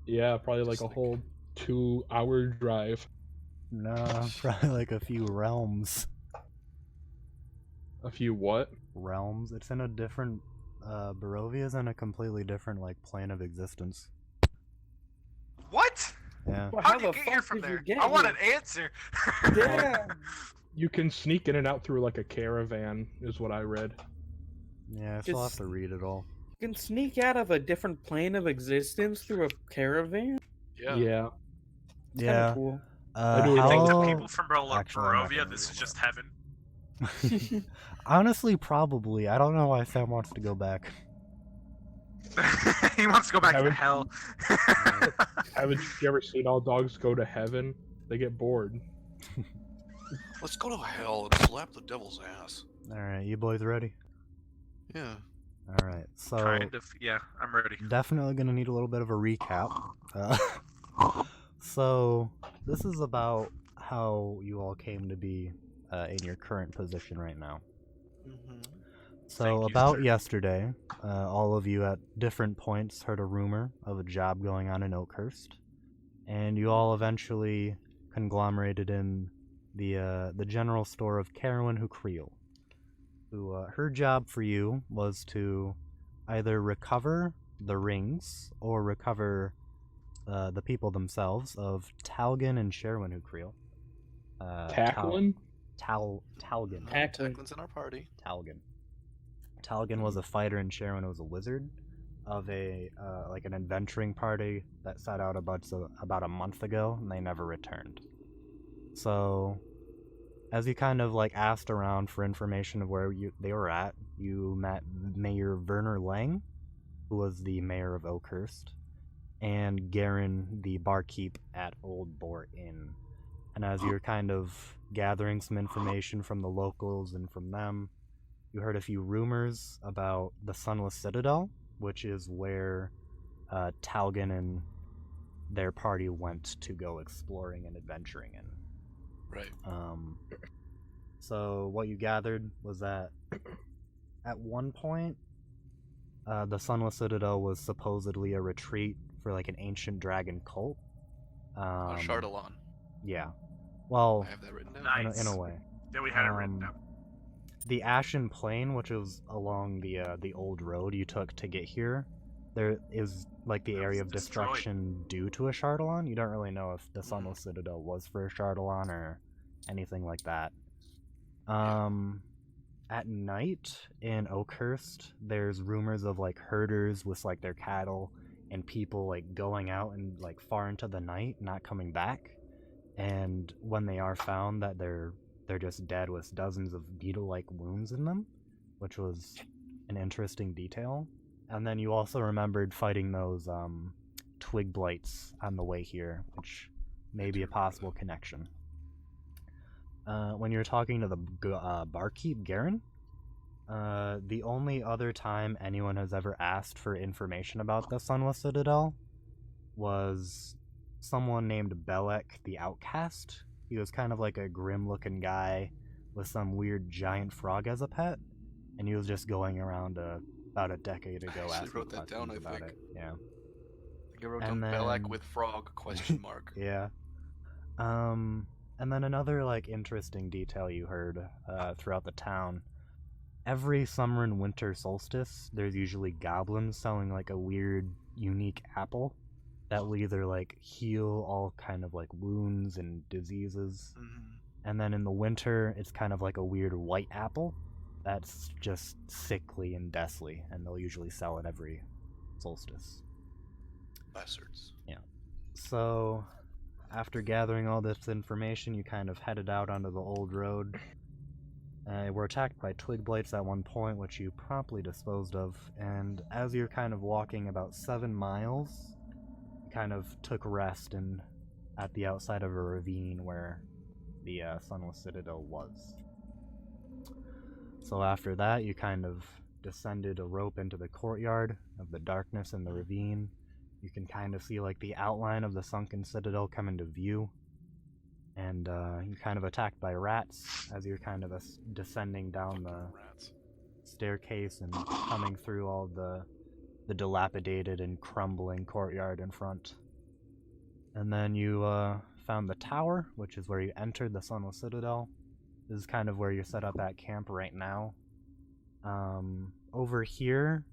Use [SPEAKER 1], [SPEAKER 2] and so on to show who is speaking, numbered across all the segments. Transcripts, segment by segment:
[SPEAKER 1] Yeah, probably like
[SPEAKER 2] Just
[SPEAKER 1] a
[SPEAKER 2] like
[SPEAKER 1] whole 2-hour drive.
[SPEAKER 3] Nah, probably like a few realms.
[SPEAKER 1] A few what?
[SPEAKER 3] Realms. It's in a different. Barovia's in a completely different like plane of existence.
[SPEAKER 2] what?
[SPEAKER 3] Yeah.
[SPEAKER 4] Well,
[SPEAKER 2] How
[SPEAKER 4] how
[SPEAKER 2] would you
[SPEAKER 4] the
[SPEAKER 2] get here
[SPEAKER 4] fuck
[SPEAKER 2] from
[SPEAKER 4] did you
[SPEAKER 2] there?
[SPEAKER 4] get
[SPEAKER 2] I want
[SPEAKER 4] here?
[SPEAKER 2] an answer.
[SPEAKER 4] Yeah.
[SPEAKER 1] You can sneak in and out through like a caravan, is what I read.
[SPEAKER 3] Yeah, I still have to read it all.
[SPEAKER 4] You can sneak out of a different plane of existence through a caravan?
[SPEAKER 2] Yeah.
[SPEAKER 1] Yeah.
[SPEAKER 4] It's kind of
[SPEAKER 3] Yeah.
[SPEAKER 4] cool.
[SPEAKER 1] I do it
[SPEAKER 2] You
[SPEAKER 1] all
[SPEAKER 2] think
[SPEAKER 1] the
[SPEAKER 2] to
[SPEAKER 1] time.
[SPEAKER 2] people from
[SPEAKER 3] Actually, I'm not
[SPEAKER 2] Barovia,
[SPEAKER 3] gonna
[SPEAKER 2] this is
[SPEAKER 3] read
[SPEAKER 2] just
[SPEAKER 3] that.
[SPEAKER 2] heaven?
[SPEAKER 3] Honestly, probably. I don't know why Sam wants to go back.
[SPEAKER 2] He wants to go back to
[SPEAKER 1] Haven't-
[SPEAKER 2] hell.
[SPEAKER 1] Haven't you ever seen all dogs go to heaven? They get bored.
[SPEAKER 5] Let's go to hell and slap the devil's ass.
[SPEAKER 3] Alright, you boys ready?
[SPEAKER 5] Yeah.
[SPEAKER 3] Alright, so
[SPEAKER 2] Kind of. Yeah, I'm ready.
[SPEAKER 3] definitely gonna need a little bit of a recap. So, this is about how you all came to be in your current position right now.
[SPEAKER 5] Mm-hmm.
[SPEAKER 3] So,
[SPEAKER 2] Thank you,
[SPEAKER 3] about
[SPEAKER 2] sir.
[SPEAKER 3] yesterday, all of you at different points heard a rumor of a job going on in Oakhurst, and you all eventually conglomerated in the general store of Carolyn Hucriel, who her job for you was to either recover the rings or recover the people themselves of Talgan and Sherwin Hucriel.
[SPEAKER 1] Tackling?
[SPEAKER 3] Talgan.
[SPEAKER 4] Tackling.
[SPEAKER 5] Tacklin's in our party.
[SPEAKER 3] Talgan. Talgan was a fighter and Sherwin was a wizard of a like an adventuring party that set out about a month ago, and they never returned. So, as you kind of like asked around for information of where they were at, you met Mayor Werner Lang, who was the mayor of Oakhurst, and Garen, the barkeep at Old Boar Inn. And as you're kind of gathering some information from the locals and from them, you heard a few rumors about the Sunless Citadel, which is where Talgan and their party went to go exploring and adventuring in.
[SPEAKER 5] Right.
[SPEAKER 3] So what you gathered was that at one point, the Sunless Citadel was supposedly a retreat for like an ancient dragon cult.
[SPEAKER 5] Chardalon.
[SPEAKER 3] Yeah. Well,
[SPEAKER 5] I have that written down.
[SPEAKER 2] Nice.
[SPEAKER 3] in a way.
[SPEAKER 2] Yeah, we had it written down.
[SPEAKER 3] The Ashen Plain, which was along the old road you took to get here, there is like the
[SPEAKER 2] That
[SPEAKER 3] area of
[SPEAKER 2] was destroyed.
[SPEAKER 3] destruction due to a Chardalon. You don't really know if the Sunless Citadel was for a Chardalon or anything like that. At night in Oakhurst, there's rumors of like herders with like their cattle and people like going out and like far into the night, not coming back. And when they are found, that they're just dead with dozens of beetle-like wounds in them, which was an interesting detail. And then you also remembered fighting those twig blights on the way here, which may be a possible connection. When you're talking to the barkeep, Garen, the only other time anyone has ever asked for information about the Sunless Citadel was someone named Belek the Outcast. He was kind of like a grim-looking guy with some weird giant frog as a pet, and he was just going around about a decade ago
[SPEAKER 5] I actually
[SPEAKER 3] asking
[SPEAKER 5] wrote that down,
[SPEAKER 3] questions
[SPEAKER 5] I
[SPEAKER 3] about
[SPEAKER 5] think.
[SPEAKER 3] it. Yeah.
[SPEAKER 5] I wrote
[SPEAKER 3] And
[SPEAKER 5] down Belak
[SPEAKER 3] then-
[SPEAKER 5] with frog question mark.
[SPEAKER 3] Yeah. And then another like interesting detail you heard throughout the town. Every summer and winter solstice, there's usually goblins selling like a weird, unique apple that will either like heal all kind of like wounds and diseases. And then in the winter, it's kind of like a weird white apple that's just sickly and deathly, and they'll usually sell it every solstice.
[SPEAKER 5] Bastards.
[SPEAKER 3] So, after gathering all this information, you kind of headed out onto the old road. Were attacked by twig blights at one point, which you promptly disposed of, and as you're kind of walking about 7 miles, you kind of took rest at the outside of a ravine where the Sunless Citadel was. So after that, you kind of descended a rope into the courtyard of the darkness in the ravine. You can kind of see like the outline of the sunken citadel come into view. And you're kind of attacked by rats as you're kind of descending down the
[SPEAKER 5] Rats.
[SPEAKER 3] staircase and coming through all the dilapidated and crumbling courtyard in front. And then you found the tower, which is where you entered the Sunless Citadel. This is kind of where you're set up at camp right now. Over here,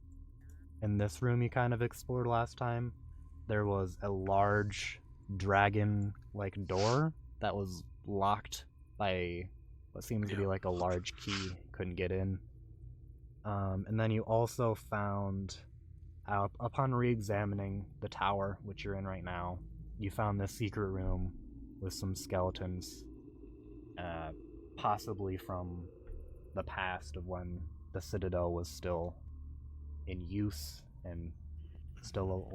[SPEAKER 3] in this room you kind of explored last time, there was a large dragon-like door that was locked by what seems to be like a large key. Couldn't get in. And then you also found, upon re-examining the tower, which you're in right now, you found this secret room with some skeletons, possibly from the past of when the Citadel was still in use and still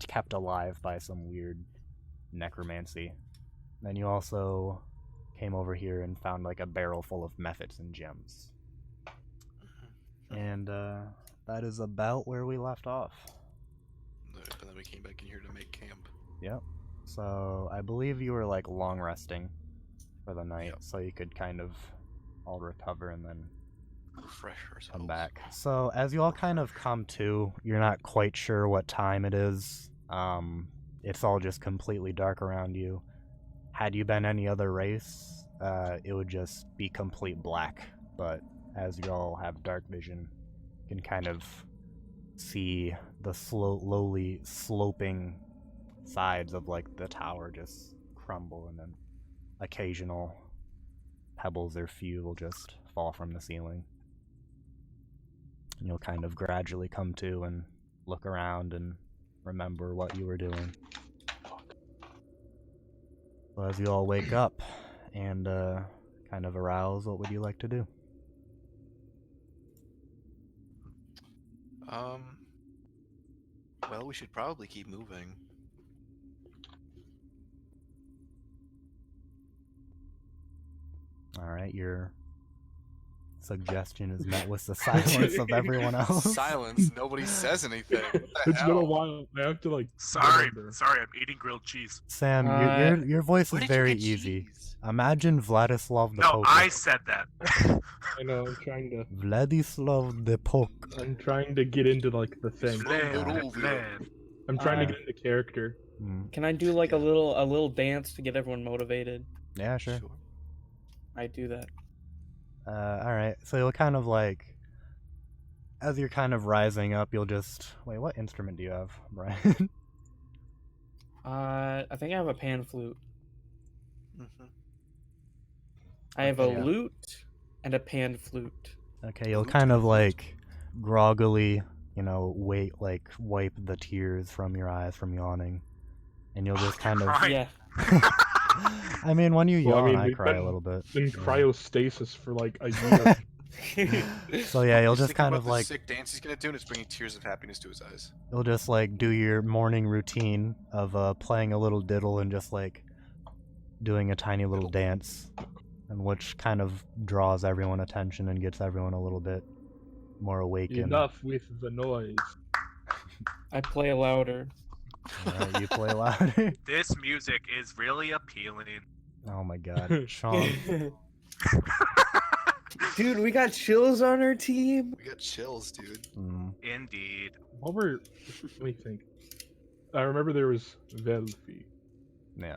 [SPEAKER 3] kept alive by some weird necromancy. Then you also came over here and found like a barrel full of mephits and gems. And that is about where we left off.
[SPEAKER 5] And then we came back in here to make camp.
[SPEAKER 3] Yep. So I believe you were like long resting for the night,
[SPEAKER 5] Yep.
[SPEAKER 3] so you could kind of all recover and then
[SPEAKER 5] Refresh ourselves.
[SPEAKER 3] come back. So as you all kind of come to, you're not quite sure what time it is. It's all just completely dark around you. Had you been any other race, it would just be complete black. But as you all have dark vision, you can kind of see the slowly sloping sides of like the tower just crumble, and then occasional pebbles or few will just fall from the ceiling. And you'll kind of gradually come to and look around and remember what you were doing. So as you all wake up and kind of arouse, what would you like to do?
[SPEAKER 5] Well, we should probably keep moving.
[SPEAKER 3] Alright, your suggestion is met with the silence of everyone else.
[SPEAKER 5] Silence. Nobody says anything. What the
[SPEAKER 1] It's been a
[SPEAKER 5] hell?
[SPEAKER 1] while. I have to like.
[SPEAKER 2] Sorry,
[SPEAKER 1] remember.
[SPEAKER 2] sorry, I'm eating grilled cheese.
[SPEAKER 3] Sam, your voice
[SPEAKER 5] Where
[SPEAKER 3] is
[SPEAKER 5] did you
[SPEAKER 3] very
[SPEAKER 5] get
[SPEAKER 3] easy.
[SPEAKER 5] cheese?
[SPEAKER 3] Imagine Vladislav the
[SPEAKER 2] No,
[SPEAKER 3] Poker.
[SPEAKER 2] I said that.
[SPEAKER 1] I know. I'm trying to.
[SPEAKER 3] Vladislav the Poke.
[SPEAKER 1] I'm trying to get into like the thing.
[SPEAKER 2] Man.
[SPEAKER 1] I'm trying to get into character.
[SPEAKER 4] Can I do like a little dance to get everyone motivated?
[SPEAKER 3] Yeah, sure.
[SPEAKER 4] I do that.
[SPEAKER 3] Alright, so you'll kind of like, as you're kind of rising up, you'll just, wait, what instrument do you have, Brian?
[SPEAKER 4] I think I have a pan flute.
[SPEAKER 5] Mhm.
[SPEAKER 4] I have a
[SPEAKER 3] Yeah.
[SPEAKER 4] lute and a pan flute.
[SPEAKER 3] Okay, you'll kind of like groggily, wipe the tears from your eyes from yawning. And you'll just kind of,
[SPEAKER 2] Crying.
[SPEAKER 4] Yeah.
[SPEAKER 3] I mean, when you
[SPEAKER 1] Well, I
[SPEAKER 3] yawn,
[SPEAKER 1] mean,
[SPEAKER 3] I
[SPEAKER 1] we've
[SPEAKER 3] cry a
[SPEAKER 1] been
[SPEAKER 3] little bit.
[SPEAKER 1] In
[SPEAKER 3] Yeah.
[SPEAKER 1] cryostasis for like a year.
[SPEAKER 3] So yeah, you'll just
[SPEAKER 5] Think
[SPEAKER 3] kind
[SPEAKER 5] about
[SPEAKER 3] of
[SPEAKER 5] the
[SPEAKER 3] like,
[SPEAKER 5] sick dance he's gonna do, and it's bringing tears of happiness to his eyes.
[SPEAKER 3] you'll just like do your morning routine of playing a little diddle and just like doing a tiny little dance, and which kind of draws everyone attention and gets everyone a little bit more awakened.
[SPEAKER 1] Enough with the noise.
[SPEAKER 4] I play louder.
[SPEAKER 3] Alright, you play louder.
[SPEAKER 2] This music is really appealing.
[SPEAKER 3] Oh my god, Sean.
[SPEAKER 4] Dude, we got chills on our team.
[SPEAKER 5] We got chills, dude.
[SPEAKER 2] Indeed.
[SPEAKER 1] What were? Let me think. I remember there was Velfi.
[SPEAKER 3] Yeah.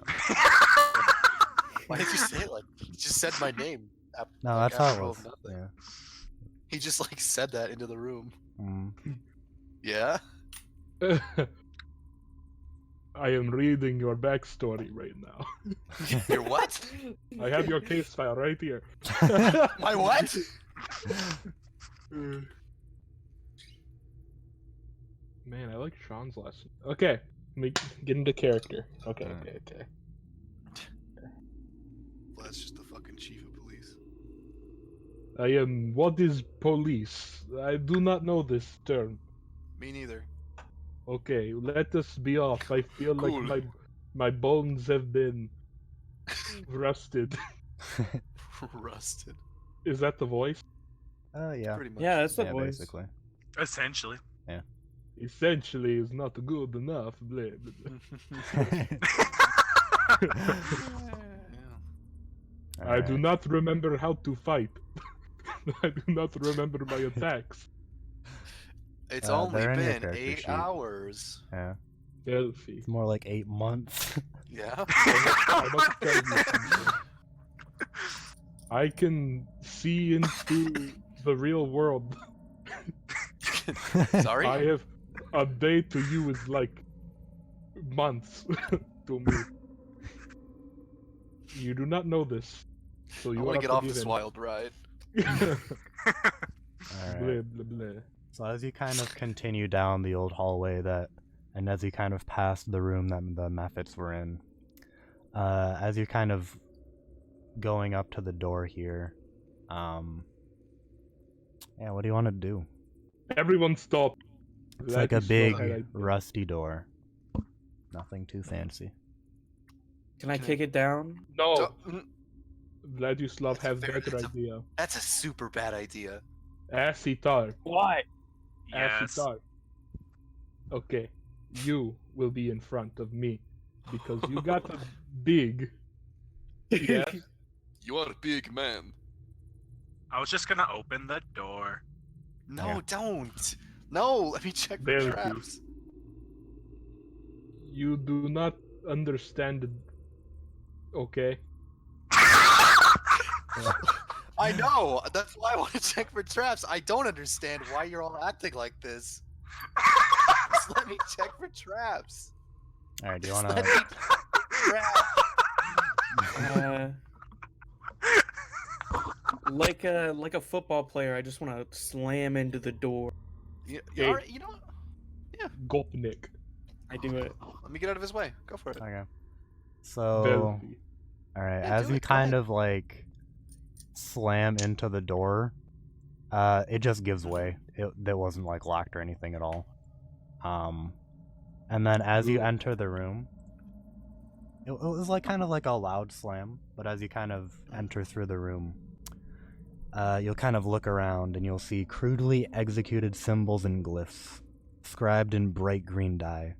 [SPEAKER 5] Why did you say it like? You just said my name.
[SPEAKER 3] No,
[SPEAKER 5] like,
[SPEAKER 3] that's how it
[SPEAKER 5] after all
[SPEAKER 3] was.
[SPEAKER 5] of nothing.
[SPEAKER 3] Yeah.
[SPEAKER 5] He just like said that into the room.
[SPEAKER 3] Mm.
[SPEAKER 5] Yeah.
[SPEAKER 1] I am reading your backstory right now.
[SPEAKER 5] Your what?
[SPEAKER 1] I have your case file right here.
[SPEAKER 5] My what?
[SPEAKER 1] Man, I like Sean's lesson. Okay, let me get into character. Okay.
[SPEAKER 5] Well, that's just the fucking chief of police.
[SPEAKER 1] I am. What is police? I do not know this term.
[SPEAKER 5] Me neither.
[SPEAKER 1] Okay, let us be off. I feel
[SPEAKER 5] Cool.
[SPEAKER 1] like my bones have been rusted.
[SPEAKER 5] Rusted.
[SPEAKER 1] Is that the voice?
[SPEAKER 3] Yeah.
[SPEAKER 5] Pretty much.
[SPEAKER 4] Yeah, that's the
[SPEAKER 3] Yeah,
[SPEAKER 4] voice.
[SPEAKER 3] basically.
[SPEAKER 2] Essentially.
[SPEAKER 1] Essentially, is not good enough. Blah, blah, blah. I do
[SPEAKER 3] Alright.
[SPEAKER 1] not remember how to fight. I do not remember my attacks.
[SPEAKER 5] It's
[SPEAKER 3] Uh,
[SPEAKER 5] only
[SPEAKER 3] they're in your
[SPEAKER 5] been
[SPEAKER 3] character
[SPEAKER 5] 8
[SPEAKER 3] sheet.
[SPEAKER 5] hours.
[SPEAKER 3] Yeah.
[SPEAKER 1] Delphi.
[SPEAKER 3] It's more like 8 months.
[SPEAKER 5] Yeah.
[SPEAKER 1] I must tell you something. I can see into the real world.
[SPEAKER 5] Sorry.
[SPEAKER 1] I have a day to you is like months to me. You do not know this, so
[SPEAKER 5] I
[SPEAKER 1] you
[SPEAKER 5] want
[SPEAKER 1] are
[SPEAKER 5] to get off this
[SPEAKER 1] forgiven.
[SPEAKER 5] wild ride.
[SPEAKER 3] Alright.
[SPEAKER 1] Blah, blah, blah.
[SPEAKER 3] So as you kind of continue down the old hallway and as you kind of pass the room that the Mephits were in, as you're kind of going up to the door here, yeah, what do you want to do?
[SPEAKER 1] Everyone stop.
[SPEAKER 3] It's like a
[SPEAKER 1] Vladislav
[SPEAKER 3] big,
[SPEAKER 1] had a-
[SPEAKER 3] rusty door. Nothing too fancy.
[SPEAKER 4] Can I kick it down?
[SPEAKER 1] No,
[SPEAKER 5] Mm,
[SPEAKER 1] Vladislav
[SPEAKER 5] That's a
[SPEAKER 1] have
[SPEAKER 5] very-
[SPEAKER 1] better
[SPEAKER 5] that's a-
[SPEAKER 1] idea.
[SPEAKER 5] That's a super bad idea.
[SPEAKER 1] Asitar.
[SPEAKER 4] Why?
[SPEAKER 2] Yes.
[SPEAKER 1] Asitar. Okay, you will be in front of me because you got a big. Yes.
[SPEAKER 5] You are a big man.
[SPEAKER 2] I was just gonna open the door.
[SPEAKER 5] No,
[SPEAKER 3] Yeah.
[SPEAKER 5] don't. No, let me check for
[SPEAKER 1] Very
[SPEAKER 5] traps.
[SPEAKER 1] You do not understand it. Okay.
[SPEAKER 5] I know. That's why I want to check for traps. I don't understand why you're all acting like this. Just let me check for traps.
[SPEAKER 3] Alright, do you
[SPEAKER 5] Just
[SPEAKER 3] want
[SPEAKER 5] let
[SPEAKER 3] to...
[SPEAKER 5] me check for traps.
[SPEAKER 4] Like a football player, I just want to slam into the door.
[SPEAKER 5] All right, you know what?
[SPEAKER 1] Gopnik.
[SPEAKER 4] I do it.
[SPEAKER 5] Let me get out of his way. Go for it.
[SPEAKER 3] Okay. So...
[SPEAKER 1] Delphi.
[SPEAKER 3] Alright,
[SPEAKER 5] Yeah,
[SPEAKER 3] as
[SPEAKER 5] do
[SPEAKER 3] you
[SPEAKER 5] it, go
[SPEAKER 3] kind
[SPEAKER 5] ahead.
[SPEAKER 3] of like slam into the door, it just gives way. It wasn't like locked or anything at all. And then as you
[SPEAKER 1] Ooh.
[SPEAKER 3] enter the room, it was like kind of like a loud slam, but as you kind of enter through the room, you'll kind of look around and you'll see crudely executed symbols and glyphs, scribed in bright green dye,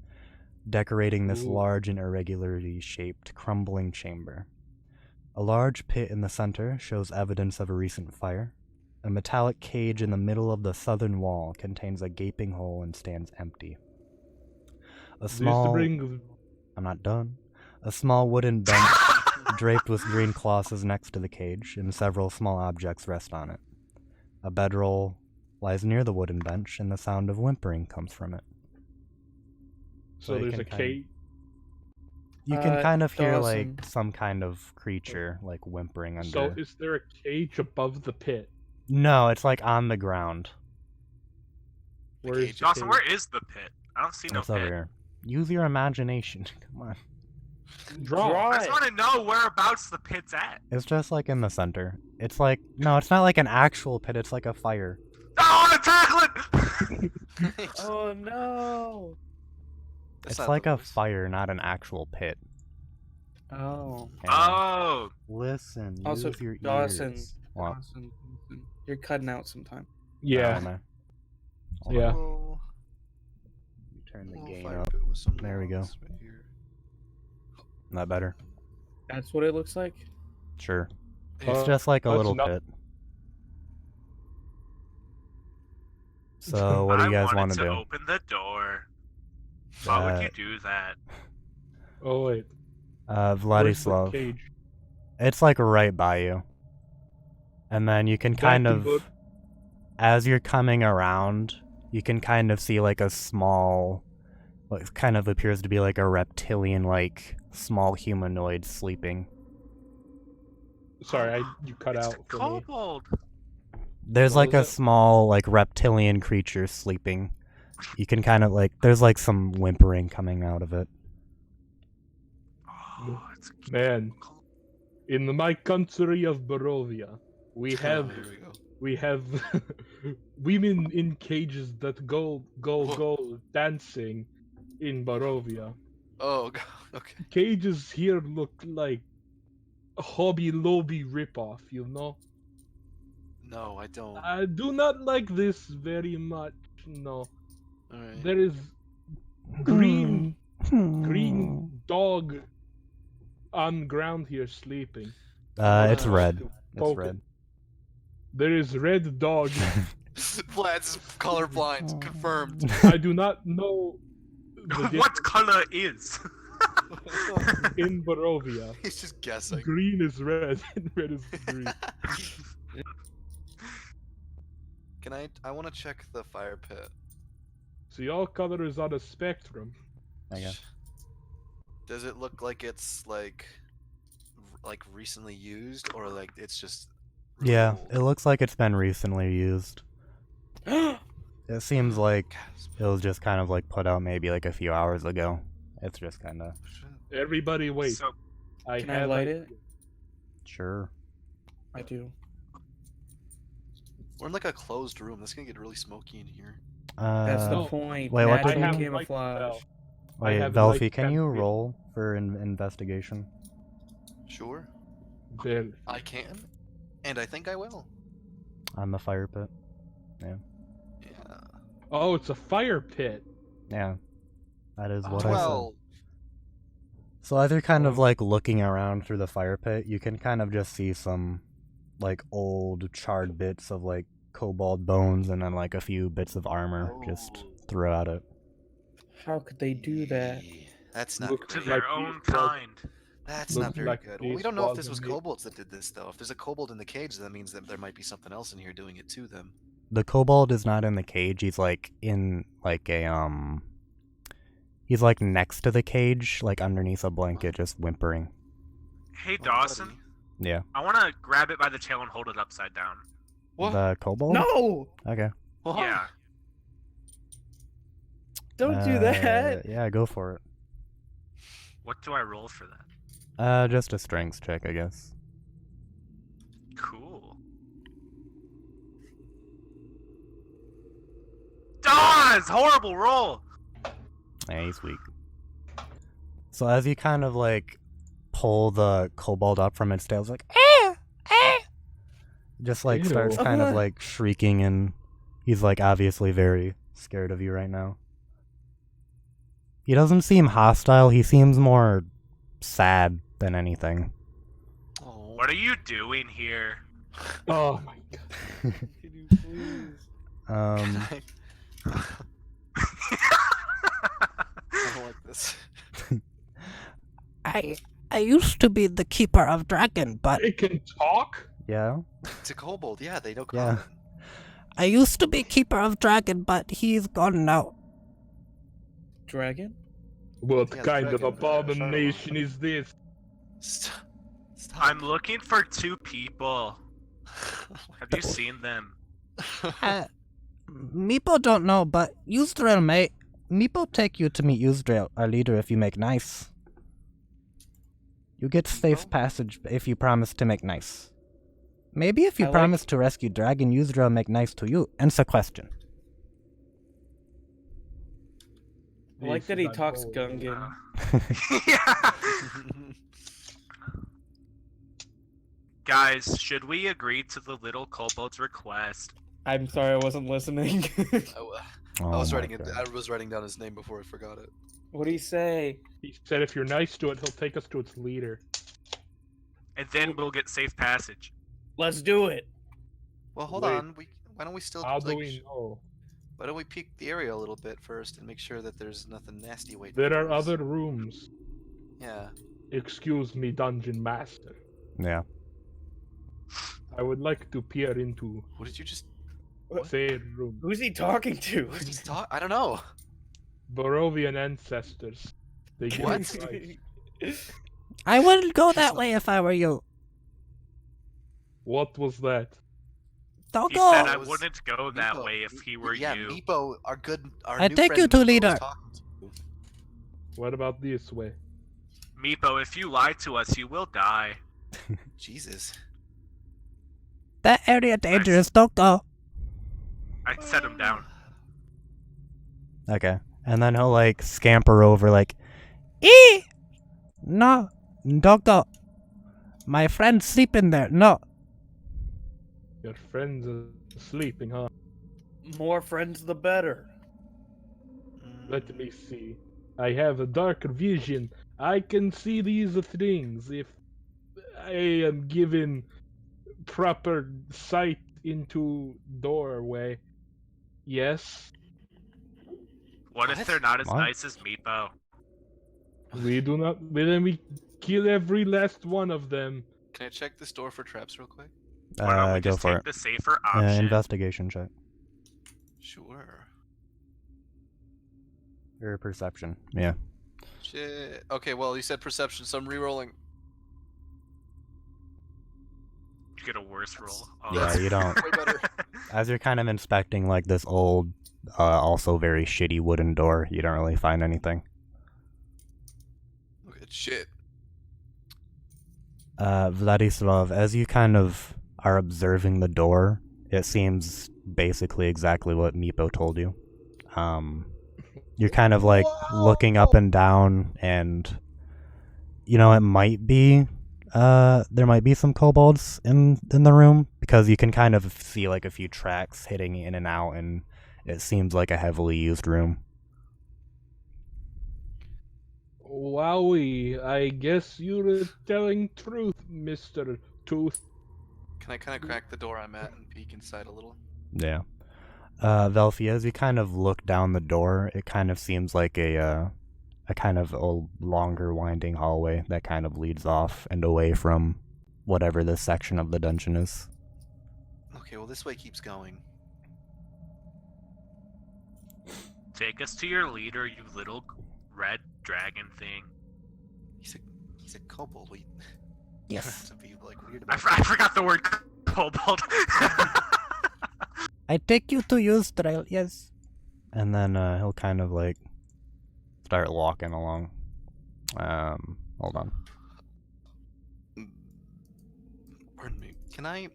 [SPEAKER 3] decorating this
[SPEAKER 1] Ooh.
[SPEAKER 3] large and irregularly shaped crumbling chamber. A large pit in the center shows evidence of a recent fire. A metallic cage in the middle of the southern wall contains a gaping hole and stands empty. A small... I'm not done. A small wooden bench draped with green cloths is next to the cage, and several small objects rest on it. A bedroll lies near the wooden bench, and the sound of whimpering comes from it.
[SPEAKER 1] So
[SPEAKER 3] you
[SPEAKER 1] there's
[SPEAKER 3] can
[SPEAKER 1] a
[SPEAKER 3] kind of-
[SPEAKER 1] cage.
[SPEAKER 3] You can kind of hear
[SPEAKER 4] Dawson.
[SPEAKER 3] like some kind of creature like whimpering under.
[SPEAKER 1] So is there a cage above the pit?
[SPEAKER 3] No, it's like on the ground.
[SPEAKER 1] Where is
[SPEAKER 5] cage.
[SPEAKER 1] the
[SPEAKER 2] Dawson,
[SPEAKER 1] cage?
[SPEAKER 2] where is the pit? I don't see no
[SPEAKER 3] It's over
[SPEAKER 2] pit.
[SPEAKER 3] here. Use your imagination. Come on.
[SPEAKER 1] Draw.
[SPEAKER 2] I
[SPEAKER 4] Draw
[SPEAKER 2] just
[SPEAKER 4] it.
[SPEAKER 2] want to know whereabouts the pit's at.
[SPEAKER 3] It's just like in the center. It's like no, it's not like an actual pit. It's like a fire.
[SPEAKER 2] I want to tackle it!
[SPEAKER 4] Oh no!
[SPEAKER 5] That's
[SPEAKER 3] It's
[SPEAKER 5] not
[SPEAKER 3] like
[SPEAKER 5] the
[SPEAKER 3] a
[SPEAKER 5] voice.
[SPEAKER 3] fire, not an actual pit.
[SPEAKER 4] Oh,
[SPEAKER 3] Hang on.
[SPEAKER 2] Oh,
[SPEAKER 3] Listen,
[SPEAKER 4] Also,
[SPEAKER 3] use your
[SPEAKER 4] Dawson.
[SPEAKER 3] ears. What?
[SPEAKER 4] Dawson, you're cutting out sometime.
[SPEAKER 3] Oh,
[SPEAKER 1] Yeah.
[SPEAKER 3] am I?
[SPEAKER 1] Yeah.
[SPEAKER 5] Oh,
[SPEAKER 3] Turn the
[SPEAKER 5] oh,
[SPEAKER 3] gain
[SPEAKER 5] fire
[SPEAKER 3] up.
[SPEAKER 5] pit with some
[SPEAKER 3] There we go.
[SPEAKER 5] logs right here.
[SPEAKER 3] Not better.
[SPEAKER 4] That's what it looks like.
[SPEAKER 3] Sure.
[SPEAKER 1] Uh,
[SPEAKER 3] It's just like a
[SPEAKER 1] that's
[SPEAKER 3] little
[SPEAKER 1] not-
[SPEAKER 3] pit. So, what do you guys
[SPEAKER 2] I
[SPEAKER 3] want
[SPEAKER 2] wanted
[SPEAKER 3] to
[SPEAKER 2] to
[SPEAKER 3] do?
[SPEAKER 2] open the door. Why would
[SPEAKER 3] Uh,
[SPEAKER 2] you do that?
[SPEAKER 1] Oh wait. Where's the
[SPEAKER 3] Vladislav.
[SPEAKER 1] cage?
[SPEAKER 3] It's like right by you. And then you can kind
[SPEAKER 1] Back
[SPEAKER 3] of,
[SPEAKER 1] to
[SPEAKER 3] as you're coming around, you can kind of see like a small, what kind of appears to be like a reptilian, like small humanoid sleeping.
[SPEAKER 1] Sorry, you cut
[SPEAKER 2] It's
[SPEAKER 1] out
[SPEAKER 2] the
[SPEAKER 1] for me.
[SPEAKER 2] kobold.
[SPEAKER 3] There's
[SPEAKER 1] What
[SPEAKER 3] like
[SPEAKER 1] was
[SPEAKER 3] a
[SPEAKER 1] it?
[SPEAKER 3] small, like reptilian creature sleeping. You can kind of like, there's like some whimpering coming out of it.
[SPEAKER 2] Oh, it's
[SPEAKER 1] Man, in my country of Barovia, we have
[SPEAKER 5] Here we go.
[SPEAKER 1] we have women in cages that go dancing in Barovia.
[SPEAKER 5] Oh god. Okay.
[SPEAKER 1] Cages here look like a Hobby Lobby ripoff, you know?
[SPEAKER 5] No, I don't.
[SPEAKER 1] I do not like this very much, no.
[SPEAKER 5] Alright.
[SPEAKER 1] There is green dog on ground here sleeping.
[SPEAKER 3] It's
[SPEAKER 5] Uh,
[SPEAKER 3] red. It's
[SPEAKER 1] Poke
[SPEAKER 3] red.
[SPEAKER 1] it. There is red dog.
[SPEAKER 5] Vlad's colorblind. Confirmed.
[SPEAKER 1] I do not know the
[SPEAKER 2] What
[SPEAKER 1] difference
[SPEAKER 2] color is?
[SPEAKER 1] in Barovia?
[SPEAKER 5] He's just guessing.
[SPEAKER 1] Green is red and red is green.
[SPEAKER 5] Can I want to check the fire pit.
[SPEAKER 1] See, all colors on a spectrum.
[SPEAKER 3] Okay.
[SPEAKER 5] Does it look like it's like recently used, or like it's just really
[SPEAKER 3] Yeah,
[SPEAKER 5] old?
[SPEAKER 3] it looks like it's been recently used. It seems like it was just kind of like put out maybe like a few hours ago. It's just kind of
[SPEAKER 1] Everybody wait.
[SPEAKER 2] So,
[SPEAKER 4] Can I light it?
[SPEAKER 3] sure.
[SPEAKER 4] I do.
[SPEAKER 5] We're in like a closed room. This is gonna get really smoky in here.
[SPEAKER 4] That's the
[SPEAKER 1] No.
[SPEAKER 4] point.
[SPEAKER 3] wait, what
[SPEAKER 4] Magic
[SPEAKER 3] did
[SPEAKER 1] I
[SPEAKER 3] you-
[SPEAKER 1] have
[SPEAKER 4] camouflage.
[SPEAKER 1] light spell. I
[SPEAKER 3] Wait,
[SPEAKER 1] have
[SPEAKER 3] Velfie,
[SPEAKER 1] light
[SPEAKER 3] can you
[SPEAKER 1] cantrip.
[SPEAKER 3] roll for investigation?
[SPEAKER 5] Sure,
[SPEAKER 1] There.
[SPEAKER 5] I can, and I think I will.
[SPEAKER 3] On the fire pit?
[SPEAKER 5] Yeah.
[SPEAKER 1] Oh, it's a fire pit.
[SPEAKER 3] Yeah. That is what I said.
[SPEAKER 5] Well,
[SPEAKER 3] So as you're kind of
[SPEAKER 1] Oh.
[SPEAKER 3] like looking around through the fire pit, you can kind of just see some like old charred bits of like kobold bones and then like a few bits of armor just
[SPEAKER 5] Oh.
[SPEAKER 3] throughout it.
[SPEAKER 4] How could they do that?
[SPEAKER 5] That's not
[SPEAKER 1] Look
[SPEAKER 2] to
[SPEAKER 5] great.
[SPEAKER 2] their
[SPEAKER 1] like
[SPEAKER 2] own
[SPEAKER 1] these was-
[SPEAKER 2] kind.
[SPEAKER 5] That's
[SPEAKER 1] looks
[SPEAKER 5] not very
[SPEAKER 1] like
[SPEAKER 5] good. Well, we
[SPEAKER 1] these
[SPEAKER 5] don't know if this
[SPEAKER 1] was
[SPEAKER 5] was
[SPEAKER 1] in the-
[SPEAKER 5] kobolds that did this, though. If there's a kobold in the cage, that means that there might be something else in here doing it to them.
[SPEAKER 3] The kobold is not in the cage, he's like in like a he's like next to the cage, like underneath a blanket, just whimpering.
[SPEAKER 2] Hey,
[SPEAKER 5] Oh,
[SPEAKER 2] Dawson.
[SPEAKER 5] buddy.
[SPEAKER 3] Yeah.
[SPEAKER 2] I want to grab it by the tail and hold it upside down.
[SPEAKER 5] What?
[SPEAKER 3] The kobold?
[SPEAKER 4] No!
[SPEAKER 3] Okay.
[SPEAKER 5] What?
[SPEAKER 2] Yeah.
[SPEAKER 4] Don't do that!
[SPEAKER 3] Yeah, go for it.
[SPEAKER 2] What do I roll for that?
[SPEAKER 3] Just a strength check, I guess.
[SPEAKER 2] Cool. Dawes! Horrible roll!
[SPEAKER 3] Yeah, he's weak. So as you kind of like pull the kobold up from its tail, it's like just like starts
[SPEAKER 1] Ew.
[SPEAKER 3] kind of like shrieking, and he's like obviously very scared of you right now. He doesn't seem hostile, he seems more sad than anything.
[SPEAKER 5] Oh.
[SPEAKER 2] What are you doing here?
[SPEAKER 1] Oh my god.
[SPEAKER 4] Can you please?
[SPEAKER 5] I don't like this.
[SPEAKER 6] I used to be the keeper of dragon, but
[SPEAKER 1] It can talk?
[SPEAKER 3] Yeah?
[SPEAKER 5] It's a kobold. Yeah, they know
[SPEAKER 3] Yeah.
[SPEAKER 5] common.
[SPEAKER 6] I used to be keeper of dragon, but he's gone now.
[SPEAKER 4] Dragon?
[SPEAKER 1] What
[SPEAKER 5] Yeah, the
[SPEAKER 1] kind of
[SPEAKER 5] dragon,
[SPEAKER 1] abomination is this?
[SPEAKER 5] Stop.
[SPEAKER 2] I'm looking for two people. Have you seen them?
[SPEAKER 6] Meepo don't know, but Yusdrael may. Meepo take you to meet Yusdrael, our leader, if you make nice. You get safe
[SPEAKER 5] Meepo?
[SPEAKER 6] passage if you promise to make nice. Maybe if you
[SPEAKER 4] I like-
[SPEAKER 6] promise to rescue dragon, Yusdrael make nice to you. Answer question.
[SPEAKER 4] I like
[SPEAKER 1] This
[SPEAKER 4] that
[SPEAKER 1] is
[SPEAKER 4] he talks
[SPEAKER 1] unholy.
[SPEAKER 4] Gungan.
[SPEAKER 2] Yeah. Guys, should we agree to the little kobold's request?
[SPEAKER 4] I'm sorry, I wasn't listening.
[SPEAKER 5] I was
[SPEAKER 3] Oh my
[SPEAKER 5] writing it.
[SPEAKER 3] God.
[SPEAKER 5] I was writing down his name before I forgot it.
[SPEAKER 4] What do you say?
[SPEAKER 1] He said if you're nice to it, he'll take us to its leader.
[SPEAKER 2] And then we'll get safe passage.
[SPEAKER 4] Let's do it.
[SPEAKER 5] Well, hold
[SPEAKER 1] Wait.
[SPEAKER 5] on. Why don't we still
[SPEAKER 1] How do
[SPEAKER 5] like,
[SPEAKER 1] we know?
[SPEAKER 5] why don't we peek the area a little bit first and make sure that there's nothing nasty waiting?
[SPEAKER 1] There
[SPEAKER 5] for
[SPEAKER 1] are
[SPEAKER 5] us?
[SPEAKER 1] other rooms.
[SPEAKER 5] Yeah.
[SPEAKER 1] Excuse me, Dungeon Master.
[SPEAKER 3] Yeah.
[SPEAKER 1] I would like to peer into
[SPEAKER 5] What did you just?
[SPEAKER 1] said room.
[SPEAKER 4] Who's he talking to?
[SPEAKER 5] What did he talk? I don't know.
[SPEAKER 1] Barovian ancestors. They give
[SPEAKER 5] What?
[SPEAKER 1] advice.
[SPEAKER 6] I wouldn't go that way if I were you.
[SPEAKER 1] What was that?
[SPEAKER 6] Don't
[SPEAKER 2] He
[SPEAKER 6] go.
[SPEAKER 2] said I
[SPEAKER 5] was
[SPEAKER 2] wouldn't go that
[SPEAKER 5] Meepo.
[SPEAKER 2] way if he were
[SPEAKER 5] Yeah,
[SPEAKER 2] you.
[SPEAKER 5] Meepo, our
[SPEAKER 6] I
[SPEAKER 5] new
[SPEAKER 6] take
[SPEAKER 5] friend
[SPEAKER 6] you to
[SPEAKER 5] Meepo was
[SPEAKER 6] leader.
[SPEAKER 5] talking to you.
[SPEAKER 1] What about this way?
[SPEAKER 2] Meepo, if you lie to us, you will die.
[SPEAKER 5] Jesus.
[SPEAKER 6] That area dangerous. Don't go.
[SPEAKER 2] I set him down.
[SPEAKER 3] Okay. And then he'll like scamper over like,
[SPEAKER 6] No, don't go. My friend's sleeping there. No.
[SPEAKER 1] Your friends are sleeping, huh?
[SPEAKER 4] More friends the better.
[SPEAKER 1] Let me see. I have a dark vision. I can see these things if I am given proper sight into doorway. Yes.
[SPEAKER 2] What if
[SPEAKER 5] What?
[SPEAKER 2] they're not as
[SPEAKER 3] What?
[SPEAKER 2] nice as Meepo?
[SPEAKER 1] We do not. Then we kill every last one of them.
[SPEAKER 5] Can I check this door for traps real quick?
[SPEAKER 2] Why don't we
[SPEAKER 3] Go
[SPEAKER 2] just
[SPEAKER 3] for
[SPEAKER 2] take
[SPEAKER 3] it.
[SPEAKER 2] the safer option?
[SPEAKER 3] Investigation check.
[SPEAKER 5] Sure.
[SPEAKER 3] Or perception. Yeah.
[SPEAKER 5] Shit. Okay, well, you said perception, so I'm re-rolling.
[SPEAKER 2] You get a worse roll. Oh,
[SPEAKER 3] Yeah,
[SPEAKER 2] that's-
[SPEAKER 3] you don't.
[SPEAKER 5] Way better.
[SPEAKER 3] As you're kind of inspecting like this old, also very shitty wooden door, you don't really find anything.
[SPEAKER 5] Okay, shit.
[SPEAKER 3] Vladislav, as you kind of are observing the door, it seems basically exactly what Meepo told you. You're kind of like looking up and down, and it might be there might be some kobolds in the room, because you can kind of see like a few tracks hitting in and out, and it seems like a heavily used room.
[SPEAKER 1] Wowie, I guess you're telling truth, Mr. Tooth.
[SPEAKER 5] Can I kind of crack the door I'm at and peek inside a little?
[SPEAKER 3] Yeah. Velfie, as you kind of look down the door, it kind of seems like a kind of a longer winding hallway that kind of leads off and away from whatever this section of the dungeon is.
[SPEAKER 5] Okay, well, this way keeps going.
[SPEAKER 2] Take us to your leader, you little red dragon thing.
[SPEAKER 5] He's a kobold. We
[SPEAKER 6] Yes.
[SPEAKER 5] to be like weird
[SPEAKER 2] I,
[SPEAKER 5] about
[SPEAKER 2] I forgot the word kobold.
[SPEAKER 6] I take you to Yggdrasil, yes.
[SPEAKER 3] And then he'll kind of like start walking along. Hold on.
[SPEAKER 5] Pardon me. Can I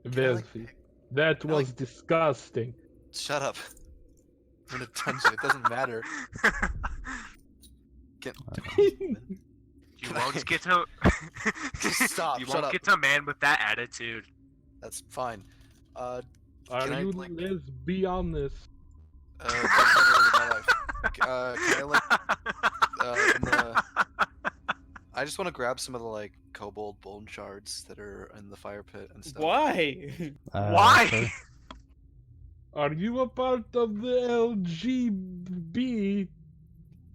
[SPEAKER 1] Velfi. That was disgusting.
[SPEAKER 5] shut up? I'm in a dungeon. It doesn't matter.
[SPEAKER 2] You won't get to.
[SPEAKER 5] Just stop,
[SPEAKER 2] You
[SPEAKER 5] shut
[SPEAKER 2] won't
[SPEAKER 5] up.
[SPEAKER 2] get to a man with that attitude.
[SPEAKER 5] That's fine.
[SPEAKER 1] Are
[SPEAKER 5] Can I,
[SPEAKER 1] you?
[SPEAKER 5] like-
[SPEAKER 1] Let's be honest.
[SPEAKER 5] That's never lived my life. Can I like in the? I just want to grab some of the like kobold bone shards that are in the fire pit and stuff.
[SPEAKER 4] Why?
[SPEAKER 2] Why?
[SPEAKER 3] Sure.
[SPEAKER 1] Are you a part of the LGB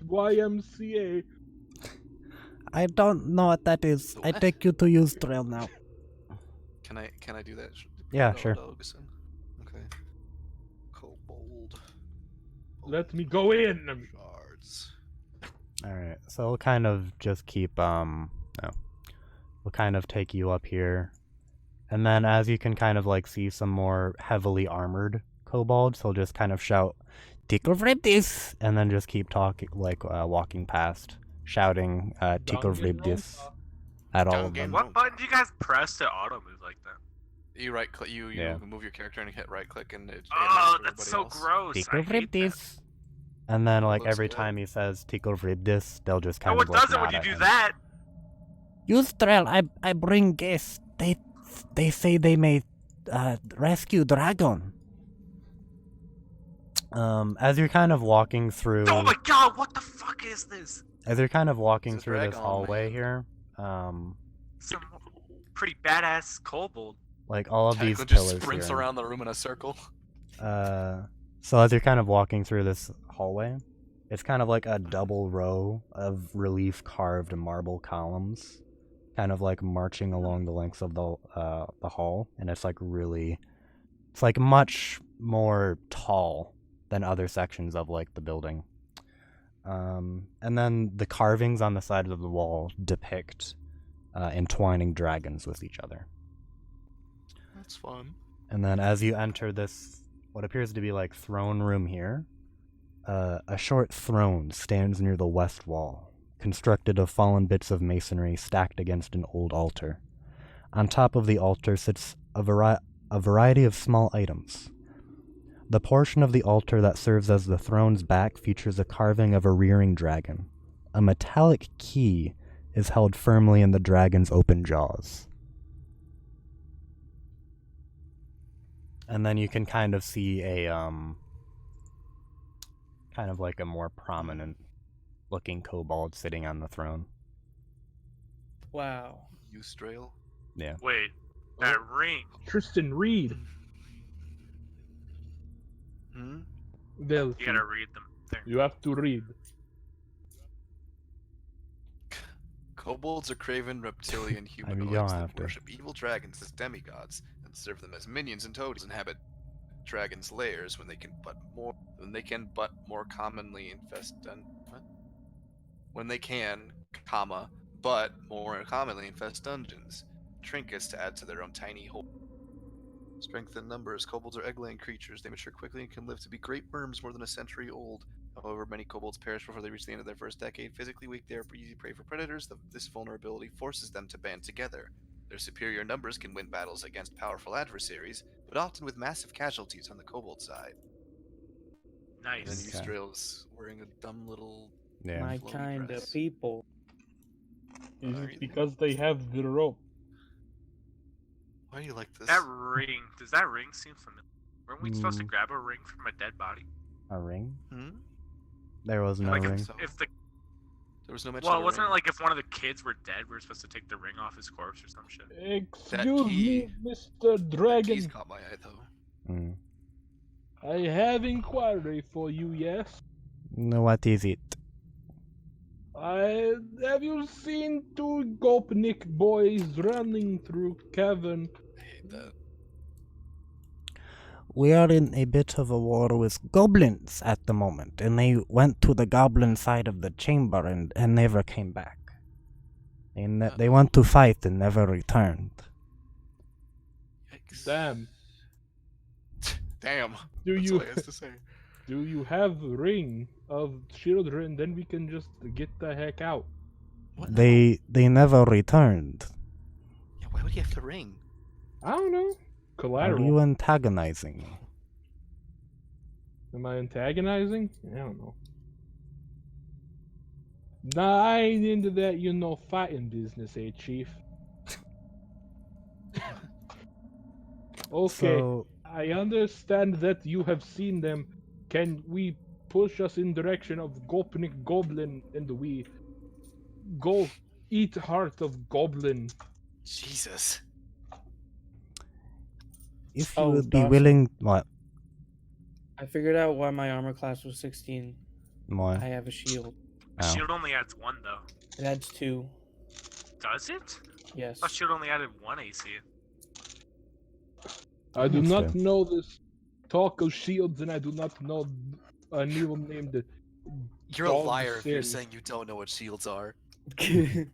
[SPEAKER 1] YMCA?
[SPEAKER 6] I don't know what that is. I
[SPEAKER 5] What?
[SPEAKER 6] take you to Yggdrasil now.
[SPEAKER 5] Can I do that?
[SPEAKER 3] Yeah,
[SPEAKER 5] Oh,
[SPEAKER 3] sure.
[SPEAKER 5] dogs. Okay. Kobold.
[SPEAKER 1] Let me go in.
[SPEAKER 5] Shards.
[SPEAKER 3] Alright, so we'll kind of just keep, we'll kind of take you up here. And then as you can kind of like see some more heavily armored kobolds, he'll just kind of shout, Tickle Vribdis! And then just keep talking, like, walking past, shouting, Tickle Vribdis at all of them.
[SPEAKER 2] What button do you guys press to auto move like that?
[SPEAKER 5] You right click. You
[SPEAKER 3] Yeah.
[SPEAKER 5] move your character and hit right click and it.
[SPEAKER 2] Oh,
[SPEAKER 5] animates
[SPEAKER 2] that's
[SPEAKER 5] everybody
[SPEAKER 2] so
[SPEAKER 5] else.
[SPEAKER 2] gross.
[SPEAKER 6] Tickle
[SPEAKER 2] I hate that.
[SPEAKER 6] Vribdis.
[SPEAKER 3] And then, like,
[SPEAKER 5] Looks
[SPEAKER 3] every
[SPEAKER 5] good.
[SPEAKER 3] time he says Tickle Vribdis, they'll just kind
[SPEAKER 2] No,
[SPEAKER 3] of
[SPEAKER 2] it
[SPEAKER 3] like
[SPEAKER 2] doesn't when
[SPEAKER 3] nod
[SPEAKER 2] you
[SPEAKER 3] at
[SPEAKER 2] do
[SPEAKER 3] him.
[SPEAKER 2] that.
[SPEAKER 6] Yggdrasil, I bring guests. They say they may rescue dragon.
[SPEAKER 3] As you're kind of walking through...
[SPEAKER 2] Oh my god, what the fuck is this?
[SPEAKER 3] As you're kind of walking
[SPEAKER 5] It's a
[SPEAKER 3] through this
[SPEAKER 5] dragon.
[SPEAKER 3] hallway here,
[SPEAKER 2] Some pretty badass kobold.
[SPEAKER 3] like all of these
[SPEAKER 5] Tycho just
[SPEAKER 3] pillars
[SPEAKER 5] sprints
[SPEAKER 3] here.
[SPEAKER 5] around the room in a circle.
[SPEAKER 3] So as you're kind of walking through this hallway, it's kind of like a double row of relief carved marble columns, kind of like marching along the lengths of the hall, and it's like much more tall than other sections of like the building. And then the carvings on the side of the wall depict entwining dragons with each other.
[SPEAKER 5] That's fun.
[SPEAKER 3] And then as you enter this, what appears to be like throne room here, a short throne stands near the west wall, constructed of fallen bits of masonry stacked against an old altar. On top of the altar sits a variety of small items. The portion of the altar that serves as the throne's back features a carving of a rearing dragon. A metallic key is held firmly in the dragon's open jaws. And then you can kind of see a, kind of like a more prominent looking kobold sitting on the throne.
[SPEAKER 4] Wow.
[SPEAKER 5] Yggdrasil.
[SPEAKER 3] Yeah.
[SPEAKER 2] Wait, that ring.
[SPEAKER 1] Tristan Reed.
[SPEAKER 5] Hmm?
[SPEAKER 1] Delphi.
[SPEAKER 2] You gotta read them. There.
[SPEAKER 1] You have to read.
[SPEAKER 5] Kobolds are craven reptilian
[SPEAKER 3] I mean, you
[SPEAKER 5] humanoids
[SPEAKER 3] don't
[SPEAKER 5] that
[SPEAKER 3] have to.
[SPEAKER 5] worship evil dragons as demigods and serve them as minions and toadies. Inhabit dragons' lairs when they can but more commonly infest when they can, but more commonly infest dungeons. Trinkets to add to their own tiny hole. Strength in numbers. Kobolds are egg-laying creatures. They mature quickly and can live to be great worms more than a century old. However, many kobolds perish before they reach the end of their first decade. Physically weak, they are easy prey for predators. This vulnerability forces them to band together. Their superior numbers can win battles against powerful adversaries, but often with massive casualties on the kobold side. And then
[SPEAKER 2] Nice.
[SPEAKER 3] Okay.
[SPEAKER 5] Eustrail's wearing a dumb little...
[SPEAKER 3] Yeah.
[SPEAKER 4] My
[SPEAKER 5] flowy
[SPEAKER 4] kind
[SPEAKER 5] dress.
[SPEAKER 4] of people.
[SPEAKER 1] Is
[SPEAKER 5] Are
[SPEAKER 1] it
[SPEAKER 5] you-
[SPEAKER 1] because they have the rope?
[SPEAKER 5] Why do you like this?
[SPEAKER 2] That ring. Does that ring seem familiar? Weren't we supposed to
[SPEAKER 3] Mm.
[SPEAKER 2] grab a ring from a dead body?
[SPEAKER 3] A ring?
[SPEAKER 5] Hmm?
[SPEAKER 3] There was no
[SPEAKER 2] Like
[SPEAKER 3] ring.
[SPEAKER 5] So,
[SPEAKER 2] If the
[SPEAKER 5] there was no mention
[SPEAKER 2] well,
[SPEAKER 5] of a
[SPEAKER 2] wasn't
[SPEAKER 5] ring.
[SPEAKER 2] it like if one of the kids were dead, we were supposed to take the ring off his corpse or some shit?
[SPEAKER 1] Excuse
[SPEAKER 5] key-
[SPEAKER 1] me, Mr.
[SPEAKER 5] That
[SPEAKER 1] Dragon.
[SPEAKER 5] keys caught my eye, though.
[SPEAKER 3] Mm.
[SPEAKER 1] I have inquiry for you, yes?
[SPEAKER 6] No, what is it?
[SPEAKER 1] Have you seen two Gopnik boys running through cavern?
[SPEAKER 5] I hate that.
[SPEAKER 6] We are in a bit of a war with goblins at the moment, and they went to the goblin side of the chamber and never came back. They want to fight and never returned.
[SPEAKER 5] Yikes.
[SPEAKER 1] Damn.
[SPEAKER 5] Damn.
[SPEAKER 1] Do
[SPEAKER 5] That's
[SPEAKER 1] you
[SPEAKER 5] all I has to say.
[SPEAKER 1] do you have a ring of children? Then we can just get the heck out.
[SPEAKER 5] What?
[SPEAKER 6] They never returned.
[SPEAKER 5] Yeah, why would you have the ring?
[SPEAKER 1] I don't know.
[SPEAKER 6] Are
[SPEAKER 1] Collateral.
[SPEAKER 6] you antagonizing me?
[SPEAKER 1] Am I antagonizing? I don't know. Nah, I ain't into that, fighting business, eh, Chief? Okay,
[SPEAKER 6] So,
[SPEAKER 1] I understand that you have seen them. Can we push us in direction of Gopnik Goblin and we go eat heart of Goblin?
[SPEAKER 5] Jesus.
[SPEAKER 6] if you
[SPEAKER 4] Oh,
[SPEAKER 6] would be
[SPEAKER 4] Dawson.
[SPEAKER 6] willing... What?
[SPEAKER 4] I figured out why my armor class was 16. I
[SPEAKER 6] What?
[SPEAKER 4] have a shield.
[SPEAKER 6] Oh.
[SPEAKER 2] Shield only adds 1 though.
[SPEAKER 4] It adds 2.
[SPEAKER 2] Does it?
[SPEAKER 4] Yes.
[SPEAKER 2] I thought shield only added 1 AC.
[SPEAKER 1] I do
[SPEAKER 6] That's
[SPEAKER 1] not
[SPEAKER 6] fair.
[SPEAKER 1] know this talk of shields, and I do not know a new named
[SPEAKER 5] You're a
[SPEAKER 1] Dog
[SPEAKER 5] liar if you're
[SPEAKER 1] sin.
[SPEAKER 5] saying you don't know what shields are.
[SPEAKER 1] in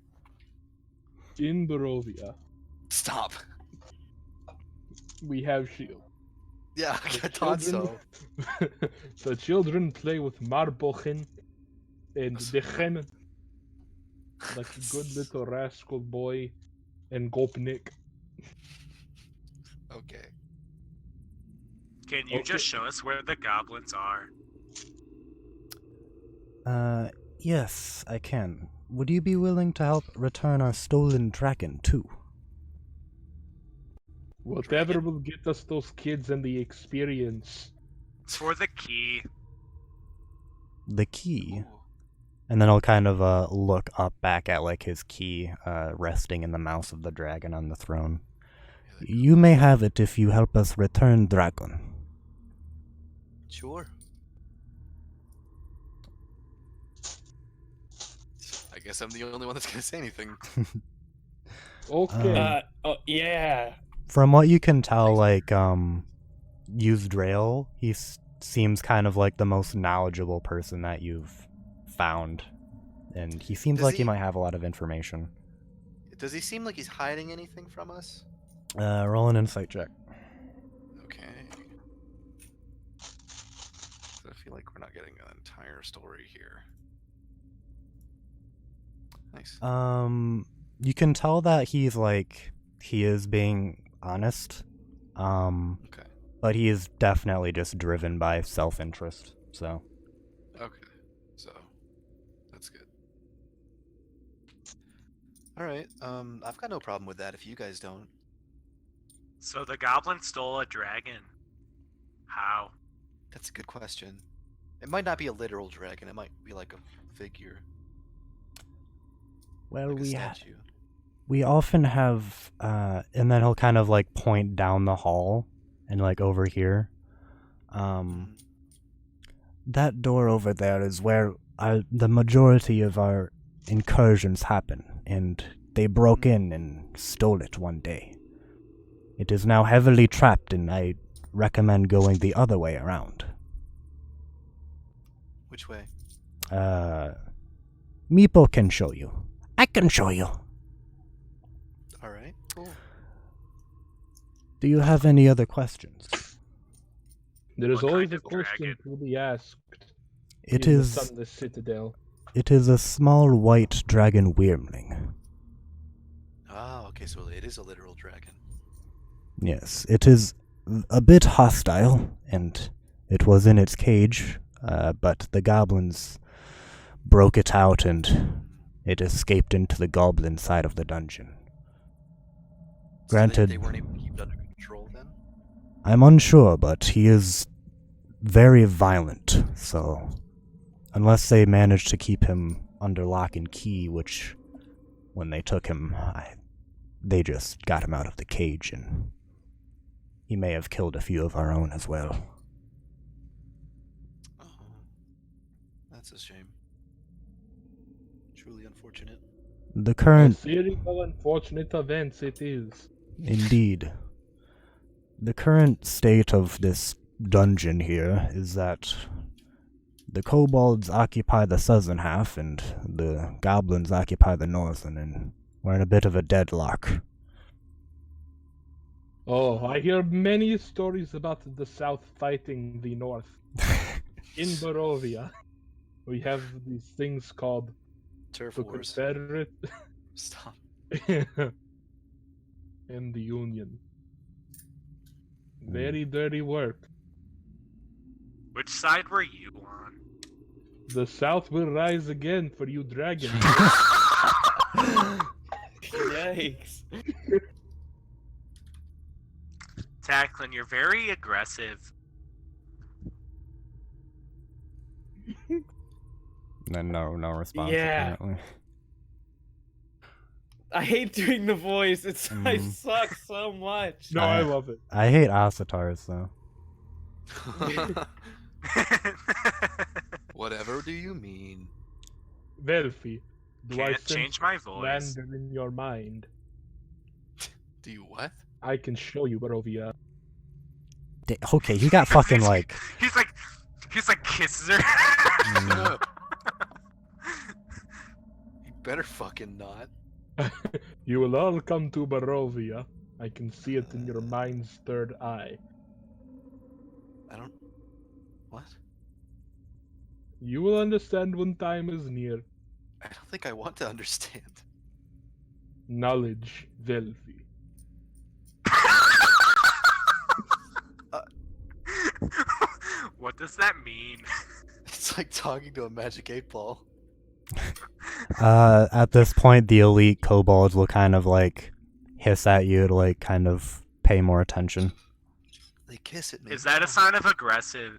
[SPEAKER 1] Barovia.
[SPEAKER 5] Stop.
[SPEAKER 1] We have shields.
[SPEAKER 5] Yeah,
[SPEAKER 1] The
[SPEAKER 5] I thought
[SPEAKER 1] children-
[SPEAKER 5] so.
[SPEAKER 1] The children play with Marbochen and Dechen, like a good little rascal boy, and Gopnik.
[SPEAKER 5] Okay.
[SPEAKER 2] Can you
[SPEAKER 1] Okay.
[SPEAKER 2] just show us where the goblins are?
[SPEAKER 6] Yes, I can. Would you be willing to help return our stolen dragon, too?
[SPEAKER 1] Whatever will get us those kids and the experience.
[SPEAKER 2] It's for the key.
[SPEAKER 6] The key.
[SPEAKER 5] Ooh.
[SPEAKER 6] And then I'll kind of look up back at like his key resting in the mouth of the dragon on the throne. You may have it if you help us return dragon.
[SPEAKER 5] Sure. I guess I'm the only one that's gonna say anything.
[SPEAKER 1] Okay.
[SPEAKER 4] Yeah.
[SPEAKER 6] From what you can tell, like Yuzdrail, he seems kind of like the most knowledgeable person that you've found, and he seems
[SPEAKER 5] Does
[SPEAKER 6] like he
[SPEAKER 5] he-
[SPEAKER 6] might have a lot of information.
[SPEAKER 5] Does he seem like he's hiding anything from us?
[SPEAKER 6] Roll an insight check.
[SPEAKER 5] Okay. So I feel like we're not getting an entire story here. Nice.
[SPEAKER 6] You can tell that he is being honest.
[SPEAKER 5] Okay.
[SPEAKER 6] But he is definitely just driven by self-interest. So,
[SPEAKER 5] Okay. So that's good. Alright, I've got no problem with that if you guys don't.
[SPEAKER 2] So the goblin stole a dragon. How?
[SPEAKER 5] That's a good question. It might not be a literal dragon, it might be like a figure.
[SPEAKER 6] well,
[SPEAKER 5] Like a
[SPEAKER 6] we
[SPEAKER 5] statue.
[SPEAKER 6] we often have, and then he'll kind of like point down the hall and like over here.
[SPEAKER 5] Mhm.
[SPEAKER 6] That door over there is where the majority of our incursions happen, and they broke in and stole it one day. It is now heavily trapped, and I recommend going the other way around.
[SPEAKER 5] Which way?
[SPEAKER 6] Meepo can show you. I can show you.
[SPEAKER 5] All right. Cool.
[SPEAKER 6] Do you have any other questions?
[SPEAKER 1] There is
[SPEAKER 2] What
[SPEAKER 1] always
[SPEAKER 2] kind
[SPEAKER 1] a
[SPEAKER 2] of
[SPEAKER 1] question
[SPEAKER 2] dragon?
[SPEAKER 1] to be asked.
[SPEAKER 6] It
[SPEAKER 1] in the
[SPEAKER 6] is.
[SPEAKER 1] Sunless Citadel.
[SPEAKER 6] It is a small white dragon wyrmling.
[SPEAKER 5] Ah, okay. So it is a literal dragon.
[SPEAKER 6] Yes, it is a bit hostile, and it was in its cage, but the goblins broke it out and it escaped into the goblin side of the dungeon.
[SPEAKER 5] So
[SPEAKER 6] Granted,
[SPEAKER 5] they weren't able to keep it under control then.
[SPEAKER 6] I'm unsure, but he is very violent, so unless they managed to keep him under lock and key, which when they took him, they just got him out of the cage, and he may have killed a few of our own as well.
[SPEAKER 5] Oh, that's a shame. Truly unfortunate.
[SPEAKER 6] The
[SPEAKER 1] A
[SPEAKER 6] current
[SPEAKER 1] series of unfortunate events it is.
[SPEAKER 6] Indeed. The current state of this dungeon here is that the kobolds occupy the southern half and the goblins occupy the northern, and we're in a bit of a deadlock.
[SPEAKER 1] Oh, I hear many stories about the south fighting the north. In Barovia, we have these things called
[SPEAKER 5] Turf
[SPEAKER 1] the
[SPEAKER 5] wars.
[SPEAKER 1] Confederate
[SPEAKER 5] Stop.
[SPEAKER 1] and the Union. Very dirty work.
[SPEAKER 2] Which side were you on?
[SPEAKER 1] The South will rise again for you dragons.
[SPEAKER 4] Yikes.
[SPEAKER 2] Tacklin, you're very aggressive.
[SPEAKER 3] No response.
[SPEAKER 4] Yeah.
[SPEAKER 3] Apparently.
[SPEAKER 4] I hate doing the voice. It's I
[SPEAKER 3] Mhm.
[SPEAKER 4] suck so much.
[SPEAKER 1] No, I love it.
[SPEAKER 3] I hate Asatars though.
[SPEAKER 5] Whatever do you mean?
[SPEAKER 1] Velfi, do I
[SPEAKER 2] Can't
[SPEAKER 1] sense
[SPEAKER 2] change my voice.
[SPEAKER 1] slander in your mind?
[SPEAKER 5] Do you what?
[SPEAKER 1] I can show you, Barovia.
[SPEAKER 6] Okay, he got fucking like.
[SPEAKER 2] He's like kisses her.
[SPEAKER 3] Mm.
[SPEAKER 5] You better fucking not.
[SPEAKER 1] You will all come to Barovia. I can see it in your mind's third eye.
[SPEAKER 5] I don't. What?
[SPEAKER 1] You will understand when time is near.
[SPEAKER 5] I don't think I want to understand.
[SPEAKER 1] Knowledge, Velfi.
[SPEAKER 2] What does that mean?
[SPEAKER 5] It's like talking to a magic 8-ball.
[SPEAKER 3] At this point, the elite kobolds will kind of like hiss at you to like kind of pay more attention.
[SPEAKER 5] They kiss at me.
[SPEAKER 2] Is that a sign of aggression?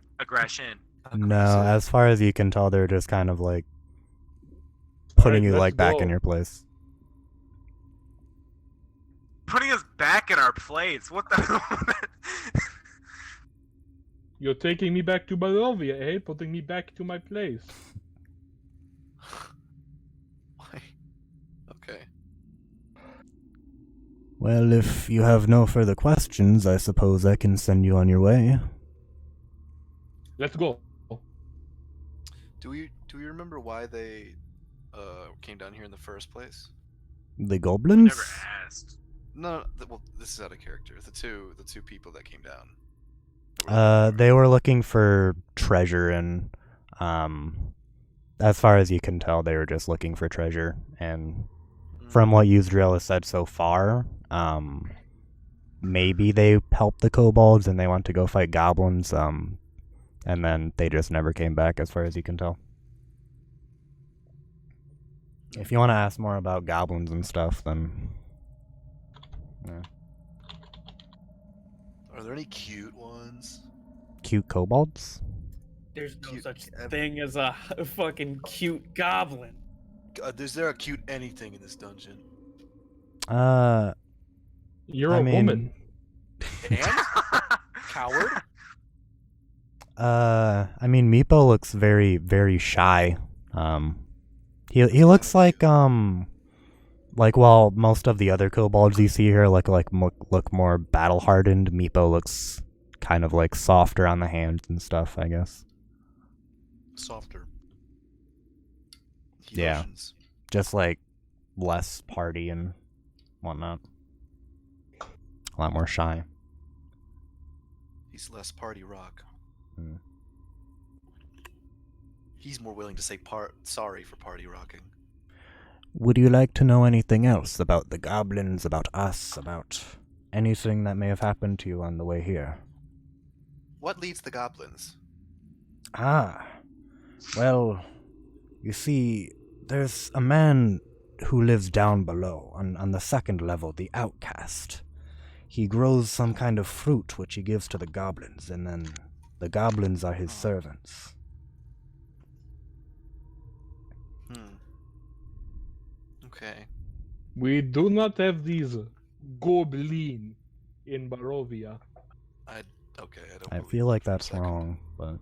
[SPEAKER 3] No, as far as you can tell, they're just kind of like putting you
[SPEAKER 1] let's
[SPEAKER 3] like back in
[SPEAKER 1] go.
[SPEAKER 3] your place.
[SPEAKER 2] Putting us back in our place. What the?
[SPEAKER 1] You're taking me back to Barovia, eh? Putting me back to my place.
[SPEAKER 5] Why? Okay.
[SPEAKER 6] Well, if you have no further questions, I suppose I can send you on your way.
[SPEAKER 1] Let's go.
[SPEAKER 5] Do we remember why they came down here in the first place?
[SPEAKER 6] The goblins?
[SPEAKER 2] Never asked.
[SPEAKER 5] No, well, this is out of character. The two people that came down.
[SPEAKER 3] They were looking for treasure, and as far as you can tell, they were just looking for treasure. And from what Yuzriel has said so far, maybe they helped the kobolds and they want to go fight goblins, and then they just never came back, as far as you can tell. If you want to ask more about goblins and stuff, then yeah.
[SPEAKER 5] Are there any cute ones?
[SPEAKER 6] Cute kobolds?
[SPEAKER 4] There's no
[SPEAKER 5] Cute-
[SPEAKER 4] such thing as a fucking cute goblin.
[SPEAKER 5] Is there a cute anything in this dungeon?
[SPEAKER 1] You're
[SPEAKER 6] I
[SPEAKER 1] a
[SPEAKER 6] mean-
[SPEAKER 1] woman.
[SPEAKER 5] And coward?
[SPEAKER 3] I mean, Meepo looks very, very shy. He looks like while most of the other kobolds you see here look more battle hardened, Meepo looks kind of like softer on the hands and stuff, I guess.
[SPEAKER 5] Softer.
[SPEAKER 3] Yeah.
[SPEAKER 5] Emotions.
[SPEAKER 3] Just like less party and whatnot. A lot more shy.
[SPEAKER 5] He's less party rock.
[SPEAKER 3] Hmm.
[SPEAKER 5] He's more willing to say sorry for party rocking.
[SPEAKER 6] Would you like to know anything else about the goblins, about us, about anything that may have happened to you on the way here?
[SPEAKER 5] What leads the goblins?
[SPEAKER 6] Ah, well, you see, there's a man who lives down below, on the second level, the outcast. He grows some kind of fruit which he gives to the goblins, and then the goblins are his servants.
[SPEAKER 5] Okay.
[SPEAKER 1] We do not have these goblin in Barovia.
[SPEAKER 5] I don't
[SPEAKER 3] I
[SPEAKER 5] believe
[SPEAKER 3] feel
[SPEAKER 5] you
[SPEAKER 3] like
[SPEAKER 5] for a
[SPEAKER 3] that's
[SPEAKER 5] second.
[SPEAKER 3] wrong, but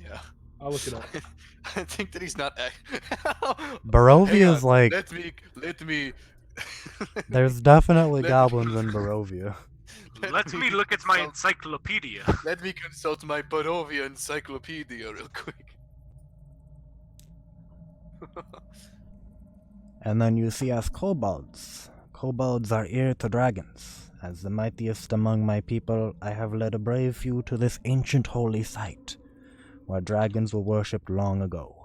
[SPEAKER 5] Yeah.
[SPEAKER 1] I'll look it up.
[SPEAKER 5] I think that he's not.
[SPEAKER 3] Barovia
[SPEAKER 5] Hang
[SPEAKER 3] is
[SPEAKER 5] on,
[SPEAKER 3] like
[SPEAKER 5] Let me.
[SPEAKER 3] there's definitely
[SPEAKER 5] Let me-
[SPEAKER 3] goblins in Barovia.
[SPEAKER 2] Let me look at my
[SPEAKER 5] consult-
[SPEAKER 2] encyclopedia.
[SPEAKER 5] Let me consult my Barovia encyclopedia real quick.
[SPEAKER 6] And then you see us kobolds. Kobolds are heir to dragons. As the mightiest among my people, I have led a brave few to this ancient holy site, where dragons were worshipped long ago.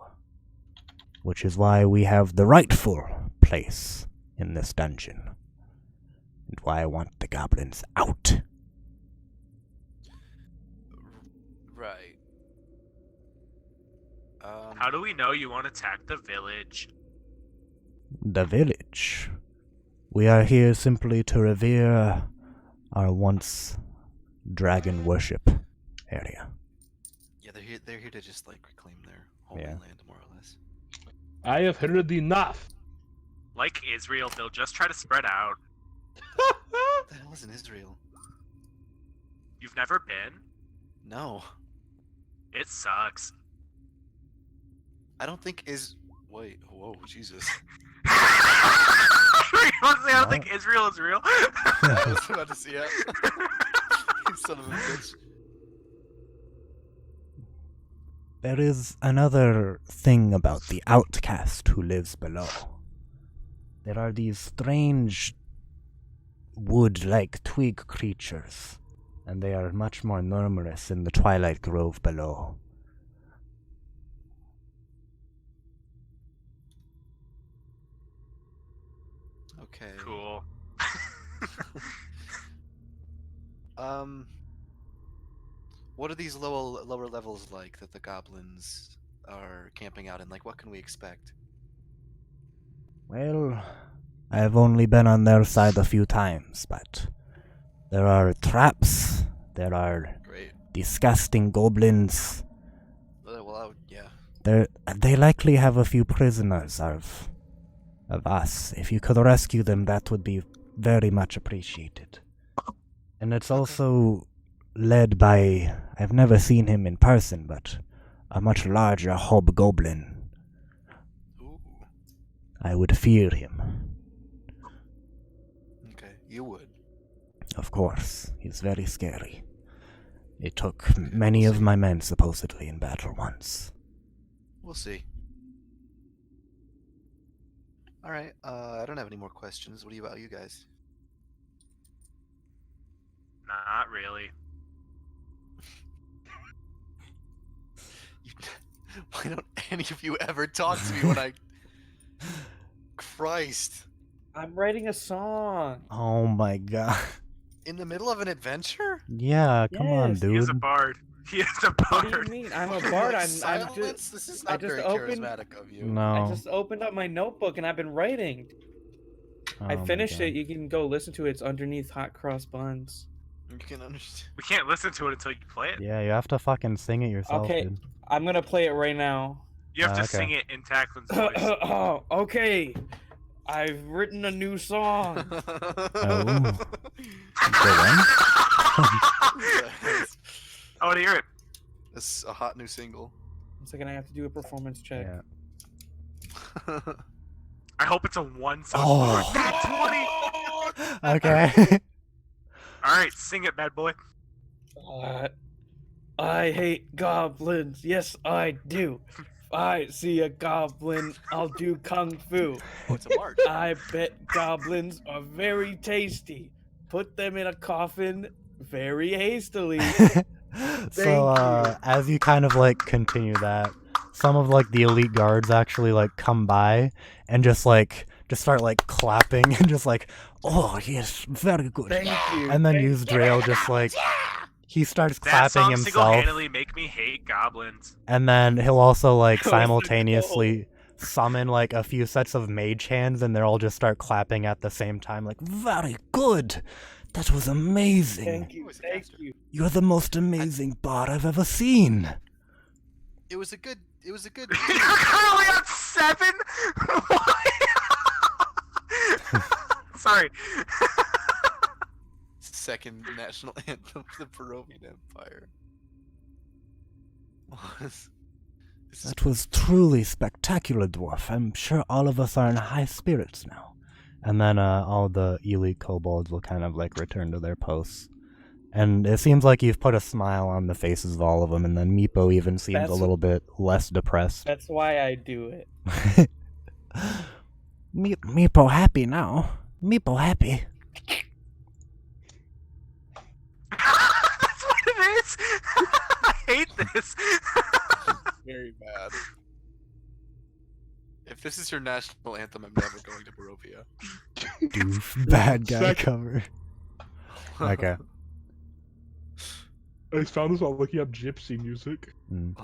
[SPEAKER 6] Which is why we have the rightful place in this dungeon. And why I want the goblins out.
[SPEAKER 5] Right.
[SPEAKER 2] How do we know you won't attack the village?
[SPEAKER 6] The village. We are here simply to revere our once dragon worship area.
[SPEAKER 5] Yeah, they're here to just like reclaim their
[SPEAKER 3] Yeah.
[SPEAKER 5] homeland, more or less.
[SPEAKER 1] I have heard enough.
[SPEAKER 2] Like Israel, they'll just try to spread out.
[SPEAKER 5] What the hell is in Israel?
[SPEAKER 2] You've never been?
[SPEAKER 5] No,
[SPEAKER 2] It sucks.
[SPEAKER 5] I don't think Wait, whoa, Jesus!
[SPEAKER 2] Honestly, I don't think Israel is real.
[SPEAKER 5] I was about to see it. You son of a bitch.
[SPEAKER 6] There is another thing about the outcast who lives below. There are these strange wood-like twig creatures, and they are much more numerous in the Twilight Grove below.
[SPEAKER 5] Okay.
[SPEAKER 2] Cool.
[SPEAKER 5] What are these lower levels like that the goblins are camping out in? Like, what can we expect?
[SPEAKER 6] Well, I've only been on their side a few times, but there are traps, there are
[SPEAKER 5] Great.
[SPEAKER 6] disgusting goblins.
[SPEAKER 5] Yeah.
[SPEAKER 6] They likely have a few prisoners of us. If you could rescue them, that would be very much appreciated. And it's also led by, I've never seen him in person, but a much larger hobgoblin.
[SPEAKER 5] Ooh.
[SPEAKER 6] I would fear him.
[SPEAKER 5] Okay, you would.
[SPEAKER 6] Of course, he's very scary. It took many of my men supposedly in battle once.
[SPEAKER 5] We'll see. All right. I don't have any more questions. What about you guys?
[SPEAKER 2] Not really.
[SPEAKER 5] Why don't any of you ever talk to me when I? Christ!
[SPEAKER 4] I'm writing a song.
[SPEAKER 6] Oh my god.
[SPEAKER 5] In the middle of an adventure?
[SPEAKER 6] Yeah, come on,
[SPEAKER 4] Yes.
[SPEAKER 2] He is a
[SPEAKER 6] dude.
[SPEAKER 2] bard. He is a
[SPEAKER 4] What do you
[SPEAKER 2] bard.
[SPEAKER 4] mean? I'm a bard. I'm
[SPEAKER 5] Silence?
[SPEAKER 4] just.
[SPEAKER 5] This is
[SPEAKER 4] I
[SPEAKER 5] not
[SPEAKER 4] just
[SPEAKER 5] very
[SPEAKER 4] opened-
[SPEAKER 5] charismatic of you.
[SPEAKER 4] I
[SPEAKER 6] No.
[SPEAKER 4] just opened up my notebook and I've been writing. I
[SPEAKER 6] Oh my
[SPEAKER 4] finished
[SPEAKER 6] God.
[SPEAKER 4] it. You can go listen to it. It's underneath Hot Cross Buns.
[SPEAKER 5] You can understand.
[SPEAKER 2] We can't listen to it until you play it.
[SPEAKER 3] Yeah, you have to fucking sing it yourself,
[SPEAKER 4] Okay.
[SPEAKER 3] dude.
[SPEAKER 4] I'm gonna play it right now.
[SPEAKER 2] You have to
[SPEAKER 3] Okay.
[SPEAKER 2] sing it in Tacklin's voice.
[SPEAKER 4] Oh, okay. I've written a new song.
[SPEAKER 6] Oh.
[SPEAKER 2] I want to hear it.
[SPEAKER 5] It's a hot new single.
[SPEAKER 4] 1 second, I have to do a performance check.
[SPEAKER 3] Yeah.
[SPEAKER 2] I hope it's a 1 so
[SPEAKER 3] Oh.
[SPEAKER 2] far. Nat 20!
[SPEAKER 3] Okay.
[SPEAKER 2] Alright, sing it, bad boy.
[SPEAKER 4] I hate goblins. Yes, I do. If I see a goblin, I'll do kung fu.
[SPEAKER 5] Oh, it's a march.
[SPEAKER 4] I bet goblins are very tasty. Put them in a coffin very hastily.
[SPEAKER 3] So as you kind of like continue that, some of like the elite guards actually like come by and just start like clapping and just like,
[SPEAKER 6] Oh, yes, very good.
[SPEAKER 4] Thank you.
[SPEAKER 3] and then
[SPEAKER 4] thank
[SPEAKER 3] Yuzdrael just like he starts
[SPEAKER 2] That
[SPEAKER 3] clapping
[SPEAKER 2] song
[SPEAKER 3] himself,
[SPEAKER 2] single-handedly make me hate goblins.
[SPEAKER 3] and then he'll also like
[SPEAKER 4] That was the
[SPEAKER 3] simultaneously summon like a few sets of mage hands, and they'll all just start clapping at the same time, like,
[SPEAKER 6] Very good. That was amazing.
[SPEAKER 4] Thank you.
[SPEAKER 5] Oh, he's a
[SPEAKER 4] Thank
[SPEAKER 5] caster.
[SPEAKER 4] you.
[SPEAKER 6] You're the most amazing bard I've ever seen.
[SPEAKER 5] It was a good.
[SPEAKER 2] You're currently on 7? Sorry.
[SPEAKER 5] Second national anthem of the Barovian Empire. This is
[SPEAKER 6] That was truly spectacular, dwarf. I'm sure all of us are in high spirits now.
[SPEAKER 3] and then all the elite kobolds will kind of like return to their posts. And it seems like you've put a smile on the faces of all of them, and then Meepo even seems
[SPEAKER 4] That's-
[SPEAKER 3] a little bit less depressed.
[SPEAKER 4] That's why I do it.
[SPEAKER 6] Meepo happy now. Meepo happy.
[SPEAKER 2] That's what it is. I hate this.
[SPEAKER 5] very bad. If this is your national anthem, I'm never going to Barovia.
[SPEAKER 3] Doof, bad guy
[SPEAKER 1] Second-
[SPEAKER 3] cover. Okay.
[SPEAKER 1] I found this while looking up gypsy music.
[SPEAKER 3] Mm.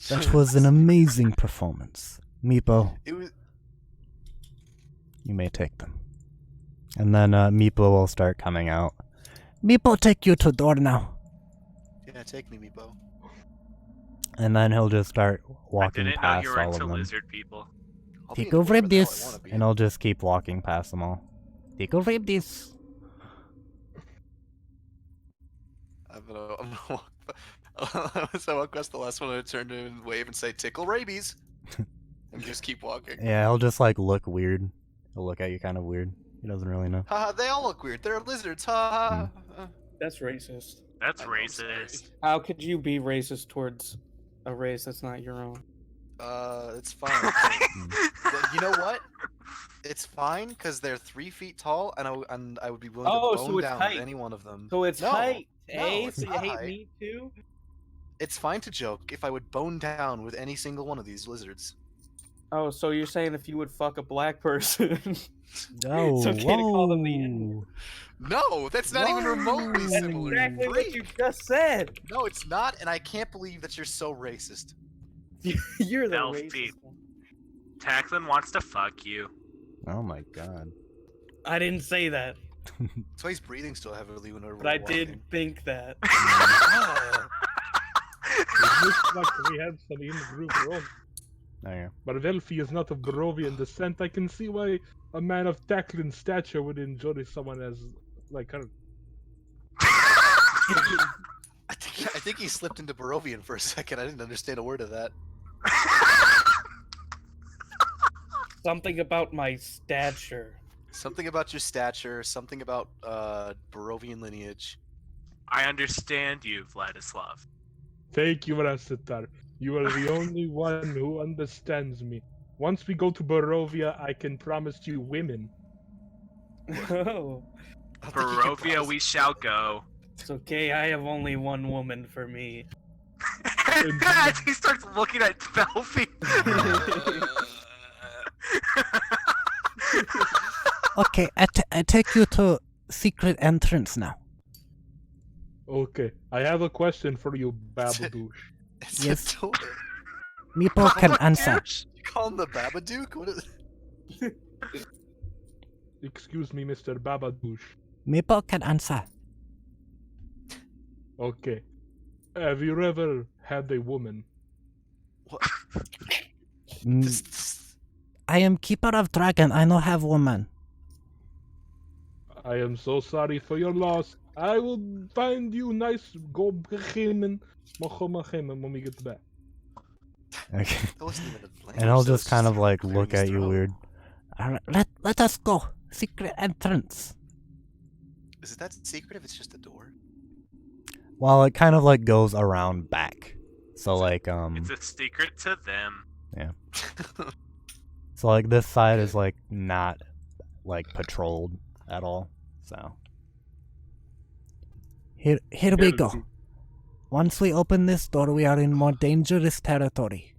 [SPEAKER 6] That was an amazing performance. Meepo,
[SPEAKER 5] It was.
[SPEAKER 3] You may take them. And then Meepo will start coming out.
[SPEAKER 6] Meepo take you to door now.
[SPEAKER 5] Yeah, take me, Meepo.
[SPEAKER 3] And then he'll just start
[SPEAKER 2] I
[SPEAKER 3] walking
[SPEAKER 2] didn't know
[SPEAKER 3] past
[SPEAKER 2] you were
[SPEAKER 3] all of
[SPEAKER 2] into
[SPEAKER 3] them.
[SPEAKER 2] lizard people.
[SPEAKER 5] I'll be
[SPEAKER 6] Take
[SPEAKER 5] in
[SPEAKER 6] over
[SPEAKER 5] whatever the hell I
[SPEAKER 6] this,
[SPEAKER 5] wanna be.
[SPEAKER 3] And he'll just keep walking past them all.
[SPEAKER 6] Take over this.
[SPEAKER 5] I'm gonna walk. As I walk past the last one, I turn to him and wave and say, "Tickle rabies," and just keep walking.
[SPEAKER 3] Yeah, he'll just like look weird. He'll look at you kind of weird. He doesn't really know.
[SPEAKER 5] Haha, they all look weird. They're lizards. Ha.
[SPEAKER 4] That's racist.
[SPEAKER 2] That's
[SPEAKER 5] I know, I'm sorry.
[SPEAKER 2] racist.
[SPEAKER 4] How could you be racist towards a race that's not your own?
[SPEAKER 5] It's fine. But you know what? It's fine because they're 3 feet tall, and I would be willing
[SPEAKER 4] Oh,
[SPEAKER 5] to
[SPEAKER 4] so
[SPEAKER 5] bone
[SPEAKER 4] it's
[SPEAKER 5] down
[SPEAKER 4] height.
[SPEAKER 5] with any one of them.
[SPEAKER 4] So it's
[SPEAKER 5] No,
[SPEAKER 4] height,
[SPEAKER 5] no,
[SPEAKER 4] eh?
[SPEAKER 5] it's
[SPEAKER 4] So you
[SPEAKER 5] not
[SPEAKER 4] hate
[SPEAKER 5] height.
[SPEAKER 4] me too?
[SPEAKER 5] It's fine to joke if I would bone down with any single one of these lizards.
[SPEAKER 4] Oh, so you're saying if you would fuck a black person?
[SPEAKER 3] Oh,
[SPEAKER 4] So can you call them the N-word?
[SPEAKER 5] No, that's not even remotely
[SPEAKER 4] That's
[SPEAKER 5] similar.
[SPEAKER 4] exactly what
[SPEAKER 5] Freak.
[SPEAKER 4] you just said.
[SPEAKER 5] No, it's not, and I can't believe that you're so racist.
[SPEAKER 4] You're the
[SPEAKER 2] Elfie.
[SPEAKER 4] racist one.
[SPEAKER 2] Tacklin wants to fuck you.
[SPEAKER 3] Oh my god.
[SPEAKER 4] I didn't say that,
[SPEAKER 5] That's why he's breathing so heavily whenever
[SPEAKER 4] but
[SPEAKER 5] we're
[SPEAKER 4] I did
[SPEAKER 5] walking.
[SPEAKER 4] think that.
[SPEAKER 5] Ah.
[SPEAKER 1] It looks like we had some in-group romance.
[SPEAKER 3] There you
[SPEAKER 1] But if Elfie is not of Barovian descent, I can see why a man of Tacklin's stature would enjoy someone as like her.
[SPEAKER 5] I think he slipped into Barovian for a second. I didn't understand a word of that.
[SPEAKER 4] Something about my stature.
[SPEAKER 5] Something about your stature, something about Barovian lineage.
[SPEAKER 2] I understand you, Vladislav.
[SPEAKER 1] Thank you, Rassitar. You are the only one who understands me. Once we go to Barovia, I can promise you women.
[SPEAKER 4] Oh,
[SPEAKER 5] I don't think he can
[SPEAKER 2] Barovia,
[SPEAKER 5] promise-
[SPEAKER 2] we shall go.
[SPEAKER 4] it's okay. I have only one woman for me.
[SPEAKER 2] And as he starts looking at Belfie.
[SPEAKER 6] Okay, I take you to secret entrance now.
[SPEAKER 1] Okay, I have a question for you, Babadoosh.
[SPEAKER 5] It's
[SPEAKER 6] Yes.
[SPEAKER 5] a door.
[SPEAKER 6] Meepo can
[SPEAKER 2] Oh,
[SPEAKER 6] answer.
[SPEAKER 2] douche.
[SPEAKER 5] You call him the Babadook? What is...
[SPEAKER 1] Excuse me, Mr. Babadoosh.
[SPEAKER 6] Meepo can answer.
[SPEAKER 1] Okay. Have you ever had a woman?
[SPEAKER 5] What?
[SPEAKER 6] Mm,
[SPEAKER 5] This...
[SPEAKER 6] I am keeper of dragon. I no have woman.
[SPEAKER 1] I am so sorry for your loss. I will find you nice goblin when we get back.
[SPEAKER 3] Okay.
[SPEAKER 5] That wasn't even a language.
[SPEAKER 3] And he'll
[SPEAKER 5] that was
[SPEAKER 3] just kind of like
[SPEAKER 5] clearing
[SPEAKER 3] look
[SPEAKER 5] his
[SPEAKER 3] at you
[SPEAKER 5] throat.
[SPEAKER 3] weird.
[SPEAKER 6] Let us go. Secret entrance.
[SPEAKER 5] Is it that secret if it's just a door?
[SPEAKER 3] Well, it kind of like goes around back. So like
[SPEAKER 2] It's a secret to them.
[SPEAKER 3] so like this side is
[SPEAKER 5] Okay.
[SPEAKER 3] like not like patrolled at all. So
[SPEAKER 6] Here we go.
[SPEAKER 1] Healthy.
[SPEAKER 6] Once we open this door, we are in more dangerous territory.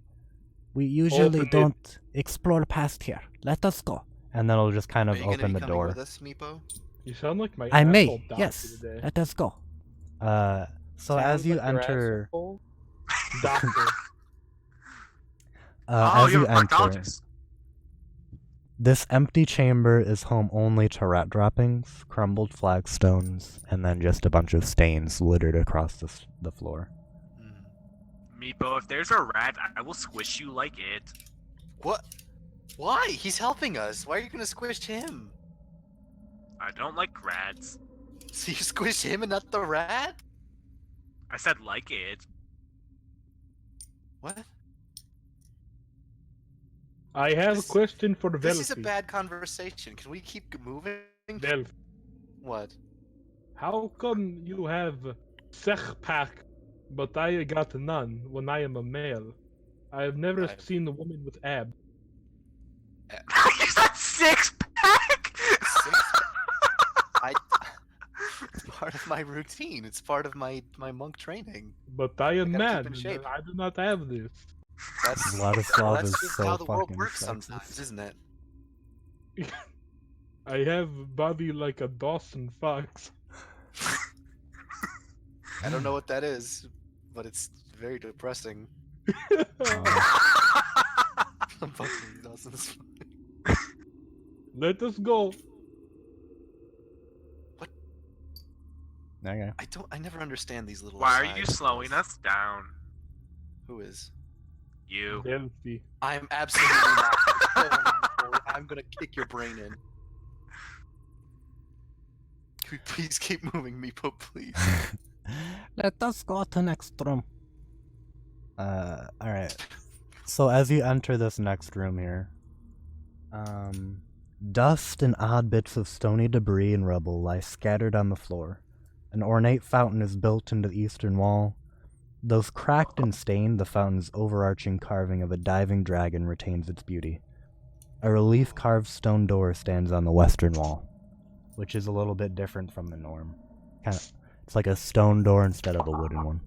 [SPEAKER 6] We usually
[SPEAKER 1] Open it.
[SPEAKER 6] don't explore past here. Let us go.
[SPEAKER 3] and then it'll just kind
[SPEAKER 5] Are
[SPEAKER 3] of
[SPEAKER 5] you gonna
[SPEAKER 3] open
[SPEAKER 5] be
[SPEAKER 3] the
[SPEAKER 5] coming
[SPEAKER 3] door.
[SPEAKER 5] with us, Meepo?
[SPEAKER 1] You sound like my
[SPEAKER 6] I
[SPEAKER 1] asshole
[SPEAKER 6] may.
[SPEAKER 1] doctor
[SPEAKER 6] Yes.
[SPEAKER 1] today.
[SPEAKER 6] Let us go.
[SPEAKER 3] So as you enter
[SPEAKER 1] Doctor.
[SPEAKER 2] Oh,
[SPEAKER 3] as
[SPEAKER 2] you're
[SPEAKER 3] you
[SPEAKER 2] a
[SPEAKER 3] enter,
[SPEAKER 2] proctologist.
[SPEAKER 3] this empty chamber is home only to rat droppings, crumbled flagstones, and then just a bunch of stains littered across the floor.
[SPEAKER 2] Meepo, if there's a rat, I will squish you like it.
[SPEAKER 5] What? Why? He's helping us. Why are you gonna squish him?
[SPEAKER 2] I don't like rats.
[SPEAKER 5] So you squish him and not the rat?
[SPEAKER 2] I said like it.
[SPEAKER 5] What?
[SPEAKER 1] I have a
[SPEAKER 5] This-
[SPEAKER 1] question for
[SPEAKER 5] This is a
[SPEAKER 1] Velfi.
[SPEAKER 5] bad conversation. Can we keep moving?
[SPEAKER 1] Velf,
[SPEAKER 5] What?
[SPEAKER 1] how come you have sech pack, but I got none when I am a male? I have never
[SPEAKER 5] I-
[SPEAKER 1] seen a woman with abs.
[SPEAKER 2] You said six pack.
[SPEAKER 5] It's part of my routine. It's part of my monk training.
[SPEAKER 1] But I am
[SPEAKER 5] gotta keep
[SPEAKER 1] man.
[SPEAKER 5] in shape.
[SPEAKER 1] I do not have this.
[SPEAKER 5] That's
[SPEAKER 3] Vladislav
[SPEAKER 5] that's
[SPEAKER 3] is
[SPEAKER 5] just
[SPEAKER 3] so
[SPEAKER 5] how the world
[SPEAKER 3] fucking
[SPEAKER 5] works
[SPEAKER 3] sexist.
[SPEAKER 5] sometimes, isn't it?
[SPEAKER 1] I have body like a Dawson Fox.
[SPEAKER 5] I don't know what that is, but it's very depressing. Fucking nonsense.
[SPEAKER 1] Let us go.
[SPEAKER 3] Okay.
[SPEAKER 5] I never understand these little.
[SPEAKER 2] Why are you
[SPEAKER 5] side
[SPEAKER 2] slowing
[SPEAKER 5] quests.
[SPEAKER 2] us down?
[SPEAKER 5] Who is?
[SPEAKER 2] You.
[SPEAKER 1] Velfi.
[SPEAKER 5] I'm absolutely not. I'm gonna kick your brain in. Can we please keep moving, Meepo, please?
[SPEAKER 6] Let us go to next room.
[SPEAKER 3] Alright. So as you enter this next room here, dust and odd bits of stony debris and rubble lie scattered on the floor. An ornate fountain is built into the eastern wall. Though cracked and stained, the fountain's overarching carving of a diving dragon retains its beauty. A relief-carved stone door stands on the western wall, which is a little bit different from the norm. It's like a stone door instead of a wooden one.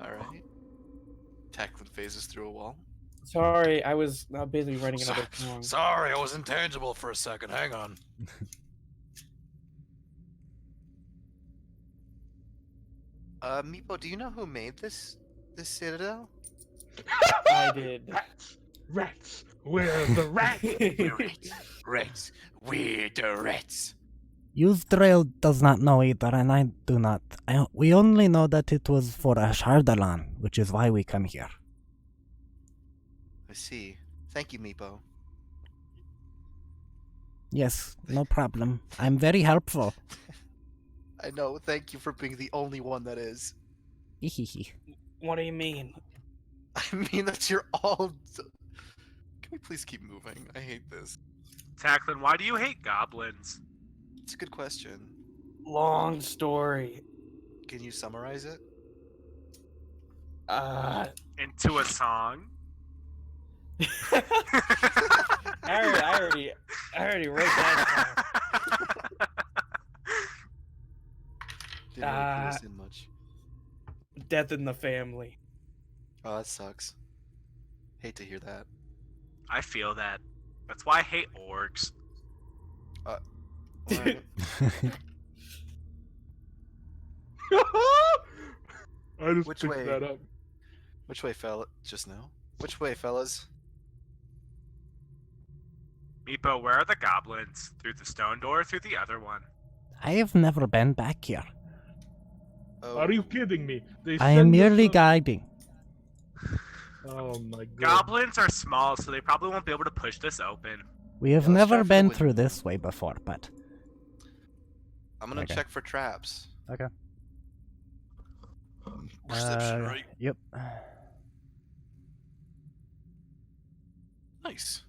[SPEAKER 5] Alright. Tacklin phases through a wall.
[SPEAKER 4] Sorry, I was busy writing another song.
[SPEAKER 5] Sorry, I was intangible for a second. Hang on. Meepo, do you know who made this citadel?
[SPEAKER 4] I did.
[SPEAKER 1] Rats. Where are the rats?
[SPEAKER 5] Rats. We're the rats.
[SPEAKER 6] Yuzdrael does not know either, and I do not. We only know that it was for Ashardalan, which is why we come here.
[SPEAKER 5] I see. Thank you, Meepo.
[SPEAKER 6] Yes, no problem. I'm very helpful.
[SPEAKER 5] I know. Thank you for being the only one that is.
[SPEAKER 6] Hehehe.
[SPEAKER 4] What do you mean?
[SPEAKER 5] I mean that you're all. Can we please keep moving? I hate this.
[SPEAKER 2] Tacklin, why do you hate goblins?
[SPEAKER 5] It's a good question.
[SPEAKER 4] Long story.
[SPEAKER 5] Can you summarize it?
[SPEAKER 2] Into a song?
[SPEAKER 4] I already wrote that
[SPEAKER 5] Didn't really put us in much.
[SPEAKER 4] down. Death in the family.
[SPEAKER 5] Oh, that sucks. Hate to hear that.
[SPEAKER 2] I feel that. That's why I hate orcs.
[SPEAKER 5] Alright.
[SPEAKER 1] I just
[SPEAKER 5] Which
[SPEAKER 1] picked
[SPEAKER 5] way?
[SPEAKER 1] that up.
[SPEAKER 5] Which way, fella? Just now. Which way, fellas?
[SPEAKER 2] Meepo, where are the goblins? Through the stone door or through the other one?
[SPEAKER 6] I have never been back here.
[SPEAKER 5] Oh,
[SPEAKER 1] Are you kidding me? They
[SPEAKER 6] I am
[SPEAKER 1] send us
[SPEAKER 6] merely
[SPEAKER 1] a-
[SPEAKER 6] guiding.
[SPEAKER 1] Oh my god.
[SPEAKER 2] Goblins are small, so they probably won't be able to push this open.
[SPEAKER 6] We have
[SPEAKER 5] let's
[SPEAKER 6] never
[SPEAKER 5] try for the
[SPEAKER 6] been
[SPEAKER 5] win-
[SPEAKER 6] through this way before, but
[SPEAKER 5] I'm gonna
[SPEAKER 3] Okay.
[SPEAKER 5] check for traps.
[SPEAKER 3] Okay.
[SPEAKER 5] Perception, right?
[SPEAKER 3] Yep.
[SPEAKER 5] Nice.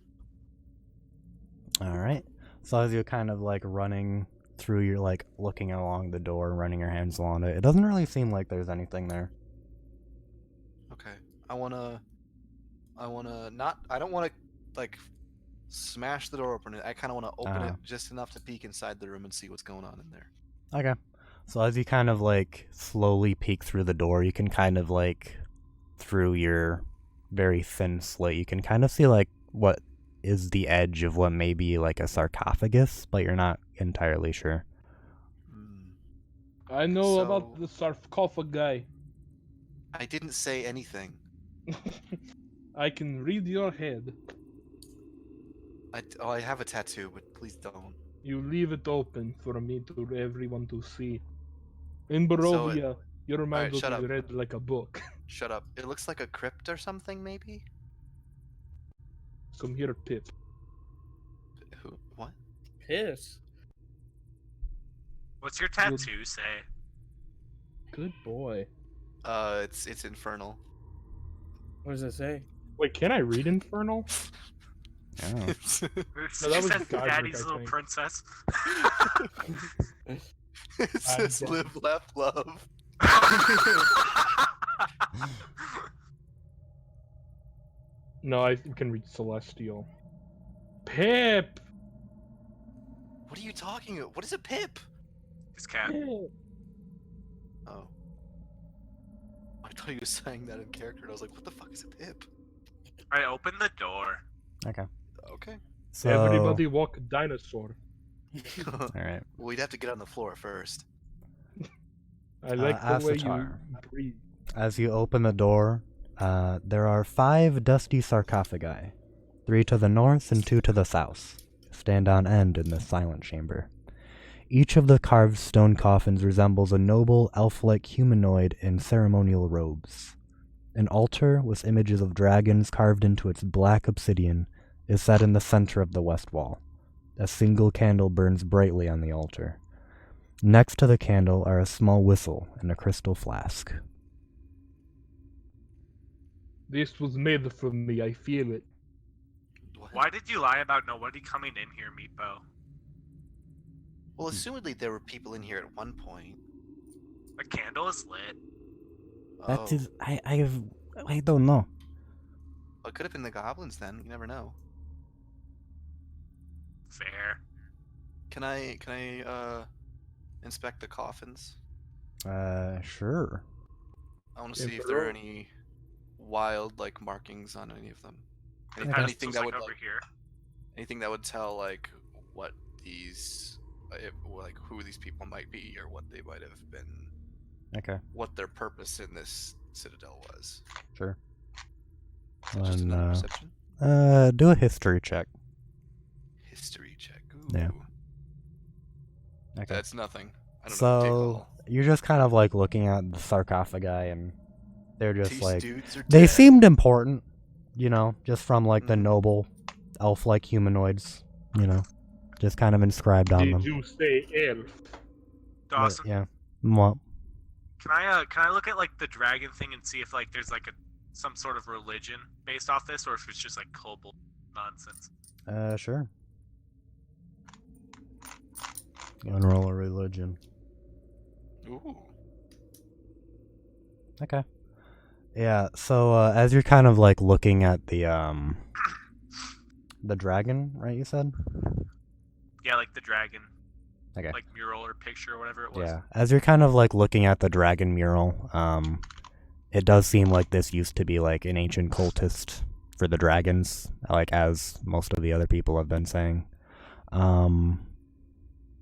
[SPEAKER 3] All right. So as you're kind of like running through, you're like looking along the door, running your hands along it. It doesn't really seem like there's anything there.
[SPEAKER 5] Okay. I wanna not. I don't wanna like smash the door open. I kind of want to open it just enough to peek inside the room and see what's going on in there.
[SPEAKER 3] Okay. So as you kind of like slowly peek through the door, you can kind of like through your very thin slit, you can kind of see like what is the edge of what may be like a sarcophagus, but you're not entirely sure.
[SPEAKER 1] I know
[SPEAKER 5] So-
[SPEAKER 1] about the sarcophagi.
[SPEAKER 5] I didn't say anything.
[SPEAKER 1] I can read your head.
[SPEAKER 5] I have a tattoo, but please don't.
[SPEAKER 1] You leave it open for me to everyone to see. In Barovia, your mind will
[SPEAKER 5] shut
[SPEAKER 1] be
[SPEAKER 5] up.
[SPEAKER 1] read like a book.
[SPEAKER 5] Shut up. It looks like a crypt or something, maybe?
[SPEAKER 1] Come here, Pip.
[SPEAKER 5] Who? What?
[SPEAKER 4] Piss.
[SPEAKER 2] What's your tattoo say?
[SPEAKER 1] Good boy.
[SPEAKER 5] It's infernal.
[SPEAKER 4] What does it say?
[SPEAKER 1] Wait, can I read Infernal?
[SPEAKER 3] Oh.
[SPEAKER 5] It's-
[SPEAKER 2] It
[SPEAKER 1] No, that was
[SPEAKER 2] says
[SPEAKER 1] Godric,
[SPEAKER 2] Daddy's
[SPEAKER 1] I
[SPEAKER 2] little
[SPEAKER 1] think.
[SPEAKER 2] princess.
[SPEAKER 5] it says
[SPEAKER 1] dead.
[SPEAKER 5] live, laugh, love.
[SPEAKER 1] No, I can read Celestial. Pip!
[SPEAKER 5] What are you talking about? What is a pip?
[SPEAKER 2] His cat.
[SPEAKER 5] Oh. I thought he was saying that in character, and I was like, what the fuck is a pip?
[SPEAKER 2] Alright, open the door.
[SPEAKER 5] Okay.
[SPEAKER 3] So
[SPEAKER 1] Everybody walk dinosaur.
[SPEAKER 3] all right.
[SPEAKER 5] We'd have to get on the floor first.
[SPEAKER 1] I like the way you
[SPEAKER 3] Asatar.
[SPEAKER 1] breathe.
[SPEAKER 3] As you open the door, there are 5 dusty sarcophagi, 3 to the north and 2 to the south, stand on end in the silent chamber. Each of the carved stone coffins resembles a noble, elf-like humanoid in ceremonial robes. An altar with images of dragons carved into its black obsidian is set in the center of the west wall. A single candle burns brightly on the altar. Next to the candle are a small whistle and a crystal flask.
[SPEAKER 1] This was made for me, I feel it.
[SPEAKER 5] What?
[SPEAKER 2] Why did you lie about nobody coming in here, Meepo?
[SPEAKER 5] Well, assumedly there were people in here at one point.
[SPEAKER 2] The candle is lit.
[SPEAKER 6] that
[SPEAKER 5] Oh.
[SPEAKER 6] is, I don't know.
[SPEAKER 5] Well, it could have been the goblins then. You never know.
[SPEAKER 2] Fair.
[SPEAKER 5] Can I inspect the coffins?
[SPEAKER 3] Sure.
[SPEAKER 5] I want to see if
[SPEAKER 1] Infernal?
[SPEAKER 5] there are any wild like markings on any of them.
[SPEAKER 3] Okay.
[SPEAKER 5] Anything that would
[SPEAKER 2] over
[SPEAKER 5] like,
[SPEAKER 2] here.
[SPEAKER 5] anything that would tell like what these like who these people might be or what they might have been,
[SPEAKER 3] Okay,
[SPEAKER 5] what their purpose in this citadel was.
[SPEAKER 3] sure.
[SPEAKER 5] So just
[SPEAKER 3] And,
[SPEAKER 5] another perception.
[SPEAKER 3] Do a history check.
[SPEAKER 5] History check. Ooh.
[SPEAKER 3] Yeah. Okay.
[SPEAKER 5] That's nothing. I don't know. Take
[SPEAKER 3] So
[SPEAKER 5] all.
[SPEAKER 3] you're just kind of like looking at the sarcophagi, and they're just
[SPEAKER 5] These
[SPEAKER 3] like
[SPEAKER 5] dudes are
[SPEAKER 3] they
[SPEAKER 5] dead.
[SPEAKER 3] seemed important, you know, just from like the
[SPEAKER 5] Mhm.
[SPEAKER 3] noble elf-like humanoids, you know, just kind of inscribed on
[SPEAKER 1] Did
[SPEAKER 3] them.
[SPEAKER 1] you say elf?
[SPEAKER 3] But,
[SPEAKER 2] Dawson,
[SPEAKER 3] yeah. Well,
[SPEAKER 2] can I look at like the dragon thing and see if like there's like some sort of religion based off this, or if it's just like kobold nonsense?
[SPEAKER 3] sure. Unroll a religion.
[SPEAKER 5] Ooh.
[SPEAKER 3] Okay. Yeah, so as you're kind of like looking at the dragon, right, you said?
[SPEAKER 2] Yeah, like the dragon,
[SPEAKER 3] Okay.
[SPEAKER 2] like mural or picture or whatever it was.
[SPEAKER 3] Yeah. As you're kind of like looking at the dragon mural, it does seem like this used to be like an ancient cultist for the dragons, like as most of the other people have been saying.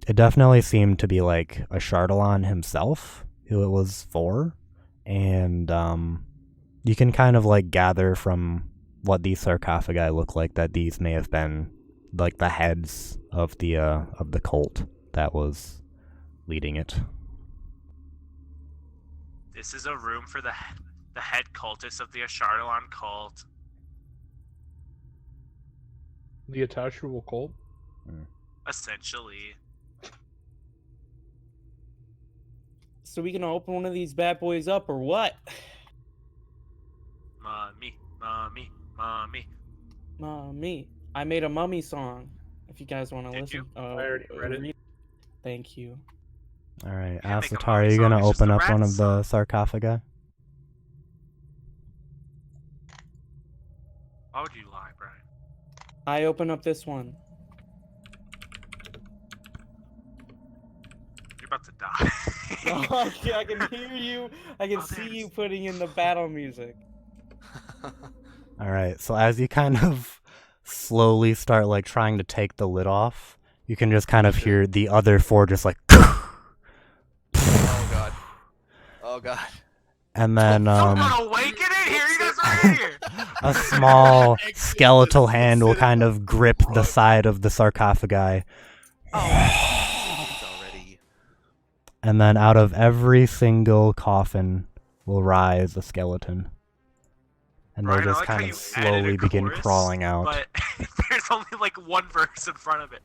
[SPEAKER 3] It definitely seemed to be like a Chardalon himself who it was for, and you can kind of like gather from what these sarcophagi look like that these may have been like the heads of the cult that was leading it.
[SPEAKER 2] This is a room for the head cultist of the Ashardalon cult.
[SPEAKER 1] The attachable cult?
[SPEAKER 2] Essentially.
[SPEAKER 4] So we gonna open one of these bad boys up or what?
[SPEAKER 2] Mommy, mommy, mommy.
[SPEAKER 4] Me. I made a mummy song. If you guys want to
[SPEAKER 2] Did
[SPEAKER 4] listen,
[SPEAKER 2] you?
[SPEAKER 1] I already read it.
[SPEAKER 4] Thank you.
[SPEAKER 3] All right,
[SPEAKER 2] can't make a
[SPEAKER 3] Asatar,
[SPEAKER 2] mummy
[SPEAKER 3] are you
[SPEAKER 2] song,
[SPEAKER 3] gonna
[SPEAKER 2] it's just
[SPEAKER 3] open
[SPEAKER 2] a
[SPEAKER 3] up one
[SPEAKER 2] rat
[SPEAKER 3] of the
[SPEAKER 2] song.
[SPEAKER 3] sarcophagi?
[SPEAKER 2] Why would you lie, Brian?
[SPEAKER 4] I open up this one.
[SPEAKER 2] You're about to die.
[SPEAKER 4] Okay, I can hear you. I can
[SPEAKER 2] Oh,
[SPEAKER 4] see
[SPEAKER 2] there's-
[SPEAKER 4] you putting in the battle music.
[SPEAKER 3] All right, so as you kind of slowly start like trying to take the lid off, you can just kind of
[SPEAKER 5] Shit.
[SPEAKER 3] hear the other four just like,
[SPEAKER 5] Oh god. Oh god.
[SPEAKER 3] and then
[SPEAKER 2] Someone awaken it! Here you guys are in here!
[SPEAKER 3] a small
[SPEAKER 5] Exit
[SPEAKER 3] skeletal
[SPEAKER 5] the
[SPEAKER 3] hand will kind
[SPEAKER 5] citadel.
[SPEAKER 3] of grip the side of the sarcophagi,
[SPEAKER 5] Already.
[SPEAKER 3] and then out of every single coffin will rise a skeleton. And they'll
[SPEAKER 2] Brian, I
[SPEAKER 3] just
[SPEAKER 2] like how
[SPEAKER 3] kind of
[SPEAKER 2] you added a
[SPEAKER 3] slowly begin
[SPEAKER 2] chorus,
[SPEAKER 3] crawling out.
[SPEAKER 2] But there's only like one verse in front of it.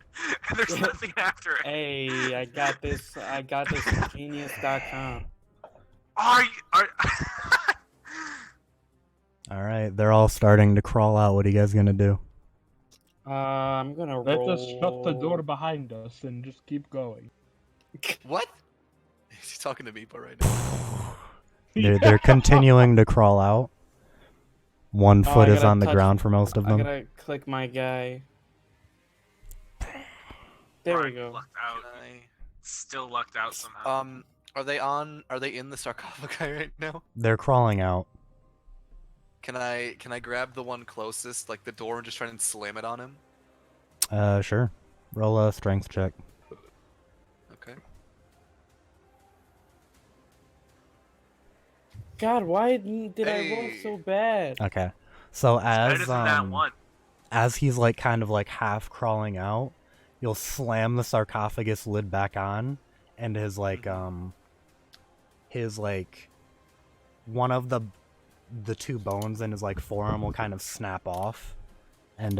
[SPEAKER 2] And there's nothing after it.
[SPEAKER 4] Hey, I got this. I got this from genius.com.
[SPEAKER 2] Are you...
[SPEAKER 3] All right, they're all starting to crawl out. What are you guys gonna do?
[SPEAKER 4] I'm gonna
[SPEAKER 1] Let
[SPEAKER 4] roll.
[SPEAKER 1] us shut the door behind us and just keep going.
[SPEAKER 5] What? Is he talking to Meepo right now?
[SPEAKER 3] They're continuing to crawl out. One
[SPEAKER 4] Oh,
[SPEAKER 3] foot
[SPEAKER 4] I
[SPEAKER 3] is
[SPEAKER 4] gotta
[SPEAKER 3] on the
[SPEAKER 4] touch-
[SPEAKER 3] ground for most of
[SPEAKER 4] I
[SPEAKER 3] them.
[SPEAKER 4] gotta click my guy. There we
[SPEAKER 2] Brian
[SPEAKER 4] go.
[SPEAKER 2] lucked out.
[SPEAKER 5] Can
[SPEAKER 2] Still lucked out somehow.
[SPEAKER 5] I... Are they in the sarcophagi right now?
[SPEAKER 3] They're crawling out.
[SPEAKER 5] Can I grab the one closest, like the door, and just try and slam it on him?
[SPEAKER 3] Sure. Roll a strength check.
[SPEAKER 5] Okay.
[SPEAKER 4] God, why did I roll
[SPEAKER 5] Hey.
[SPEAKER 4] so bad?
[SPEAKER 3] Okay. So
[SPEAKER 2] Better
[SPEAKER 3] as
[SPEAKER 2] than that one.
[SPEAKER 3] as he's like kind of like half crawling out, you'll slam the sarcophagus lid back on, and his like one of the two bones in his like forearm will kind of snap off, and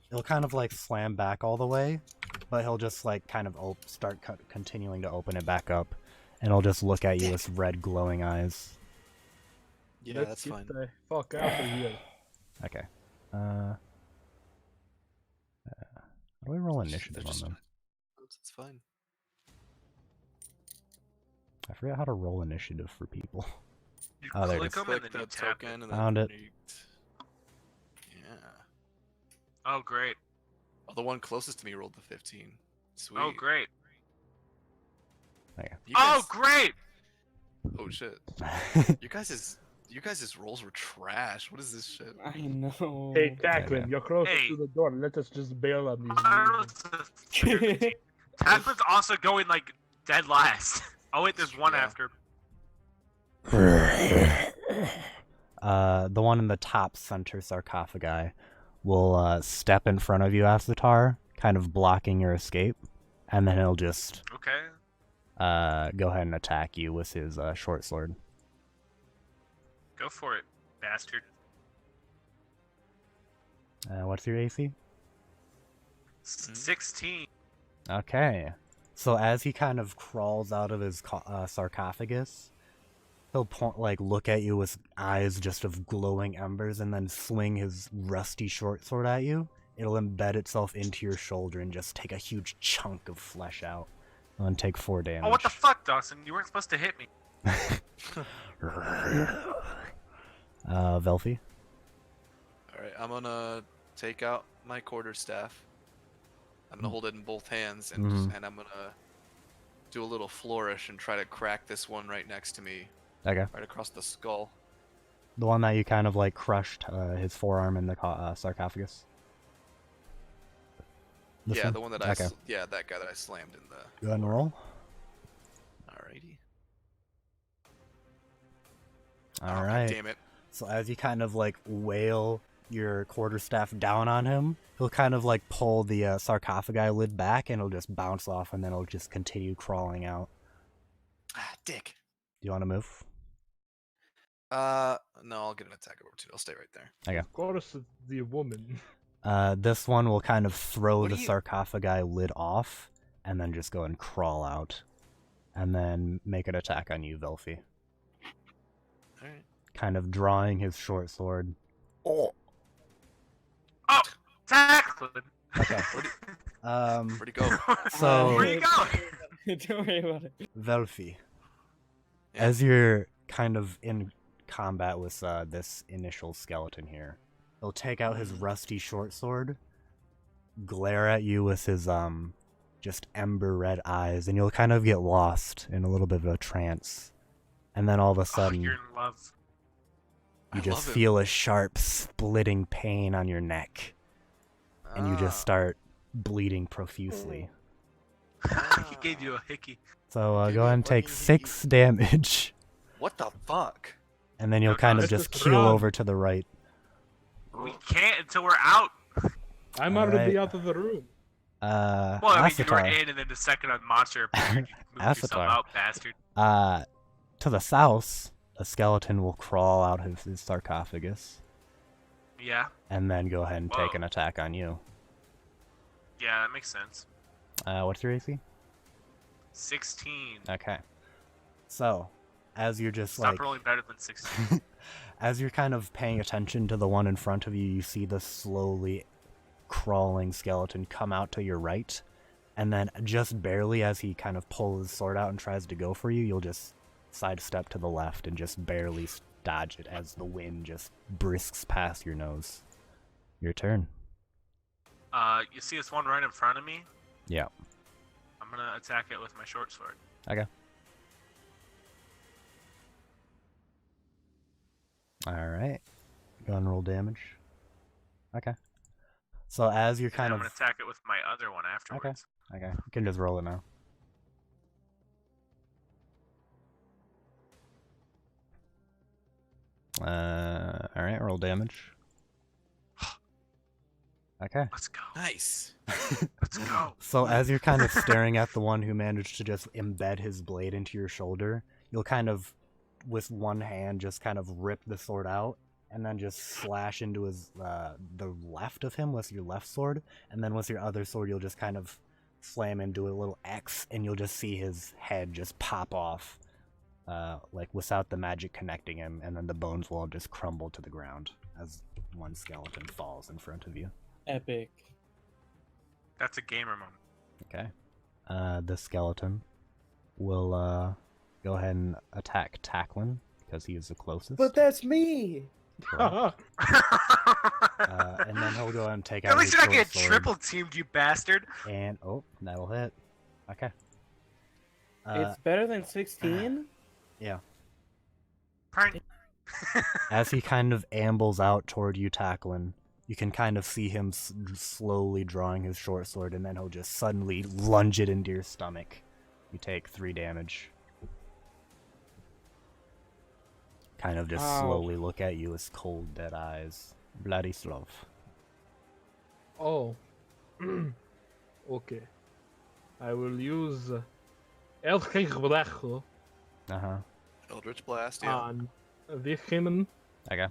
[SPEAKER 3] he'll kind of like slam back all the way, but he'll just like kind of continuing to open it back up, and he'll just look at you with red glowing eyes.
[SPEAKER 5] Yeah,
[SPEAKER 1] Let's
[SPEAKER 5] that's
[SPEAKER 1] get
[SPEAKER 5] fine.
[SPEAKER 1] the fuck out of here.
[SPEAKER 3] Okay. How do we roll
[SPEAKER 5] They're
[SPEAKER 3] initiative on
[SPEAKER 5] just
[SPEAKER 3] them?
[SPEAKER 5] It's fine.
[SPEAKER 3] I forget how to roll initiative for people.
[SPEAKER 2] You
[SPEAKER 3] Oh, there it
[SPEAKER 2] click
[SPEAKER 3] is.
[SPEAKER 2] them and
[SPEAKER 5] Click
[SPEAKER 2] then you
[SPEAKER 5] the
[SPEAKER 2] tap it.
[SPEAKER 5] token and
[SPEAKER 3] Found
[SPEAKER 5] then
[SPEAKER 3] it.
[SPEAKER 5] Yeah.
[SPEAKER 2] Oh, great.
[SPEAKER 5] Oh, the one closest to me rolled the 15. Sweet.
[SPEAKER 2] Oh, great.
[SPEAKER 5] You
[SPEAKER 2] Oh,
[SPEAKER 5] guys-
[SPEAKER 2] great!
[SPEAKER 5] Oh shit. You guys' rolls were trash. What is this shit?
[SPEAKER 4] I know.
[SPEAKER 1] Hey, Tackman,
[SPEAKER 3] yeah.
[SPEAKER 1] you're closer
[SPEAKER 2] Hey.
[SPEAKER 1] to the door. Let us just bail on these.
[SPEAKER 2] I
[SPEAKER 1] losers.
[SPEAKER 2] was Tackman's also going like dead last. Oh wait, there's one
[SPEAKER 5] Yeah.
[SPEAKER 2] after.
[SPEAKER 3] The one in the top center sarcophagi will step in front of you, Asatar, kind of blocking your escape, and then he'll just
[SPEAKER 2] Okay.
[SPEAKER 3] go ahead and attack you with his short sword.
[SPEAKER 2] Go for it, bastard.
[SPEAKER 3] What's your AC?
[SPEAKER 2] 16.
[SPEAKER 3] Okay. So as he kind of crawls out of his sarcophagus, he'll look at you with eyes just of glowing embers, and then swing his rusty short sword at you. It'll embed itself into your shoulder and just take a huge chunk of flesh out, and then take 4 damage.
[SPEAKER 2] Oh, what the fuck, Dawson? You weren't supposed to hit me.
[SPEAKER 3] Velfie?
[SPEAKER 5] Alright, I'm gonna take out my quarterstaff. I'm gonna hold it in both hands and and I'm gonna do a little flourish and try to crack this one right next to me,
[SPEAKER 3] Okay.
[SPEAKER 5] right across the skull.
[SPEAKER 3] The one that you kind of like crushed his forearm in the sarcophagus? This
[SPEAKER 5] Yeah,
[SPEAKER 3] one?
[SPEAKER 5] the one that
[SPEAKER 3] Okay.
[SPEAKER 5] that guy that I slammed in the.
[SPEAKER 3] Go ahead and roll.
[SPEAKER 5] Alrighty.
[SPEAKER 3] Alright.
[SPEAKER 5] Damn it.
[SPEAKER 3] So as you kind of like wail your quarterstaff down on him, he'll kind of like pull the sarcophagi lid back, and it'll just bounce off, and then it'll just continue crawling out.
[SPEAKER 5] Ah, dick.
[SPEAKER 3] Do you want to move?
[SPEAKER 5] No, I'll get an attack over 2. I'll stay right there.
[SPEAKER 1] Of course, it's the woman.
[SPEAKER 3] This one will kind of throw
[SPEAKER 5] What
[SPEAKER 3] the
[SPEAKER 5] do you-
[SPEAKER 3] sarcophagi lid off, and then just go and crawl out. And then make an attack on you, Velfie.
[SPEAKER 5] Alright.
[SPEAKER 3] Kind of drawing his short sword. Oh!
[SPEAKER 2] Oh, Tackling.
[SPEAKER 3] Okay.
[SPEAKER 5] Where'd he go?
[SPEAKER 3] So-
[SPEAKER 2] Where you going?
[SPEAKER 4] Don't worry about it.
[SPEAKER 3] Velfie,
[SPEAKER 5] Yeah.
[SPEAKER 3] as you're kind of in combat with this initial skeleton here, he'll take out his rusty short sword, glare at you with his just ember red eyes, and you'll kind of get lost in a little bit of a trance. And then all of a
[SPEAKER 2] Oh,
[SPEAKER 3] sudden,
[SPEAKER 2] you're in love.
[SPEAKER 5] I
[SPEAKER 3] you just
[SPEAKER 5] love him.
[SPEAKER 3] feel a sharp, splitting pain on your neck, and you just
[SPEAKER 5] Ah.
[SPEAKER 3] start bleeding profusely.
[SPEAKER 2] He gave you a hickey.
[SPEAKER 3] So
[SPEAKER 5] Give
[SPEAKER 3] go
[SPEAKER 5] me a
[SPEAKER 3] ahead and take
[SPEAKER 5] fucking
[SPEAKER 3] 6 damage,
[SPEAKER 5] What the fuck?
[SPEAKER 3] and then you'll
[SPEAKER 2] No,
[SPEAKER 3] kind
[SPEAKER 2] no,
[SPEAKER 3] of
[SPEAKER 1] let's
[SPEAKER 3] just
[SPEAKER 1] just
[SPEAKER 3] keel
[SPEAKER 1] run.
[SPEAKER 3] over to the right.
[SPEAKER 2] We can't until we're out.
[SPEAKER 1] I'm
[SPEAKER 3] All
[SPEAKER 1] already
[SPEAKER 3] right.
[SPEAKER 1] out of the room.
[SPEAKER 2] Well, I mean, you were
[SPEAKER 3] Asatar.
[SPEAKER 2] in, and then the second a monster appeared, you moved yourself
[SPEAKER 3] Asatar.
[SPEAKER 2] out, bastard.
[SPEAKER 3] To the south, a skeleton will crawl out of his sarcophagus,
[SPEAKER 2] Yeah,
[SPEAKER 3] and then go ahead and take
[SPEAKER 2] Whoa.
[SPEAKER 3] an attack on you.
[SPEAKER 2] yeah, that makes sense.
[SPEAKER 3] What's your AC?
[SPEAKER 2] 16.
[SPEAKER 3] Okay. So, as you're just
[SPEAKER 2] Stop
[SPEAKER 3] like,
[SPEAKER 2] rolling better than 16.
[SPEAKER 3] as you're kind of paying attention to the one in front of you, you see the slowly crawling skeleton come out to your right, and then just barely as he kind of pulls his sword out and tries to go for you, you'll just sidestep to the left and just barely dodge it as the wind just brisks past your nose. Your turn.
[SPEAKER 2] You see this one right in front of me?
[SPEAKER 3] Yeah.
[SPEAKER 2] I'm gonna attack it with my short sword.
[SPEAKER 3] Okay. Alright. Go and roll damage. Okay. So as you're
[SPEAKER 2] And
[SPEAKER 3] kind
[SPEAKER 2] I'm
[SPEAKER 3] of...
[SPEAKER 2] gonna attack it with my other one afterwards.
[SPEAKER 3] Okay, you can just roll it now. Alright, roll damage. Okay.
[SPEAKER 2] Let's go.
[SPEAKER 5] Nice.
[SPEAKER 2] Let's go.
[SPEAKER 3] So as you're kind of staring at the one who managed to just embed his blade into your shoulder, you'll kind of, with one hand, just kind of rip the sword out, and then just slash into his the left of him with your left sword, and then with your other sword, you'll just kind of slam into a little X, and you'll just see his head just pop off, like without the magic connecting him, and then the bones will all just crumble to the ground as one skeleton falls in front of you.
[SPEAKER 4] Epic.
[SPEAKER 2] That's a gamer moment.
[SPEAKER 3] Okay. The skeleton will go ahead and attack Tacklin because he is the closest.
[SPEAKER 4] But that's me.
[SPEAKER 3] Correct. And then he'll go ahead and take out
[SPEAKER 2] At least
[SPEAKER 3] his
[SPEAKER 2] you're not
[SPEAKER 3] short
[SPEAKER 2] getting
[SPEAKER 3] sword,
[SPEAKER 2] triple teamed, you bastard.
[SPEAKER 3] and oh, that'll hit. Okay.
[SPEAKER 4] It's better than 16.
[SPEAKER 3] Yeah.
[SPEAKER 2] Prank.
[SPEAKER 3] As he kind of ambles out toward you, Tacklin, you can kind of see him slowly drawing his short sword, and then he'll just suddenly lunge it into your stomach. You take 3 damage. Kind of just
[SPEAKER 4] Ow.
[SPEAKER 3] slowly look at you with cold, dead eyes. Vladislav.
[SPEAKER 1] Oh. Okay. I will use Eldritch Blast
[SPEAKER 3] Uh-huh.
[SPEAKER 5] Eldritch Blast, yeah.
[SPEAKER 1] on this human.
[SPEAKER 3] Okay.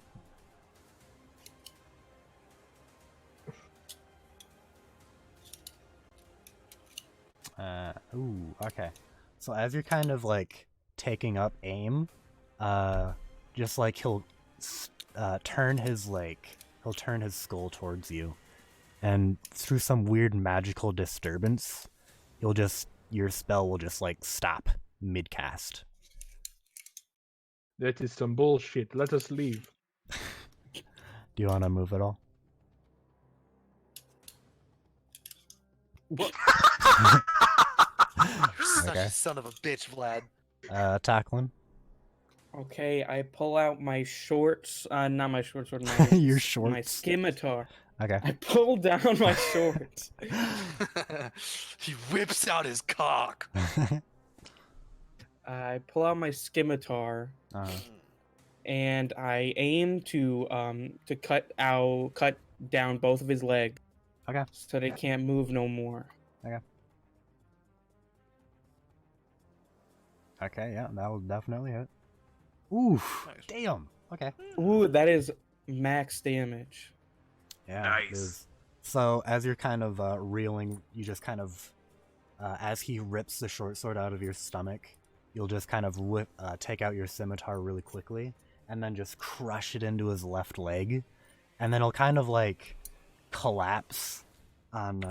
[SPEAKER 3] Ooh, okay. So as you're kind of like taking up aim, just like he'll turn his he'll turn his skull towards you, and through some weird magical disturbance, your spell will just like stop mid cast.
[SPEAKER 1] That is some bullshit. Let us leave.
[SPEAKER 3] Do you want to move at all?
[SPEAKER 5] You're such
[SPEAKER 3] Okay.
[SPEAKER 5] a son of a bitch, Vlad.
[SPEAKER 3] Tacklin.
[SPEAKER 4] Okay, I pull out my shorts. Not my shorts. Or my
[SPEAKER 3] Your
[SPEAKER 4] My
[SPEAKER 3] shorts.
[SPEAKER 4] scimitar.
[SPEAKER 3] Okay.
[SPEAKER 4] I pull down my shorts.
[SPEAKER 5] He whips out his cock.
[SPEAKER 4] I pull out my scimitar
[SPEAKER 3] uh,
[SPEAKER 4] and I aim to cut down both of his legs.
[SPEAKER 3] Okay.
[SPEAKER 4] So they can't move no more.
[SPEAKER 3] Okay, yeah, that will definitely hit. Oof,
[SPEAKER 5] Nice.
[SPEAKER 3] damn. Okay.
[SPEAKER 4] Ooh, that is max damage.
[SPEAKER 3] Yeah,
[SPEAKER 2] Nice.
[SPEAKER 3] it is So as you're kind of reeling, you just kind of, as he rips the short sword out of your stomach, you'll just kind of take out your scimitar really quickly, and then just crush it into his left leg, and then he'll kind of like collapse on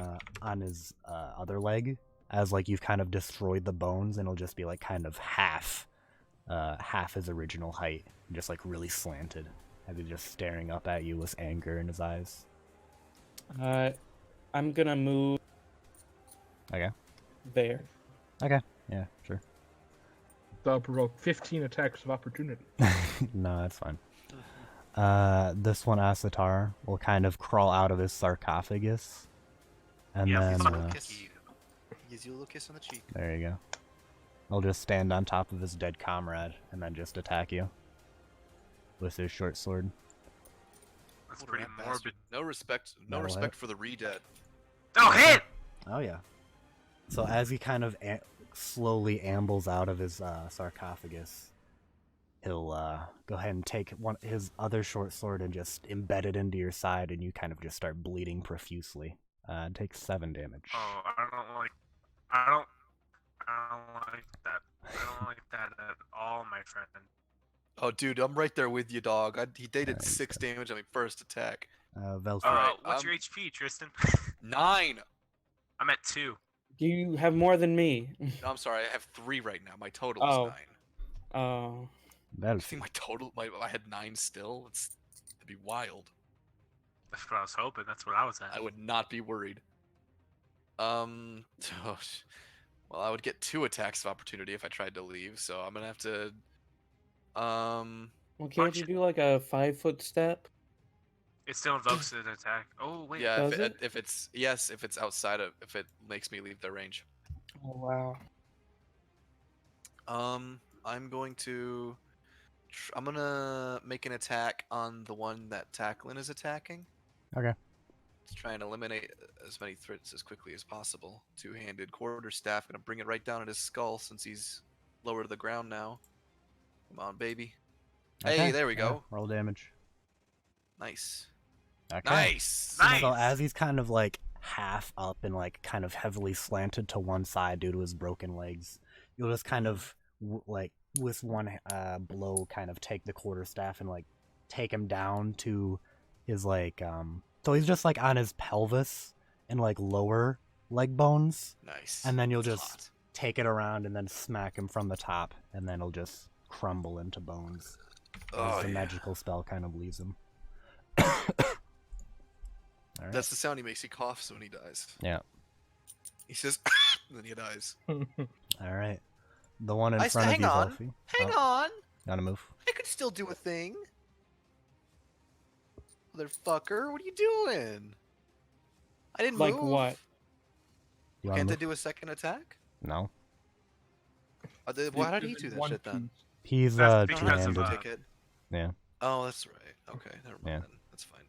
[SPEAKER 3] his other leg, as like you've kind of destroyed the bones, and it'll just be like kind of half his original height, just like really slanted, as he's just staring up at you with anger in his eyes.
[SPEAKER 4] I'm gonna move
[SPEAKER 3] Okay.
[SPEAKER 4] there.
[SPEAKER 3] Okay. Yeah, sure.
[SPEAKER 1] That'll provoke 15 attacks of opportunity.
[SPEAKER 3] No, that's fine. This one, Asatar, will kind of crawl out of his sarcophagus, and
[SPEAKER 2] Yeah,
[SPEAKER 3] then
[SPEAKER 2] fuck
[SPEAKER 5] Kiss you. Gives you a little kiss on the cheek.
[SPEAKER 3] there you go. He'll just stand on top of his dead comrade and then just attack you with his short sword.
[SPEAKER 2] That's
[SPEAKER 5] What a
[SPEAKER 2] pretty
[SPEAKER 5] rat
[SPEAKER 2] morbid.
[SPEAKER 5] bastard. No respect. No
[SPEAKER 3] That'll
[SPEAKER 5] respect
[SPEAKER 3] hit.
[SPEAKER 5] for the re-dead.
[SPEAKER 2] Oh, hit!
[SPEAKER 3] Oh yeah. So as he kind of slowly ambles out of his sarcophagus, he'll go ahead and take his other short sword and just embed it into your side, and you kind of just start bleeding profusely. And take 7 damage.
[SPEAKER 2] Oh, I don't like that. I don't like that at all, my friend.
[SPEAKER 5] Oh, dude, I'm right there with you, dog. He did
[SPEAKER 3] Nice.
[SPEAKER 5] 6 damage on my first attack.
[SPEAKER 3] Velfi.
[SPEAKER 5] Alright,
[SPEAKER 2] What's your HP, Tristan?
[SPEAKER 5] 9.
[SPEAKER 2] I'm at 2.
[SPEAKER 4] You have more than me.
[SPEAKER 5] No, I'm sorry. I have 3 right now. My total
[SPEAKER 4] Oh.
[SPEAKER 5] is 9.
[SPEAKER 4] Oh.
[SPEAKER 5] I
[SPEAKER 3] Velfi.
[SPEAKER 5] think my total. I had 9 still. That'd be wild.
[SPEAKER 2] That's what I was hoping. That's what I was at.
[SPEAKER 5] I would not be worried. Well, I would get 2 attacks of opportunity if I tried to leave, so I'm gonna have to.
[SPEAKER 4] Well, can't
[SPEAKER 2] Punch
[SPEAKER 4] you
[SPEAKER 2] it.
[SPEAKER 4] do like a 5-foot step?
[SPEAKER 2] It still invokes an attack. Oh wait.
[SPEAKER 5] Yeah,
[SPEAKER 4] Does
[SPEAKER 5] if
[SPEAKER 4] it?
[SPEAKER 5] if it's outside of, if it makes me leave their range.
[SPEAKER 4] Oh wow.
[SPEAKER 5] I'm going to. I'm gonna make an attack on the one that Tacklin is attacking.
[SPEAKER 3] Okay.
[SPEAKER 5] To try and eliminate as many threats as quickly as possible. 2-handed quarterstaff, gonna bring it right down at his skull since he's lower to the ground now. Come on, baby. Hey,
[SPEAKER 3] Okay,
[SPEAKER 5] there we
[SPEAKER 3] yeah,
[SPEAKER 5] go.
[SPEAKER 3] roll damage.
[SPEAKER 5] Nice.
[SPEAKER 3] Okay.
[SPEAKER 5] Nice.
[SPEAKER 2] Nice.
[SPEAKER 3] So as he's kind of like half up and like kind of heavily slanted to one side due to his broken legs, you'll just kind of like with one blow kind of take the quarterstaff and like take him down to his like so he's just like on his pelvis and like lower leg bones,
[SPEAKER 5] Nice.
[SPEAKER 3] and then you'll
[SPEAKER 5] That's
[SPEAKER 3] just
[SPEAKER 5] hot.
[SPEAKER 3] take it around and then smack him from the top, and then he'll just crumble into bones
[SPEAKER 5] Oh,
[SPEAKER 3] as the
[SPEAKER 5] yeah.
[SPEAKER 3] magical spell kind of leaves him. Alright.
[SPEAKER 5] That's the sound he makes. He coughs when he dies.
[SPEAKER 3] Yeah.
[SPEAKER 5] He says, and then he dies.
[SPEAKER 3] All right. The one in
[SPEAKER 5] I
[SPEAKER 3] front of
[SPEAKER 5] hang
[SPEAKER 3] you,
[SPEAKER 5] on.
[SPEAKER 3] Velfi.
[SPEAKER 5] Hang
[SPEAKER 3] Oh,
[SPEAKER 5] on.
[SPEAKER 3] gotta move.
[SPEAKER 5] I could still do a thing. Motherfucker, what are you doing? I didn't
[SPEAKER 4] Like
[SPEAKER 5] move.
[SPEAKER 4] what?
[SPEAKER 3] You wanna
[SPEAKER 5] Can't they
[SPEAKER 3] move?
[SPEAKER 5] do a second attack?
[SPEAKER 3] No.
[SPEAKER 5] Why did he do that shit then?
[SPEAKER 3] He's
[SPEAKER 2] That's
[SPEAKER 5] You don't
[SPEAKER 2] because
[SPEAKER 5] have
[SPEAKER 2] of,
[SPEAKER 5] to
[SPEAKER 3] two-handed.
[SPEAKER 5] ticket.
[SPEAKER 3] Yeah.
[SPEAKER 5] Oh, that's right. Okay, never mind
[SPEAKER 3] Yeah.
[SPEAKER 5] then. That's fine.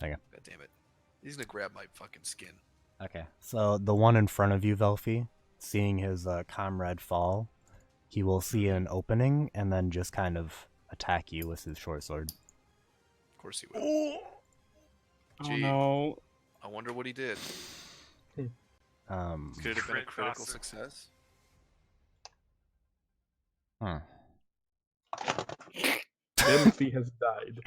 [SPEAKER 3] Okay.
[SPEAKER 5] God damn it. He's gonna grab my fucking skin.
[SPEAKER 3] Okay. So the one in front of you, Velfi, seeing his comrade fall, he will see an opening and then just kind of attack you with his short sword.
[SPEAKER 5] Of course he will.
[SPEAKER 4] Oh
[SPEAKER 5] Gee.
[SPEAKER 4] no.
[SPEAKER 5] I wonder what he did. Could it have been a
[SPEAKER 2] Crit
[SPEAKER 5] critical
[SPEAKER 2] faster.
[SPEAKER 5] success?
[SPEAKER 3] Hmm.
[SPEAKER 1] Timothy has died.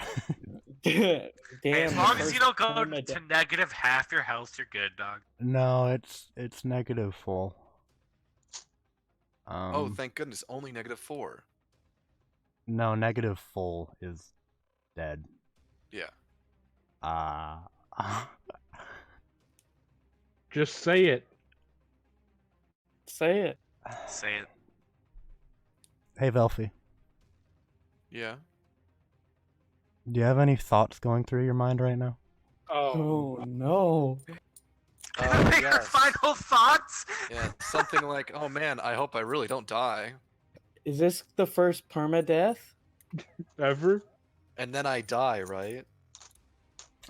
[SPEAKER 2] Hey,
[SPEAKER 4] Damn.
[SPEAKER 2] as
[SPEAKER 4] the
[SPEAKER 2] long as
[SPEAKER 4] first
[SPEAKER 2] you don't go
[SPEAKER 4] permadeath.
[SPEAKER 2] to negative half your health, you're good, dog.
[SPEAKER 3] No, it's negative full.
[SPEAKER 5] Oh, thank goodness. Only -4.
[SPEAKER 3] No, negative full is dead.
[SPEAKER 5] Yeah.
[SPEAKER 1] Just say it.
[SPEAKER 4] Say it.
[SPEAKER 2] Say it.
[SPEAKER 3] Hey, Velfi,
[SPEAKER 5] Yeah.
[SPEAKER 3] do you have any thoughts going through your mind right now?
[SPEAKER 4] Oh no.
[SPEAKER 2] Your
[SPEAKER 5] Yes.
[SPEAKER 2] final thoughts?
[SPEAKER 5] Yeah. Something like, oh man, I hope I really don't die.
[SPEAKER 4] Is this the first permadeath?
[SPEAKER 1] Ever?
[SPEAKER 5] And then I die, right?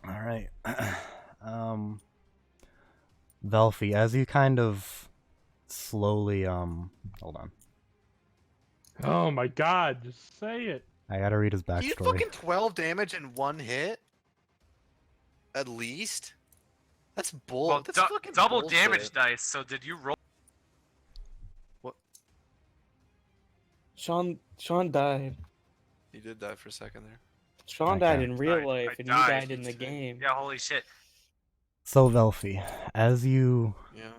[SPEAKER 3] All right. Velfi, as you kind of slowly hold on.
[SPEAKER 1] Oh my god, just say it.
[SPEAKER 3] I gotta read his
[SPEAKER 5] You
[SPEAKER 3] backstory.
[SPEAKER 5] fucking 12 damage in one hit? At least? That's bull.
[SPEAKER 2] Well,
[SPEAKER 5] That's fucking
[SPEAKER 2] double
[SPEAKER 5] bullshit.
[SPEAKER 2] damage dice. So did you roll?
[SPEAKER 4] Sean died.
[SPEAKER 5] He did die for a second there.
[SPEAKER 4] Sean
[SPEAKER 3] Okay.
[SPEAKER 4] died in real life,
[SPEAKER 2] I
[SPEAKER 4] and you
[SPEAKER 2] died.
[SPEAKER 4] died in the game.
[SPEAKER 2] Yeah, holy shit.
[SPEAKER 3] So Velfi, as you
[SPEAKER 5] Yeah.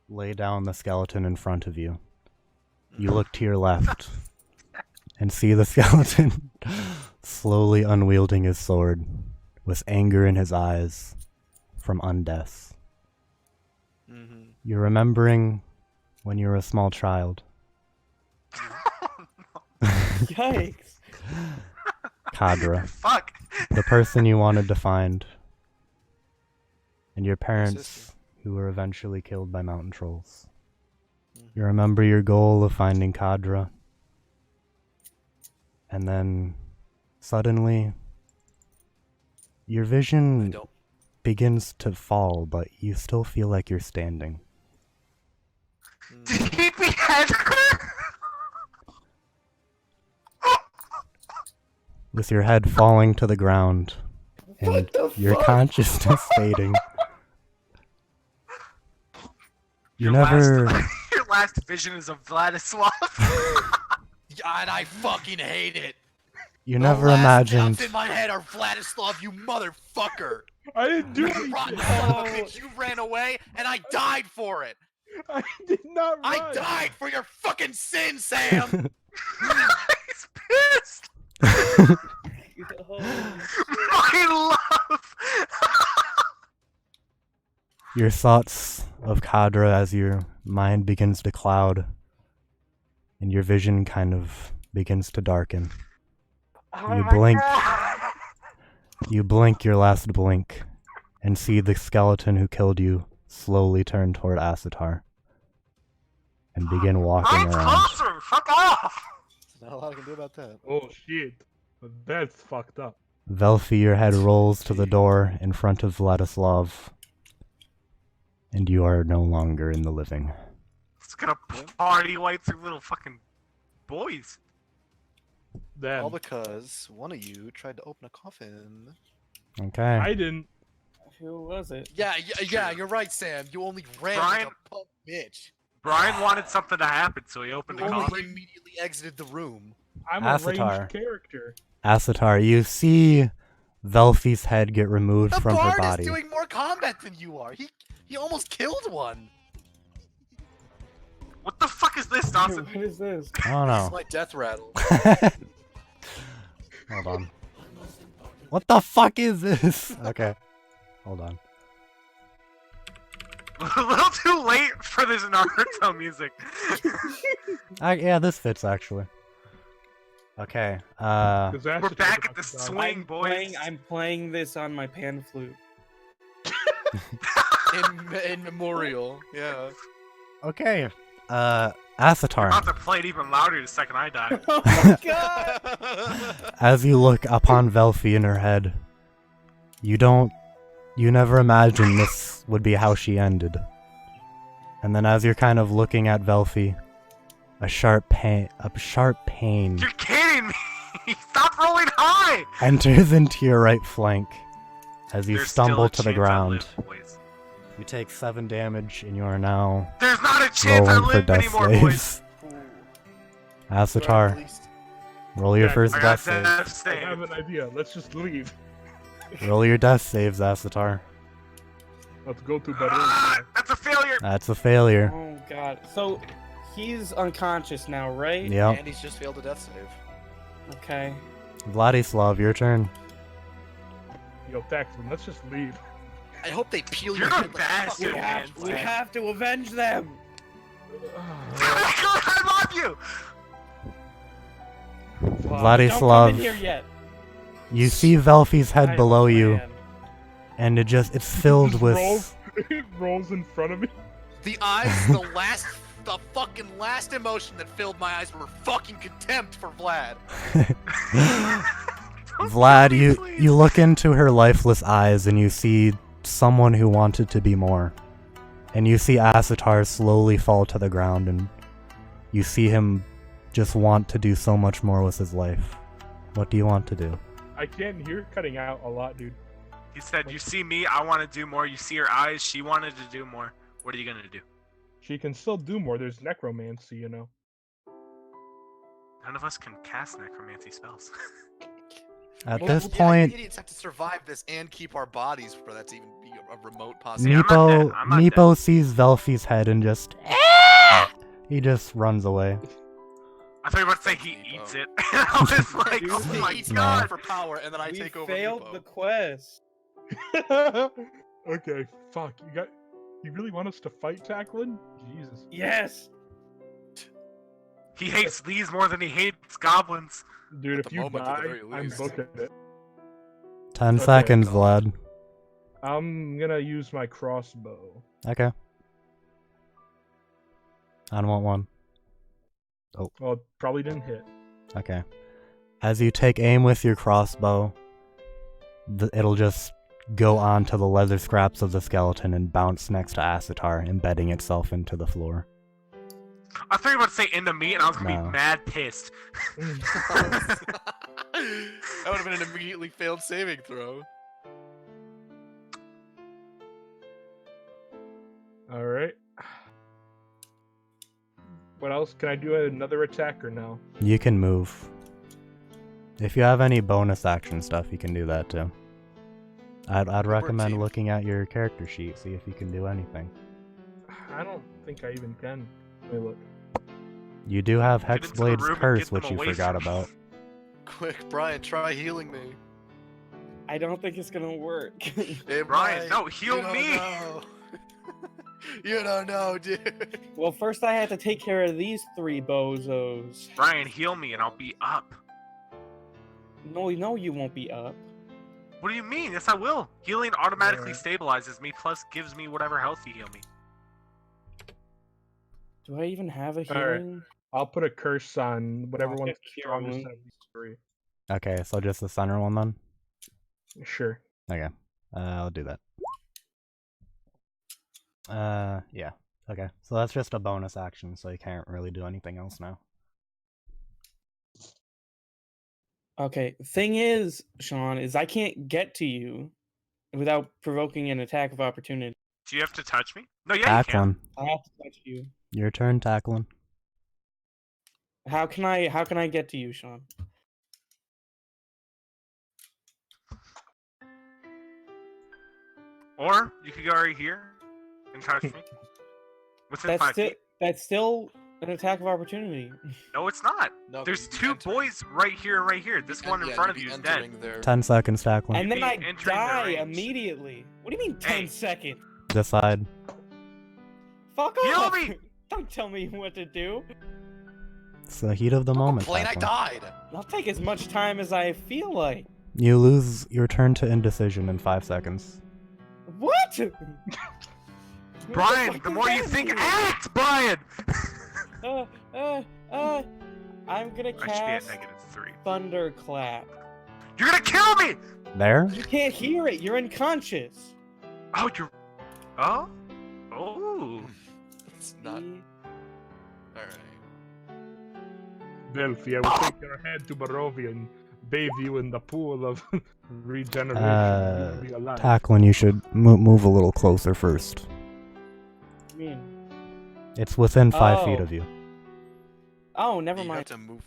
[SPEAKER 3] lay down the skeleton in front of you, you look to your left and see the skeleton slowly unwielding his sword with anger in his eyes from undeath.
[SPEAKER 5] Mm-hmm.
[SPEAKER 3] You're remembering when you were a small child.
[SPEAKER 4] Yikes!
[SPEAKER 3] Kadra,
[SPEAKER 2] Fuck.
[SPEAKER 3] the person you wanted to find, and your parents
[SPEAKER 5] sister.
[SPEAKER 3] who were eventually killed by mountain trolls.
[SPEAKER 5] Mhm.
[SPEAKER 3] You remember your goal of finding Kadra, and then suddenly your
[SPEAKER 5] I
[SPEAKER 3] vision
[SPEAKER 5] don't.
[SPEAKER 3] begins to fall, but you still feel like you're standing.
[SPEAKER 2] Did he behead her?
[SPEAKER 3] With your head falling to the ground and
[SPEAKER 4] What the
[SPEAKER 3] your
[SPEAKER 4] fuck?
[SPEAKER 3] consciousness fading. You
[SPEAKER 2] Your
[SPEAKER 3] never
[SPEAKER 2] your last vision is of Vladislav.
[SPEAKER 5] Yeah, and I fucking hate it.
[SPEAKER 3] you
[SPEAKER 5] The
[SPEAKER 3] never
[SPEAKER 5] last
[SPEAKER 3] imagined
[SPEAKER 5] stuff in my head are Vladislav, you motherfucker.
[SPEAKER 1] I didn't do
[SPEAKER 5] You
[SPEAKER 1] anything.
[SPEAKER 5] rotten son of a bitch, you ran away, and I died for it.
[SPEAKER 1] I did not run.
[SPEAKER 5] I died for your fucking sin, Sam.
[SPEAKER 2] He's pissed. My love.
[SPEAKER 3] your thoughts of Kadra as your mind begins to cloud and your vision kind of begins to darken. You blink. You blink your last blink and see the skeleton who killed you slowly turn toward Asatar and begin walking
[SPEAKER 2] Mine's
[SPEAKER 3] around.
[SPEAKER 2] closer. Fuck off.
[SPEAKER 5] There's not a lot I can do about that.
[SPEAKER 1] Oh shit. That's fucked up.
[SPEAKER 3] Velfi, your head rolls to the door in front of Vladislav, and you are no longer in the living.
[SPEAKER 2] It's gonna party like through little fucking boys.
[SPEAKER 1] Then
[SPEAKER 5] All because one of you tried to open a coffin.
[SPEAKER 3] Okay.
[SPEAKER 1] I didn't.
[SPEAKER 4] Who was it?
[SPEAKER 5] Yeah, you're right, Sam. You only ran
[SPEAKER 2] Brian-
[SPEAKER 5] like a punk bitch.
[SPEAKER 2] Brian wanted something to happen, so he opened
[SPEAKER 5] You
[SPEAKER 2] the
[SPEAKER 5] only
[SPEAKER 2] coffin.
[SPEAKER 5] immediately exited the room.
[SPEAKER 1] I'm a
[SPEAKER 3] Asatar.
[SPEAKER 1] ranged character.
[SPEAKER 3] Asatar, you see Velfi's head get removed
[SPEAKER 5] The
[SPEAKER 3] from her
[SPEAKER 5] bard
[SPEAKER 3] body.
[SPEAKER 5] is doing more combat than you are. He almost killed one.
[SPEAKER 2] What the fuck is this, Dawson?
[SPEAKER 4] What is this?
[SPEAKER 3] I don't
[SPEAKER 5] This
[SPEAKER 3] know.
[SPEAKER 5] is my death rattle.
[SPEAKER 3] Hold on. What the fuck is this? Okay. Hold on.
[SPEAKER 2] A little too late for this Naruto music.
[SPEAKER 3] Yeah, this fits actually. Okay.
[SPEAKER 1] 'Cause
[SPEAKER 2] We're
[SPEAKER 1] Asatar's
[SPEAKER 2] back
[SPEAKER 1] about
[SPEAKER 2] at the
[SPEAKER 1] to die.
[SPEAKER 2] swing, boys.
[SPEAKER 4] I'm playing this on my pan flute.
[SPEAKER 5] in memorial. Yeah.
[SPEAKER 3] Okay.
[SPEAKER 2] You're
[SPEAKER 3] Asatar.
[SPEAKER 2] about to play it even louder the second I die.
[SPEAKER 4] Oh my god!
[SPEAKER 3] As you look upon Velfi in her head, you never imagined this would be how she ended. And then as you're kind of looking at Velfi, a sharp pain
[SPEAKER 2] You're kidding me! Stop rolling high!
[SPEAKER 3] enters into your right flank as you
[SPEAKER 2] There's still
[SPEAKER 3] stumble
[SPEAKER 2] a
[SPEAKER 3] to the
[SPEAKER 2] chance I
[SPEAKER 3] ground.
[SPEAKER 2] live, boys.
[SPEAKER 3] You take 7 damage and you are now
[SPEAKER 2] There's not a chance I
[SPEAKER 3] rolling for
[SPEAKER 2] live
[SPEAKER 3] death
[SPEAKER 2] anymore, boys.
[SPEAKER 3] saves.
[SPEAKER 5] At
[SPEAKER 3] Asatar,
[SPEAKER 5] least
[SPEAKER 3] roll your
[SPEAKER 1] Yeah,
[SPEAKER 3] first
[SPEAKER 2] I
[SPEAKER 3] death
[SPEAKER 2] got
[SPEAKER 3] save.
[SPEAKER 2] death
[SPEAKER 1] I have
[SPEAKER 2] save.
[SPEAKER 1] an idea. Let's just leave.
[SPEAKER 3] Roll your death saves, Asatar.
[SPEAKER 1] Let's go to Baron.
[SPEAKER 2] Ah, that's a failure.
[SPEAKER 3] That's a failure.
[SPEAKER 4] Oh god. So, he's unconscious now, right?
[SPEAKER 3] Yep.
[SPEAKER 5] And he's just failed a death save.
[SPEAKER 4] Okay.
[SPEAKER 3] Vladislav, your turn.
[SPEAKER 1] Yo, Taxman, let's just leave.
[SPEAKER 5] I hope they peel
[SPEAKER 2] You're
[SPEAKER 5] your
[SPEAKER 2] a
[SPEAKER 5] head like
[SPEAKER 2] bastard,
[SPEAKER 5] fucking
[SPEAKER 2] man.
[SPEAKER 4] We
[SPEAKER 5] flag.
[SPEAKER 4] have to avenge them!
[SPEAKER 2] I love you.
[SPEAKER 4] Don't come in
[SPEAKER 3] Vladislav,
[SPEAKER 4] here yet.
[SPEAKER 3] you see Velfi's
[SPEAKER 4] I
[SPEAKER 3] head
[SPEAKER 4] have a
[SPEAKER 3] below you,
[SPEAKER 4] plan.
[SPEAKER 3] and it's filled
[SPEAKER 1] Just
[SPEAKER 3] with.
[SPEAKER 1] rolls, it rolls in front of me.
[SPEAKER 5] The eyes, the fucking last emotion that filled my eyes were fucking contempt for Vlad.
[SPEAKER 3] Vlad,
[SPEAKER 2] Please,
[SPEAKER 3] you
[SPEAKER 2] please.
[SPEAKER 3] you look into her lifeless eyes and you see someone who wanted to be more. And you see Asatar slowly fall to the ground and you see him just want to do so much more with his life. What do you want to do?
[SPEAKER 1] I can't hear it cutting out a lot, dude.
[SPEAKER 2] He said, "You see me, I want to do more. You see her eyes, she wanted to do more. What are you gonna do?"
[SPEAKER 1] She can still do more. There's necromancy, you know.
[SPEAKER 2] None of us can cast necromancy spells.
[SPEAKER 3] At
[SPEAKER 5] Well,
[SPEAKER 3] this
[SPEAKER 5] yeah, you
[SPEAKER 3] point,
[SPEAKER 5] idiots have to survive this and keep our bodies for that to even be a remote
[SPEAKER 2] I'm
[SPEAKER 5] possibility.
[SPEAKER 2] not dead,
[SPEAKER 3] Meepo
[SPEAKER 2] I'm not
[SPEAKER 3] Meepo sees Velfi's head and just he just runs away.
[SPEAKER 2] I thought you were about to say
[SPEAKER 5] Thanks,
[SPEAKER 2] he
[SPEAKER 5] Meepo.
[SPEAKER 2] eats it. I was like,
[SPEAKER 4] Dude,
[SPEAKER 2] oh
[SPEAKER 5] He
[SPEAKER 2] my
[SPEAKER 5] eats
[SPEAKER 3] No.
[SPEAKER 2] god.
[SPEAKER 5] for power, and then I
[SPEAKER 4] We
[SPEAKER 5] take over
[SPEAKER 4] failed
[SPEAKER 5] Meepo.
[SPEAKER 4] the quest.
[SPEAKER 1] Okay, fuck. You really want us to fight, Tacklin? Jesus.
[SPEAKER 4] Yes.
[SPEAKER 2] He hates these more than he hates goblins.
[SPEAKER 1] Dude,
[SPEAKER 5] At
[SPEAKER 1] if
[SPEAKER 5] the
[SPEAKER 1] you
[SPEAKER 5] moment, at the
[SPEAKER 1] die,
[SPEAKER 5] very
[SPEAKER 1] I'm
[SPEAKER 5] least.
[SPEAKER 1] booking it.
[SPEAKER 3] 10
[SPEAKER 1] Okay.
[SPEAKER 3] seconds,
[SPEAKER 5] God.
[SPEAKER 3] Vlad.
[SPEAKER 1] I'm gonna use my crossbow.
[SPEAKER 3] Okay. I don't want one.
[SPEAKER 1] Well, it probably didn't hit.
[SPEAKER 3] Okay. As you take aim with your crossbow, it'll just go onto the leather scraps of the skeleton and bounce next to Acitar, embedding itself into the floor.
[SPEAKER 2] I thought you were about to say into me, and I was gonna
[SPEAKER 3] No.
[SPEAKER 2] be mad pissed.
[SPEAKER 5] That would have been an immediately failed saving throw.
[SPEAKER 1] Alright. What else? Can I do another attack or no?
[SPEAKER 3] You can move. If you have any bonus action stuff, you can do that too. I'd recommend
[SPEAKER 5] team.
[SPEAKER 3] looking at your character sheet, see if you can do anything.
[SPEAKER 1] I don't think I even can. Let me look.
[SPEAKER 3] You do have
[SPEAKER 2] Get into the
[SPEAKER 3] Hexblade's
[SPEAKER 2] room and
[SPEAKER 3] Curse,
[SPEAKER 2] get them
[SPEAKER 3] which you
[SPEAKER 2] away
[SPEAKER 3] forgot
[SPEAKER 2] from me.
[SPEAKER 3] about.
[SPEAKER 5] Quick, Brian, try healing me.
[SPEAKER 4] I don't think it's gonna work.
[SPEAKER 5] Hey,
[SPEAKER 2] Brian, no, heal
[SPEAKER 5] you don't
[SPEAKER 2] me.
[SPEAKER 5] know. You don't know, dude.
[SPEAKER 4] Well, first I had to take care of these 3 bozos.
[SPEAKER 2] Brian, heal me, and I'll be up.
[SPEAKER 4] No, you won't be up.
[SPEAKER 2] What do you mean? Yes, I will. Healing automatically
[SPEAKER 1] Yeah.
[SPEAKER 2] stabilizes me, plus gives me whatever health you heal me.
[SPEAKER 4] Do I even have a
[SPEAKER 1] Alright.
[SPEAKER 4] healing?
[SPEAKER 1] I'll put a curse on whatever
[SPEAKER 4] I'll
[SPEAKER 1] one's
[SPEAKER 4] get cure
[SPEAKER 1] strongest
[SPEAKER 4] wounds.
[SPEAKER 1] out of these 3.
[SPEAKER 3] Okay, so just the center one then?
[SPEAKER 1] Sure.
[SPEAKER 3] Okay. I'll do that. Yeah. Okay. So that's just a bonus action, so you can't really do anything else now.
[SPEAKER 4] Okay, thing is, Sean, is I can't get to you without provoking an attack of opportunity.
[SPEAKER 2] Do you have to touch me? No, yeah, you can.
[SPEAKER 3] Tacklin.
[SPEAKER 4] I have to touch you.
[SPEAKER 3] Your turn, Tacklin.
[SPEAKER 4] How can I get to you, Sean?
[SPEAKER 2] Or you could go right here and touch me. Within
[SPEAKER 4] That's
[SPEAKER 2] 5
[SPEAKER 4] still
[SPEAKER 2] feet.
[SPEAKER 4] that's still an attack of opportunity.
[SPEAKER 2] No, it's not.
[SPEAKER 5] No,
[SPEAKER 2] There's
[SPEAKER 5] you'd be
[SPEAKER 2] 2
[SPEAKER 5] entering-
[SPEAKER 2] boys right here and right here. This one in front of
[SPEAKER 5] you'd
[SPEAKER 2] you
[SPEAKER 5] be
[SPEAKER 2] is dead.
[SPEAKER 5] entering their-
[SPEAKER 3] 10 seconds, Tacklin.
[SPEAKER 4] And then
[SPEAKER 2] be
[SPEAKER 4] I
[SPEAKER 2] entering their
[SPEAKER 4] die
[SPEAKER 2] range.
[SPEAKER 4] immediately. What do you mean 10
[SPEAKER 2] Hey.
[SPEAKER 4] seconds?
[SPEAKER 3] Decide.
[SPEAKER 4] Fuck
[SPEAKER 2] Heal
[SPEAKER 4] off!
[SPEAKER 2] me!
[SPEAKER 4] Don't tell me what to do.
[SPEAKER 3] It's the heat of the moment,
[SPEAKER 5] Complain, I
[SPEAKER 3] Tacklin.
[SPEAKER 5] died.
[SPEAKER 4] I'll take as much time as I feel like.
[SPEAKER 3] You lose your turn to indecision in 5 seconds.
[SPEAKER 4] What?
[SPEAKER 2] Brian,
[SPEAKER 4] fuck
[SPEAKER 2] the
[SPEAKER 4] does
[SPEAKER 2] more you
[SPEAKER 4] that
[SPEAKER 2] think,
[SPEAKER 4] mean?
[SPEAKER 2] act, Brian!
[SPEAKER 4] I'm gonna
[SPEAKER 2] I should be
[SPEAKER 4] cast
[SPEAKER 2] at -3.
[SPEAKER 4] Thunderclap.
[SPEAKER 2] You're gonna kill me!
[SPEAKER 3] There?
[SPEAKER 4] You can't hear it. You're unconscious.
[SPEAKER 2] Oh, you're. Oh? Oh.
[SPEAKER 5] It's not.
[SPEAKER 4] See?
[SPEAKER 5] Alright.
[SPEAKER 1] Delphi, I will take your head to Barovia and bathe you in the pool of regeneration. You will be alive.
[SPEAKER 3] Tacklin, you should move a little closer first.
[SPEAKER 4] What do you mean?
[SPEAKER 3] It's within 5 feet
[SPEAKER 4] Oh.
[SPEAKER 3] of you.
[SPEAKER 4] Oh, never
[SPEAKER 5] You
[SPEAKER 4] mind.
[SPEAKER 5] have to move.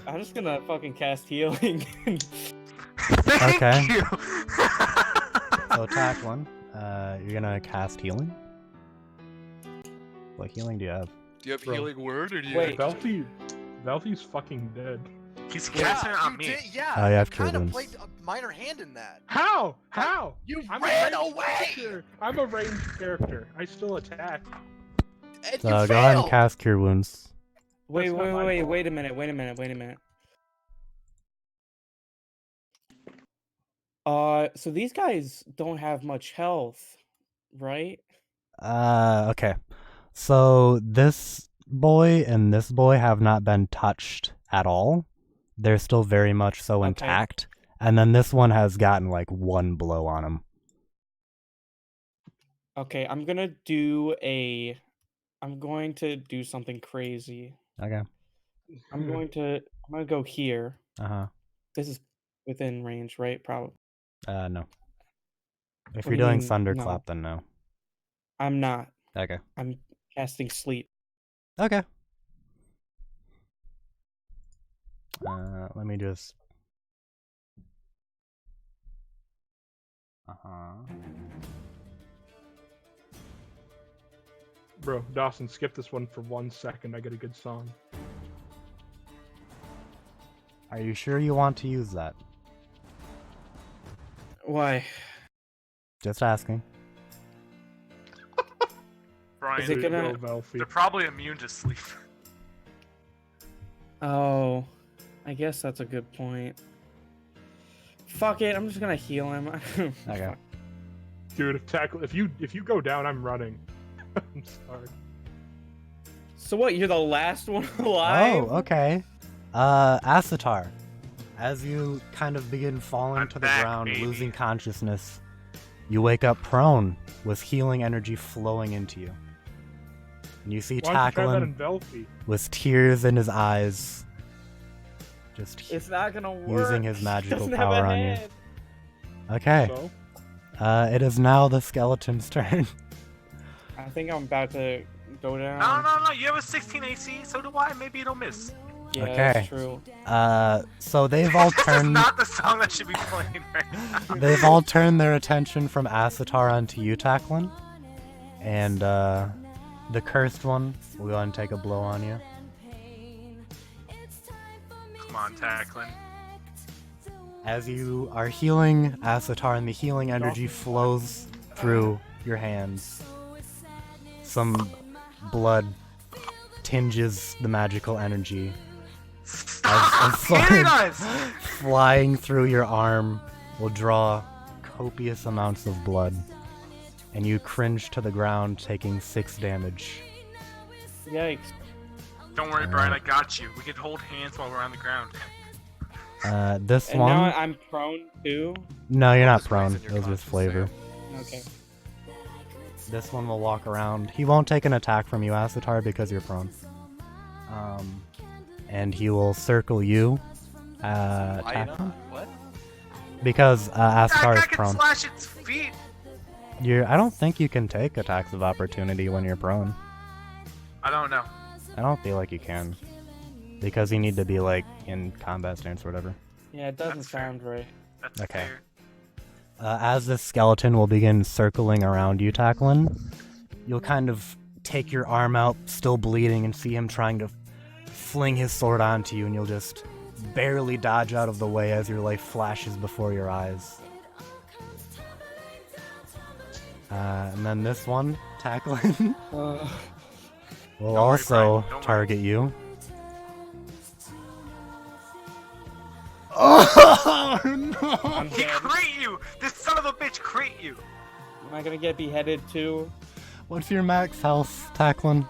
[SPEAKER 4] I'm just gonna fucking cast healing.
[SPEAKER 2] Thank
[SPEAKER 3] Okay.
[SPEAKER 2] you!
[SPEAKER 3] So Tacklin, you're gonna cast healing? What healing do you have?
[SPEAKER 5] Do you have
[SPEAKER 1] Bro.
[SPEAKER 5] healing word or do you?
[SPEAKER 4] Wait.
[SPEAKER 1] Valthi's fucking dead.
[SPEAKER 2] He's
[SPEAKER 5] Yeah,
[SPEAKER 2] casting it on
[SPEAKER 5] you
[SPEAKER 2] me.
[SPEAKER 5] did, yeah.
[SPEAKER 3] Oh, you have
[SPEAKER 5] kind
[SPEAKER 3] cure
[SPEAKER 5] of
[SPEAKER 3] wounds.
[SPEAKER 5] played a minor hand in that.
[SPEAKER 1] How? How?
[SPEAKER 5] You
[SPEAKER 1] I'm
[SPEAKER 5] ran
[SPEAKER 1] a ranged
[SPEAKER 5] away.
[SPEAKER 1] character. I'm a ranged character. I still attack.
[SPEAKER 5] And
[SPEAKER 3] So
[SPEAKER 5] you
[SPEAKER 3] go ahead and
[SPEAKER 5] failed.
[SPEAKER 3] cast cure wounds.
[SPEAKER 4] wait,
[SPEAKER 1] That's not my fault.
[SPEAKER 4] wait a minute. So these guys don't have much health, right?
[SPEAKER 3] Okay. So this boy and this boy have not been touched at all. They're still very much so
[SPEAKER 4] Okay.
[SPEAKER 3] intact. And then this one has gotten like 1 blow on him.
[SPEAKER 4] Okay, I'm going to do something crazy.
[SPEAKER 3] Okay.
[SPEAKER 4] I'm going to go here.
[SPEAKER 3] Uh-huh.
[SPEAKER 4] This is within range, right? Probably.
[SPEAKER 3] No. If
[SPEAKER 4] What
[SPEAKER 3] you're
[SPEAKER 4] do you
[SPEAKER 3] doing
[SPEAKER 4] mean,
[SPEAKER 3] thunderclap,
[SPEAKER 4] no?
[SPEAKER 3] then no.
[SPEAKER 4] I'm not.
[SPEAKER 3] Okay.
[SPEAKER 4] I'm casting sleep.
[SPEAKER 3] Okay. Let me just.
[SPEAKER 1] Bro, Dawson, skip this one for 1 second. I got a good song.
[SPEAKER 3] Are you sure you want to use that?
[SPEAKER 4] Why?
[SPEAKER 3] Just asking.
[SPEAKER 2] Brian,
[SPEAKER 4] Is it
[SPEAKER 1] There you
[SPEAKER 4] gonna-
[SPEAKER 1] go, Velfie.
[SPEAKER 2] they're probably immune to sleep.
[SPEAKER 4] Oh, I guess that's a good point. Fuck it, I'm just gonna heal him.
[SPEAKER 3] Okay.
[SPEAKER 1] Dude, if you go down, I'm running. I'm sorry.
[SPEAKER 4] So what? You're the last one alive?
[SPEAKER 3] Oh, okay. Asatar, as you kind of begin falling
[SPEAKER 2] I'm
[SPEAKER 3] to the
[SPEAKER 2] back,
[SPEAKER 3] ground,
[SPEAKER 2] baby.
[SPEAKER 3] losing consciousness, you wake up prone with healing energy flowing into you. And you see
[SPEAKER 1] Why don't you try that
[SPEAKER 3] Tackling
[SPEAKER 1] in Velfie?
[SPEAKER 3] with tears in his eyes, just
[SPEAKER 4] It's not gonna work.
[SPEAKER 3] using his
[SPEAKER 4] He
[SPEAKER 3] magical
[SPEAKER 4] doesn't have a
[SPEAKER 3] power on you.
[SPEAKER 4] head.
[SPEAKER 3] Okay.
[SPEAKER 1] So?
[SPEAKER 3] It is now the skeleton's turn.
[SPEAKER 4] I think I'm about to go down.
[SPEAKER 2] No. You have a 16 AC, so do I. Maybe it'll miss.
[SPEAKER 4] Yeah,
[SPEAKER 3] Okay.
[SPEAKER 4] that's true.
[SPEAKER 3] So they've all
[SPEAKER 2] This is
[SPEAKER 3] turned.
[SPEAKER 2] not the song that should be playing right now.
[SPEAKER 3] They've all turned their attention from Asatar onto you, Taklin. And the cursed one will go ahead and take a blow on you.
[SPEAKER 2] Come on, Tackling.
[SPEAKER 3] As you are healing Asatar and the healing energy flows through your hands, some blood tinges the magical energy.
[SPEAKER 2] Stop
[SPEAKER 3] swords
[SPEAKER 2] hitting us!
[SPEAKER 3] flying through your arm will draw copious amounts of blood. And you cringe to the ground, taking 6 damage.
[SPEAKER 4] Yikes.
[SPEAKER 2] Don't worry, Brian. I got you. We can hold hands while we're on the ground.
[SPEAKER 3] This
[SPEAKER 4] And
[SPEAKER 3] one...
[SPEAKER 4] now I'm prone too?
[SPEAKER 3] No, you're not
[SPEAKER 5] Just
[SPEAKER 3] prone.
[SPEAKER 5] raising
[SPEAKER 3] It
[SPEAKER 5] your
[SPEAKER 3] was just
[SPEAKER 5] conscience,
[SPEAKER 3] flavor.
[SPEAKER 4] Okay.
[SPEAKER 3] This one will walk around. He won't take an attack from you, Asatar, because you're prone. And he will circle you.
[SPEAKER 5] Why
[SPEAKER 3] Tackle?
[SPEAKER 5] not? What?
[SPEAKER 3] Because
[SPEAKER 2] That
[SPEAKER 3] Asatar
[SPEAKER 2] guy
[SPEAKER 3] is
[SPEAKER 2] can
[SPEAKER 3] prone.
[SPEAKER 2] slash its feet.
[SPEAKER 3] I don't think you can take attacks of opportunity when you're prone.
[SPEAKER 2] I don't know.
[SPEAKER 3] I don't feel like you can. Because you need to be, like, in combat stance or whatever.
[SPEAKER 4] Yeah, it doesn't
[SPEAKER 2] That's fair.
[SPEAKER 4] sound right.
[SPEAKER 2] That's
[SPEAKER 3] Okay.
[SPEAKER 2] fair.
[SPEAKER 3] As the skeleton will begin circling around you, Taklin, you'll kind of take your arm out, still bleeding, and see him trying to fling his sword onto you, and you'll just barely dodge out of the way as your life flashes before your eyes. And then this one, Taklin, will
[SPEAKER 2] worry,
[SPEAKER 3] also
[SPEAKER 2] Brian, don't
[SPEAKER 3] target you. Oh no!
[SPEAKER 4] I'm
[SPEAKER 2] He
[SPEAKER 4] dead.
[SPEAKER 2] crit you! This son of a bitch crit you!
[SPEAKER 4] Am I gonna get beheaded too?
[SPEAKER 3] What's your max health, Taklin?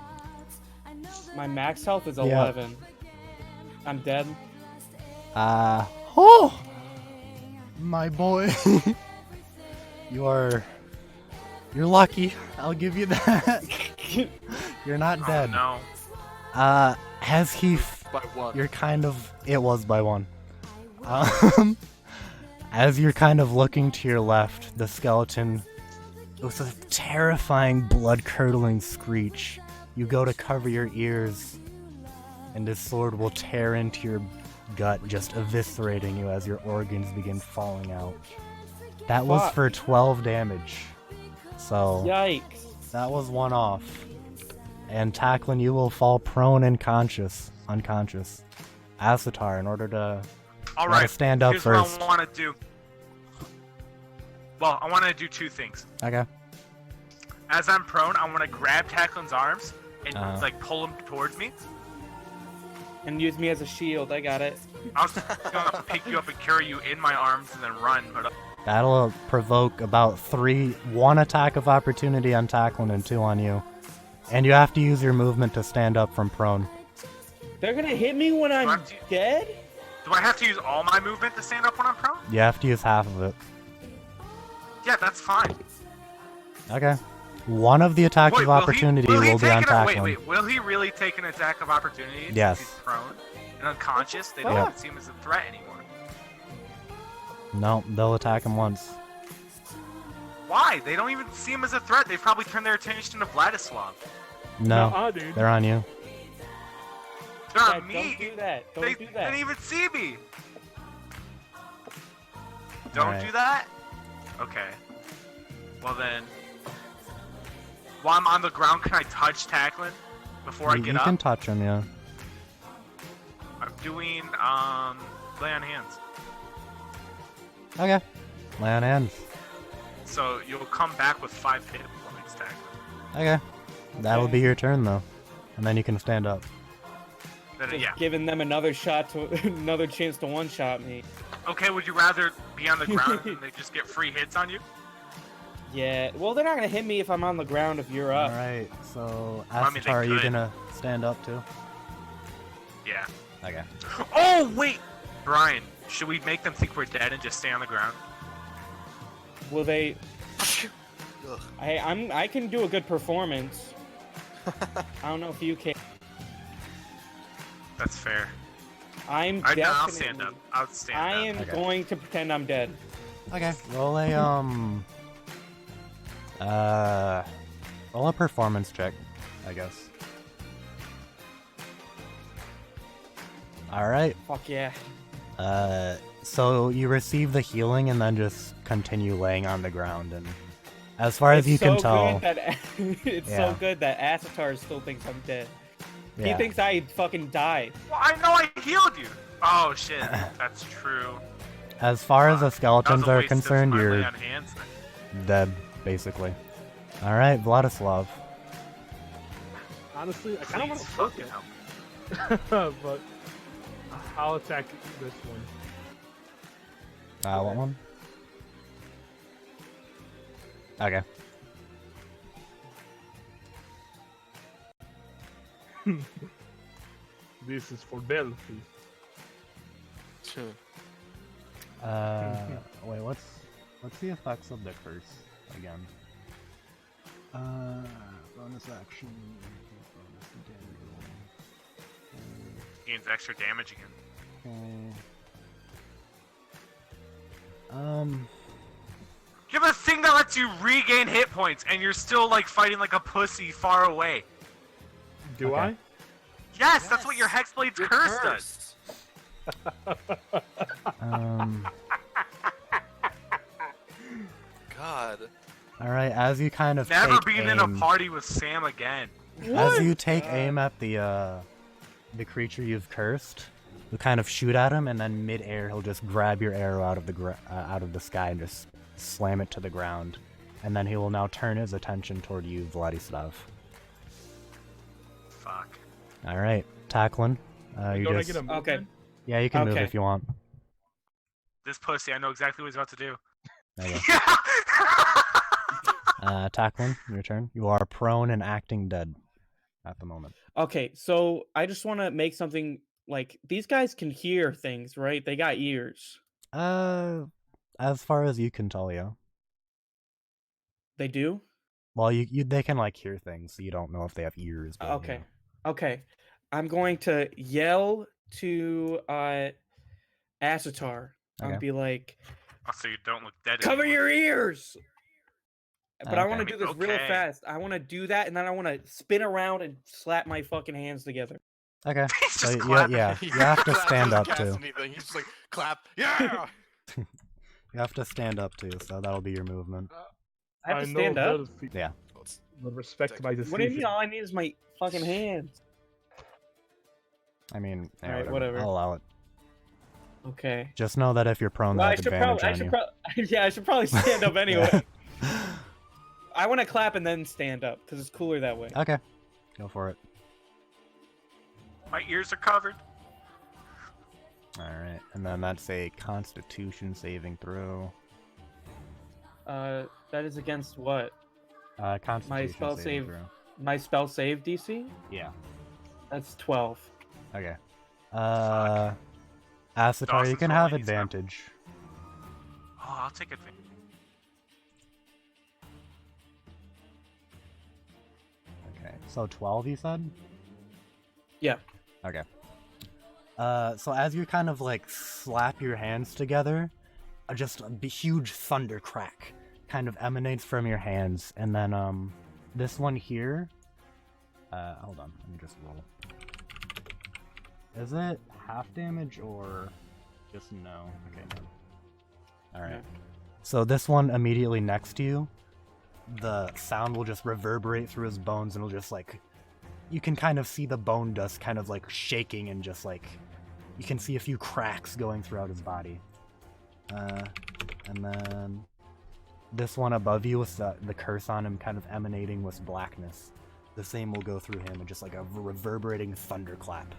[SPEAKER 4] My max health is
[SPEAKER 3] Yeah.
[SPEAKER 4] 11. I'm dead.
[SPEAKER 3] Oh! My boy. You're lucky. I'll give you that. You're not
[SPEAKER 2] Oh,
[SPEAKER 3] dead.
[SPEAKER 2] no.
[SPEAKER 3] As he...
[SPEAKER 5] By one.
[SPEAKER 3] You're kind of... It was by one. As you're kind of looking to your left, the skeleton, with a terrifying blood-curdling screech, you go to cover your ears, and his sword will tear into your gut, just eviscerating you as your organs begin falling out. That was
[SPEAKER 4] Fuck.
[SPEAKER 3] for 12 damage. So,
[SPEAKER 4] Yikes.
[SPEAKER 3] that was one off. And Taklin, you will fall prone and unconscious. Asatar, in order to
[SPEAKER 2] All
[SPEAKER 3] gotta
[SPEAKER 2] right.
[SPEAKER 3] stand up
[SPEAKER 2] Here's
[SPEAKER 3] first.
[SPEAKER 2] what I want to do. Well, I want to do 2 things.
[SPEAKER 3] Okay.
[SPEAKER 2] As I'm prone, I want to grab Tacklin's arms and
[SPEAKER 3] Uh-huh.
[SPEAKER 2] like pull him towards me.
[SPEAKER 4] And use me as a shield. I got it.
[SPEAKER 2] I was gonna pick you up and carry you in my arms and then run, but
[SPEAKER 3] That'll provoke about 1 attack of opportunity on Taklin and 2 on you. And you have to use your movement to stand up from prone.
[SPEAKER 4] They're gonna hit me when I'm
[SPEAKER 2] have to-
[SPEAKER 4] dead?
[SPEAKER 2] do I have to use all my movement to stand up when I'm prone?
[SPEAKER 3] You have to use half of it.
[SPEAKER 2] Yeah, that's fine.
[SPEAKER 3] Okay. 1 of the attacks of opportunity will be on Taklin.
[SPEAKER 2] Wait, will he really take an attack of opportunity?
[SPEAKER 3] Yes.
[SPEAKER 2] Since he's prone and unconscious, they
[SPEAKER 4] What the
[SPEAKER 2] don't seem as a threat anymore.
[SPEAKER 3] No, they'll attack him once.
[SPEAKER 2] Why? They don't even see him as a threat. They've probably turned their attention to Vladislav.
[SPEAKER 3] No,
[SPEAKER 1] Nuh-uh, dude.
[SPEAKER 3] they're on you.
[SPEAKER 2] They're
[SPEAKER 4] Dad,
[SPEAKER 2] on me.
[SPEAKER 4] don't do that. Don't
[SPEAKER 2] They
[SPEAKER 4] do that.
[SPEAKER 2] didn't even see me. Don't
[SPEAKER 3] Alright.
[SPEAKER 2] do that? Okay. Well then, while I'm on the ground, can I touch Tackling before I
[SPEAKER 3] You
[SPEAKER 2] get up?
[SPEAKER 3] can touch him, yeah.
[SPEAKER 2] I'm doing, lay on hands.
[SPEAKER 3] Okay. Lay on hands.
[SPEAKER 2] So you'll come back with 5 hit points, Tackling.
[SPEAKER 3] Okay. That'll be your turn, though. And then you can stand up.
[SPEAKER 2] Then,
[SPEAKER 4] Just
[SPEAKER 2] yeah.
[SPEAKER 4] giving them another shot to another chance to one-shot me.
[SPEAKER 2] Okay, would you rather be on the ground and they just get free hits on you?
[SPEAKER 4] Yeah. Well, they're not gonna hit me if I'm on the ground. If you're up.
[SPEAKER 3] Alright, so
[SPEAKER 2] I mean, they
[SPEAKER 3] Asatar, are you
[SPEAKER 2] could.
[SPEAKER 3] gonna stand up too?
[SPEAKER 2] Yeah.
[SPEAKER 3] Okay.
[SPEAKER 2] Oh, wait! Brian, should we make them think we're dead and just stay on the ground?
[SPEAKER 4] Will they?
[SPEAKER 5] Ugh.
[SPEAKER 4] I can do a good performance. I don't know if you can.
[SPEAKER 2] That's fair.
[SPEAKER 4] I'm
[SPEAKER 2] I'll
[SPEAKER 4] definitely.
[SPEAKER 2] stand up. I'll stand
[SPEAKER 4] I
[SPEAKER 2] up.
[SPEAKER 4] am
[SPEAKER 3] Okay.
[SPEAKER 4] going to pretend I'm dead.
[SPEAKER 3] Okay. Roll a performance check, I guess. Alright.
[SPEAKER 4] Fuck yeah.
[SPEAKER 3] So you receive the healing and then just continue laying on the ground, and as far as you can tell,
[SPEAKER 4] Good that, it's
[SPEAKER 3] Yeah.
[SPEAKER 4] so good that Asatar still thinks I'm dead. He
[SPEAKER 3] yeah.
[SPEAKER 4] thinks I fucking died.
[SPEAKER 2] Well, I know I healed you! Oh, shit. That's true.
[SPEAKER 3] As far as the
[SPEAKER 2] That was
[SPEAKER 3] skeletons
[SPEAKER 2] a
[SPEAKER 3] are
[SPEAKER 2] waste of
[SPEAKER 3] concerned,
[SPEAKER 2] my lay
[SPEAKER 3] you're
[SPEAKER 2] on hands then.
[SPEAKER 3] dead, basically. Alright, Vladislav.
[SPEAKER 1] Honestly, I kind of want
[SPEAKER 2] Please
[SPEAKER 1] to poke
[SPEAKER 2] fucking
[SPEAKER 1] it,
[SPEAKER 2] help me.
[SPEAKER 1] but I'll attack this one.
[SPEAKER 3] What one? Okay.
[SPEAKER 1] This is for Belfi.
[SPEAKER 3] Wait, what's the effects of the curse again? Bonus action. Bonus
[SPEAKER 2] Gains extra damage again.
[SPEAKER 3] damage.
[SPEAKER 2] You have a thing that lets you regain hit points, and you're still, like, fighting like a pussy far away.
[SPEAKER 1] Do
[SPEAKER 3] Okay.
[SPEAKER 1] I?
[SPEAKER 2] Yes, that's what your Hexblade's
[SPEAKER 5] You're
[SPEAKER 2] curse does.
[SPEAKER 5] God.
[SPEAKER 3] Alright, as you kind of
[SPEAKER 2] Never
[SPEAKER 3] take
[SPEAKER 2] being
[SPEAKER 3] aim,
[SPEAKER 2] in a party with Sam again.
[SPEAKER 3] as you take aim at the creature you've cursed, you kind of shoot at him, and then mid-air he'll just grab your arrow out of the sky and just slam it to the ground, and then he will now turn his attention toward you, Vladislav.
[SPEAKER 2] Fuck.
[SPEAKER 3] All right, Tackling. You
[SPEAKER 1] Don't I
[SPEAKER 3] just
[SPEAKER 1] get a movement?
[SPEAKER 4] Okay.
[SPEAKER 3] yeah, you can move
[SPEAKER 4] Okay.
[SPEAKER 3] if you want.
[SPEAKER 2] This pussy, I know exactly what he's about to do.
[SPEAKER 3] There you go. Tackling, your turn. You are prone and acting dead at the moment.
[SPEAKER 4] Okay, so I just want to make something like these guys can hear things, right? They got ears.
[SPEAKER 3] As far as you can tell, yeah.
[SPEAKER 4] They do?
[SPEAKER 3] Well, they can like hear things, so you don't know if they have ears. But,
[SPEAKER 4] Okay. Okay. I'm going to yell to Asatar
[SPEAKER 3] Okay.
[SPEAKER 4] and be like,
[SPEAKER 2] Oh, so you don't look dead
[SPEAKER 4] cover
[SPEAKER 2] anymore.
[SPEAKER 4] your ears! But I want to
[SPEAKER 3] Okay.
[SPEAKER 4] do this real
[SPEAKER 2] Okay.
[SPEAKER 4] fast. I want to do that, and then I want to spin around and slap my fucking hands together.
[SPEAKER 3] Okay.
[SPEAKER 2] He's
[SPEAKER 3] So
[SPEAKER 2] just
[SPEAKER 3] yeah,
[SPEAKER 2] clapping.
[SPEAKER 3] yeah, you have to stand up
[SPEAKER 5] Doesn't cast
[SPEAKER 3] too.
[SPEAKER 5] anything. He's just like, clap. Yeah!
[SPEAKER 3] You have to stand up too, so that'll be your movement.
[SPEAKER 4] I have to
[SPEAKER 1] know
[SPEAKER 4] stand up?
[SPEAKER 1] Belfi,
[SPEAKER 3] Yeah.
[SPEAKER 5] Let's-
[SPEAKER 1] but respect my decision.
[SPEAKER 4] What do you mean? All I need is my fucking hands.
[SPEAKER 3] I mean, yeah,
[SPEAKER 4] Alright,
[SPEAKER 3] whatever.
[SPEAKER 4] whatever.
[SPEAKER 3] I'll allow it.
[SPEAKER 4] Okay.
[SPEAKER 3] Just know that if you're prone,
[SPEAKER 4] Well,
[SPEAKER 3] they
[SPEAKER 4] I
[SPEAKER 3] have
[SPEAKER 4] should
[SPEAKER 3] advantage
[SPEAKER 4] probably, I
[SPEAKER 3] on
[SPEAKER 4] should
[SPEAKER 3] you.
[SPEAKER 4] probably, yeah, I should probably stand up anyway.
[SPEAKER 3] Yeah.
[SPEAKER 4] I want to clap and then stand up because it's cooler that way.
[SPEAKER 3] Okay. Go for it.
[SPEAKER 2] My ears are covered.
[SPEAKER 3] Alright, and then that's a Constitution saving throw.
[SPEAKER 4] That is against what?
[SPEAKER 3] Constitution
[SPEAKER 4] spell
[SPEAKER 3] saving
[SPEAKER 4] save.
[SPEAKER 3] throw.
[SPEAKER 4] My spell save DC?
[SPEAKER 3] Yeah.
[SPEAKER 4] That's 12.
[SPEAKER 3] Okay.
[SPEAKER 2] Fuck.
[SPEAKER 3] Asatar, you
[SPEAKER 2] Dawson's
[SPEAKER 3] can
[SPEAKER 2] rolling
[SPEAKER 3] have
[SPEAKER 2] these now.
[SPEAKER 3] advantage.
[SPEAKER 2] Oh, I'll take advantage.
[SPEAKER 3] Okay, so 12 you said?
[SPEAKER 4] Yeah.
[SPEAKER 3] Okay. So as you kind of like slap your hands together, just a huge thunder crack kind of emanates from your hands, and then this one here. Hold on, let me just roll. Is it half damage or just no? Okay, no. Alright. So this one immediately next to you, the sound will just reverberate through his bones and it'll just like, you can kind of see the bone dust kind of like shaking and just like, you can see a few cracks going throughout his body. And then this one above you with the curse on him kind of emanating with blackness. The same will go through him and just like a reverberating thunderclap.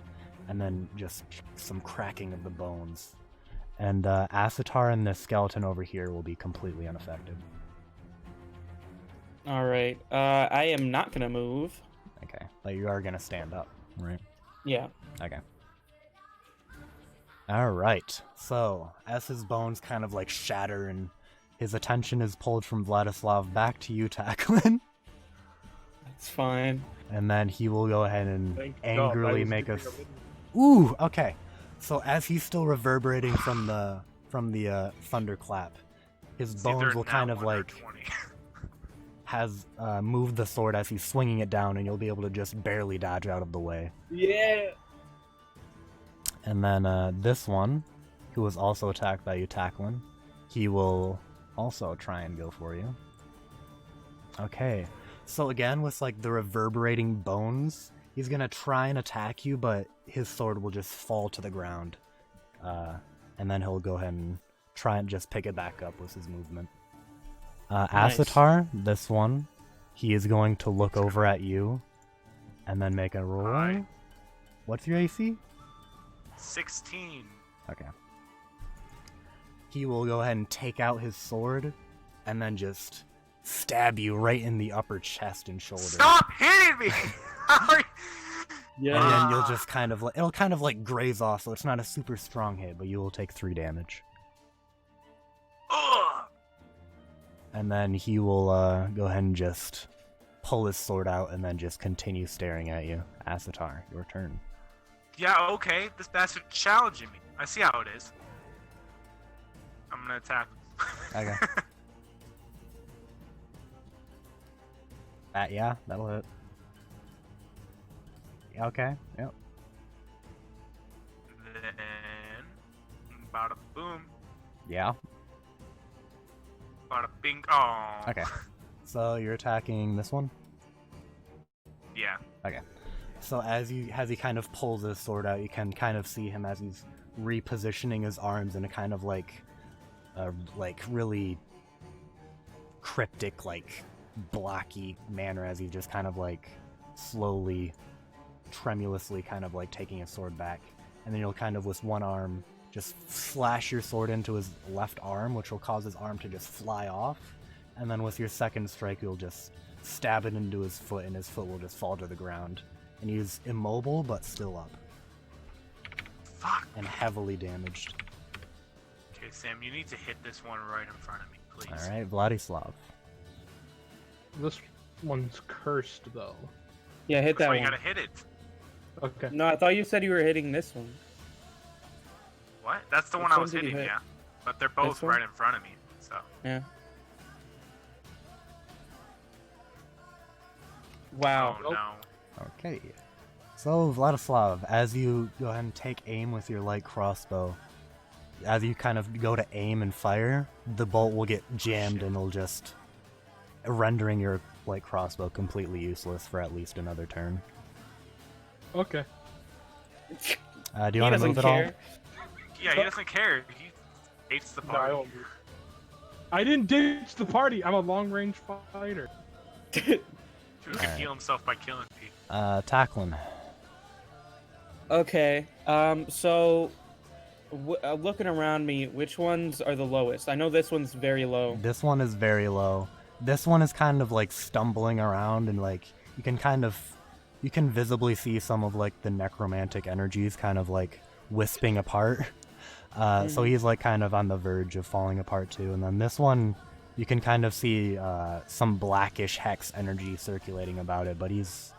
[SPEAKER 3] And then just some cracking of the bones. And Asatar and the skeleton over here will be completely unaffected.
[SPEAKER 4] Alright, I am not gonna move.
[SPEAKER 3] Okay, but you are gonna stand up, right?
[SPEAKER 4] Yeah.
[SPEAKER 3] Okay. Alright, so as his bones kind of like shatter and his attention is pulled from Vladislav back to you, Taklin.
[SPEAKER 4] That's fine.
[SPEAKER 3] And then he will go ahead and
[SPEAKER 1] Thank
[SPEAKER 3] angrily
[SPEAKER 1] God,
[SPEAKER 3] make
[SPEAKER 1] I
[SPEAKER 3] us.
[SPEAKER 1] was thinking
[SPEAKER 3] Ooh, okay. So as he's still reverberating from the thunderclap, his
[SPEAKER 2] It's
[SPEAKER 3] bones
[SPEAKER 2] either
[SPEAKER 3] will
[SPEAKER 2] now
[SPEAKER 3] kind of
[SPEAKER 2] 1 or
[SPEAKER 3] like
[SPEAKER 2] 20.
[SPEAKER 3] has moved the sword as he's swinging it down, and you'll be able to just barely dodge out of the way.
[SPEAKER 1] Yeah.
[SPEAKER 3] And then this one, who was also attacked by you, Taklin, he will also try and go for you. Okay, so again with like the reverberating bones, he's gonna try and attack you, but his sword will just fall to the ground. And then he'll go ahead and try and just pick it back up with his movement.
[SPEAKER 4] Nice.
[SPEAKER 3] Asatar, this one, he is going to look over at you and then make a roll.
[SPEAKER 2] Hi.
[SPEAKER 3] What's your AC?
[SPEAKER 2] 16.
[SPEAKER 3] Okay. He will go ahead and take out his sword and then just stab you right in the upper chest and shoulder.
[SPEAKER 2] Stop hitting me! How are you-
[SPEAKER 4] Yeah.
[SPEAKER 3] And then you'll just kind of like, it'll kind of like graze off, so it's not a super strong hit, but you will take 3 damage.
[SPEAKER 2] Ugh!
[SPEAKER 3] And then he will go ahead and just pull his sword out and then just continue staring at you. Asatar, your turn.
[SPEAKER 2] Yeah, okay. This bastard challenging me. I see how it is. I'm gonna attack him.
[SPEAKER 3] Okay. Yeah, that'll hit. Yeah, okay, yep.
[SPEAKER 2] Then, bada boom,
[SPEAKER 3] Yeah,
[SPEAKER 2] bada bing. Oh.
[SPEAKER 3] okay. So you're attacking this one?
[SPEAKER 2] Yeah.
[SPEAKER 3] Okay. So as he kind of pulls his sword out, you can kind of see him as he's repositioning his arms in a kind of like really cryptic, like blocky manner as he just kind of like slowly, tremulously kind of like taking his sword back. And then you'll kind of with one arm just slash your sword into his left arm, which will cause his arm to just fly off. And then with your second strike, you'll just stab it into his foot, and his foot will just fall to the ground. And he's immobile, but still up.
[SPEAKER 2] Fuck.
[SPEAKER 3] And heavily damaged.
[SPEAKER 2] Okay, Sam, you need to hit this one right in front of me, please.
[SPEAKER 3] Alright, Vladislav.
[SPEAKER 1] This one's cursed though.
[SPEAKER 4] Yeah, hit
[SPEAKER 2] That's
[SPEAKER 4] that
[SPEAKER 2] why
[SPEAKER 4] one.
[SPEAKER 2] you gotta hit it.
[SPEAKER 1] Okay.
[SPEAKER 4] No, I thought you said you were hitting this one.
[SPEAKER 2] What? That's the
[SPEAKER 4] Which
[SPEAKER 2] one I
[SPEAKER 4] one
[SPEAKER 2] was
[SPEAKER 4] did you
[SPEAKER 2] hitting,
[SPEAKER 4] hit?
[SPEAKER 2] yeah. But they're both
[SPEAKER 4] This one?
[SPEAKER 2] right in front of me, so.
[SPEAKER 4] Yeah. Wow.
[SPEAKER 2] Oh no.
[SPEAKER 3] Okay. So, Vladislav, as you go ahead and take aim with your light crossbow, as you kind of go to aim and fire, the bolt will get jammed and it'll just rendering your light crossbow completely useless for at least another turn.
[SPEAKER 1] Okay.
[SPEAKER 3] Do you want to move at all?
[SPEAKER 2] Yeah, he doesn't care. He hates the
[SPEAKER 1] No, I
[SPEAKER 2] party.
[SPEAKER 1] won't move. I didn't ditch the party. I'm a long-range fighter.
[SPEAKER 2] Who can
[SPEAKER 3] Alright.
[SPEAKER 2] heal himself by killing people?
[SPEAKER 3] Taklin.
[SPEAKER 4] Okay. So, looking around me, which ones are the lowest? I know this one's very low.
[SPEAKER 3] This one is very low. This one is kind of like stumbling around and like you can visibly see some of like the necromantic energies kind of like wisping apart. So he's like kind of on the verge of falling apart too. And then this one, you can kind of see some blackish hex energy circulating about it, but he's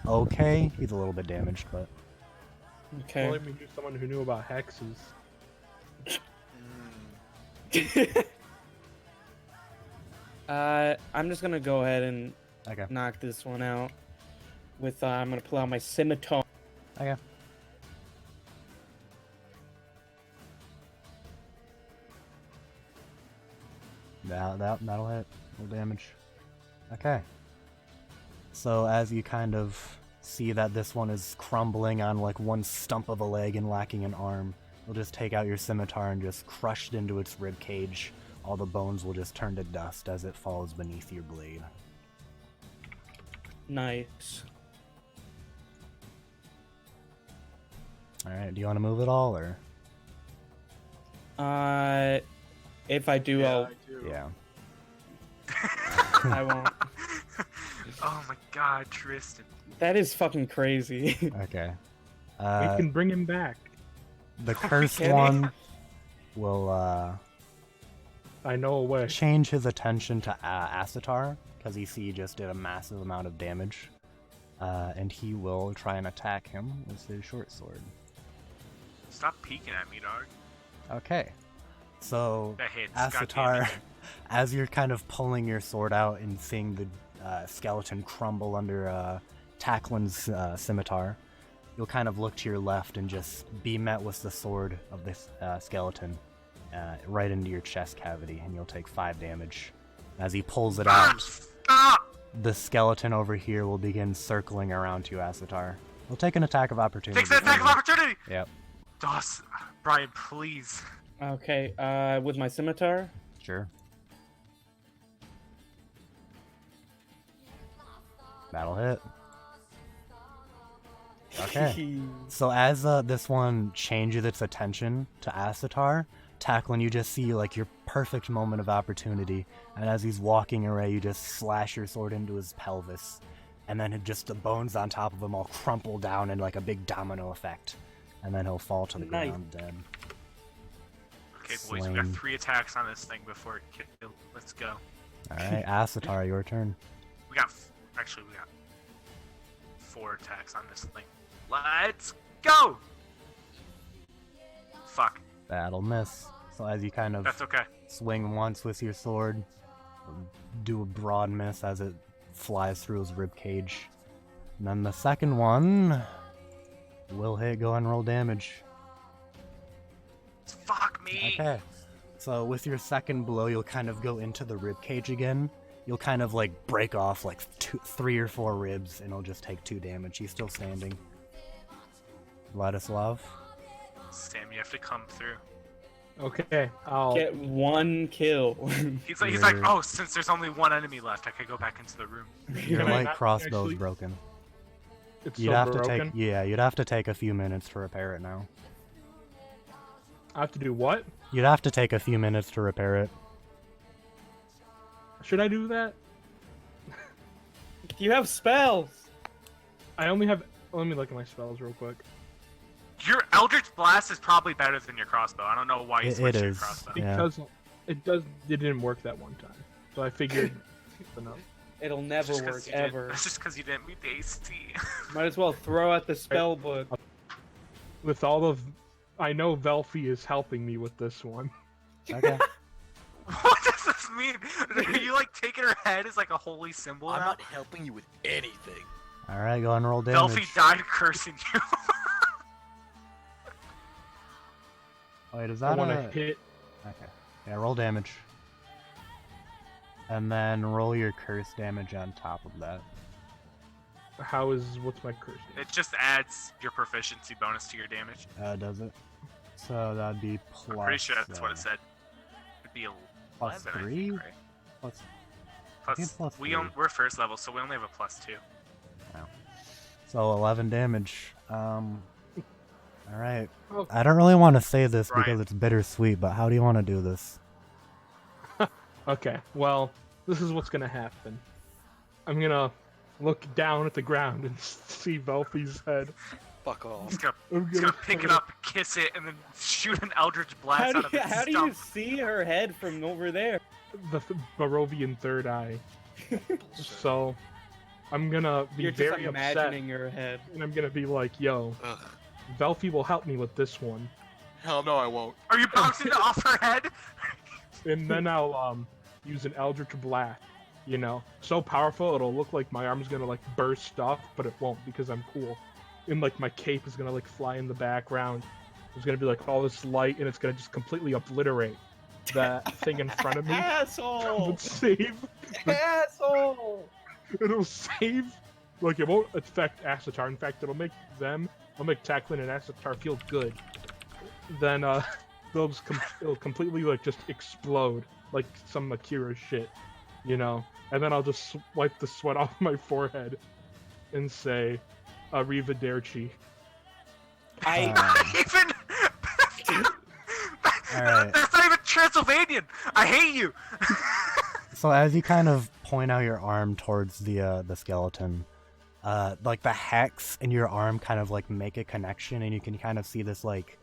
[SPEAKER 3] okay. He's a little bit damaged, but
[SPEAKER 4] Okay.
[SPEAKER 1] Well, let me do someone who knew about hexes.
[SPEAKER 4] I'm just gonna go ahead and
[SPEAKER 3] Okay.
[SPEAKER 4] knock this one out. With I'm gonna pull out my scimitar.
[SPEAKER 3] Okay. That'll hit. No damage. Okay. So as you kind of see that this one is crumbling on like one stump of a leg and lacking an arm, you'll just take out your scimitar and just crush it into its rib cage. All the bones will just turn to dust as it falls beneath your blade.
[SPEAKER 4] Nice.
[SPEAKER 3] Alright, do you want to move at all, or?
[SPEAKER 4] If I do, I'll.
[SPEAKER 2] I do.
[SPEAKER 3] Yeah.
[SPEAKER 4] I won't.
[SPEAKER 2] Oh my god, Tristan.
[SPEAKER 4] That is fucking crazy.
[SPEAKER 3] Okay.
[SPEAKER 1] We can bring him back.
[SPEAKER 3] The cursed
[SPEAKER 4] kidding?
[SPEAKER 3] one will
[SPEAKER 1] I know a way.
[SPEAKER 3] change his attention to Asatar, because he see just did a massive amount of damage. And he will try and attack him with his short sword.
[SPEAKER 2] Stop peeking at me, dog.
[SPEAKER 3] Okay. So,
[SPEAKER 2] That hits.
[SPEAKER 3] Asatar,
[SPEAKER 2] goddammit.
[SPEAKER 3] as you're kind of pulling your sword out and seeing the skeleton crumble under Tacklin's scimitar, you'll kind of look to your left and just be met with the sword of this skeleton right into your chest cavity, and you'll take 5 damage. As he pulls it out,
[SPEAKER 2] Stop!
[SPEAKER 3] the skeleton over here will begin circling around you, Asatar. We'll take an attack of opportunity.
[SPEAKER 2] Takes the attack of opportunity!
[SPEAKER 3] Yep,
[SPEAKER 2] Doss, Brian, please.
[SPEAKER 4] Okay. With my scimitar.
[SPEAKER 3] sure. That'll hit. Okay. So as this one changes its attention to Asatar, Tacklin, you just see like your perfect moment of opportunity, and as he's walking away, you just slash your sword into his pelvis, and then just the bones on top of him all crumple down in like a big domino effect, and then he'll fall to the
[SPEAKER 4] Nice.
[SPEAKER 3] ground dead.
[SPEAKER 2] Okay, boys, we got
[SPEAKER 3] Slain.
[SPEAKER 2] 3 attacks on this thing before it kills. Let's go.
[SPEAKER 3] All right, Asatar, your turn.
[SPEAKER 2] We got 4 attacks on this thing. Let's go! Fuck.
[SPEAKER 3] That'll miss. So as you kind of
[SPEAKER 2] That's okay.
[SPEAKER 3] swing once with your sword, do a broad miss as it flies through his rib cage. And then the second one will hit. Go and roll damage.
[SPEAKER 2] Fuck me!
[SPEAKER 3] Okay. So with your second blow, you'll kind of go into the rib cage again. You'll kind of like break off like 3 or 4 ribs, and it'll just take 2 damage. He's still standing. Vladislav.
[SPEAKER 2] Sam, you have to come through.
[SPEAKER 1] Okay, I'll.
[SPEAKER 4] Get 1 kill.
[SPEAKER 2] He's like,
[SPEAKER 3] You're-
[SPEAKER 2] oh, since there's only 1 enemy left, I could go back into the room.
[SPEAKER 3] Your
[SPEAKER 1] Can I
[SPEAKER 3] light
[SPEAKER 1] not
[SPEAKER 3] crossbow's
[SPEAKER 1] actually-
[SPEAKER 3] broken.
[SPEAKER 1] It's
[SPEAKER 3] You'd
[SPEAKER 1] still
[SPEAKER 3] have to
[SPEAKER 1] broken.
[SPEAKER 3] take you'd have to take a few minutes to repair it now.
[SPEAKER 1] I have to do what?
[SPEAKER 3] You'd have to take a few minutes to repair it.
[SPEAKER 1] Should I do that?
[SPEAKER 4] You have spells.
[SPEAKER 1] I only have. Let me look at my spells real quick.
[SPEAKER 2] Your Eldritch Blast is probably better than your crossbow. I don't know why you
[SPEAKER 3] It
[SPEAKER 2] switched to your
[SPEAKER 3] is.
[SPEAKER 2] crossbow.
[SPEAKER 3] Yeah.
[SPEAKER 1] Because it didn't work that one time. So I figured enough.
[SPEAKER 4] It'll never
[SPEAKER 2] Just 'cause
[SPEAKER 4] work
[SPEAKER 2] you didn't-
[SPEAKER 4] ever.
[SPEAKER 2] It's just because you didn't meet the AC.
[SPEAKER 4] Might as well throw out the spell book.
[SPEAKER 1] With all of, I know Velfie is helping me with this one.
[SPEAKER 3] Okay.
[SPEAKER 2] What does this mean? Are you like taking her head as like a holy symbol
[SPEAKER 5] I'm
[SPEAKER 2] now?
[SPEAKER 5] not helping you with anything.
[SPEAKER 3] All right, go and roll damage.
[SPEAKER 2] Velfie died cursing you.
[SPEAKER 3] Wait, is
[SPEAKER 1] I
[SPEAKER 3] that
[SPEAKER 1] want
[SPEAKER 3] a...
[SPEAKER 1] to hit.
[SPEAKER 3] Okay. Yeah, roll damage. And then roll your curse damage on top of that.
[SPEAKER 1] What's my curse?
[SPEAKER 2] It just adds your proficiency bonus to your damage.
[SPEAKER 3] Does it? So that'd be plus...
[SPEAKER 2] I'm pretty sure that's what it said. It'd be 11,
[SPEAKER 3] plus
[SPEAKER 2] I
[SPEAKER 3] 3?
[SPEAKER 2] think, right?
[SPEAKER 3] Plus...
[SPEAKER 2] Plus,
[SPEAKER 3] think plus
[SPEAKER 2] we
[SPEAKER 3] 3.
[SPEAKER 2] we're first level, so we only have a +2.
[SPEAKER 3] So 11 damage. Alright.
[SPEAKER 1] Oh.
[SPEAKER 3] I don't really want to say this
[SPEAKER 2] Brian.
[SPEAKER 3] because it's bittersweet, but how do you want to do this?
[SPEAKER 1] Okay, well, this is what's gonna happen. I'm gonna look down at the ground and see Velfie's head.
[SPEAKER 5] Fuck off.
[SPEAKER 2] He's gonna,
[SPEAKER 1] I'm
[SPEAKER 2] he's gonna pick it up, kiss it, and then shoot an Eldritch Blast out of its
[SPEAKER 4] How do you
[SPEAKER 2] stump.
[SPEAKER 4] see her head from over there?
[SPEAKER 1] The Barovian third eye. So, I'm gonna be
[SPEAKER 4] You're just
[SPEAKER 1] very upset,
[SPEAKER 4] imagining her head.
[SPEAKER 1] and I'm gonna be like, "Yo,
[SPEAKER 5] Ugh.
[SPEAKER 1] Velfie will help me with this one."
[SPEAKER 5] Hell no, I won't.
[SPEAKER 2] Are you bouncing it off her head?
[SPEAKER 1] and then I'll use an Eldritch Blast. You know, so powerful it'll look like my arm's gonna like burst off, but it won't because I'm cool. And like my cape is gonna like fly in the background. There's gonna be like all this light, and it's gonna just completely obliterate that thing in front of me.
[SPEAKER 4] Asshole!
[SPEAKER 1] But save.
[SPEAKER 4] Asshole!
[SPEAKER 1] It'll save. Like it won't affect Asatar. In fact, it'll make Tacklin and Asatar feel good. Then it'll completely like just explode like some Akira shit, you know. And then I'll just wipe the sweat off my forehead and say, "Arrivederci."
[SPEAKER 2] Even.
[SPEAKER 3] Alright.
[SPEAKER 2] That's not even Transylvanian. I hate you.
[SPEAKER 3] So as you kind of point out your arm towards the skeleton, like the hex in your arm kind of like make a connection, and you can kind of see this like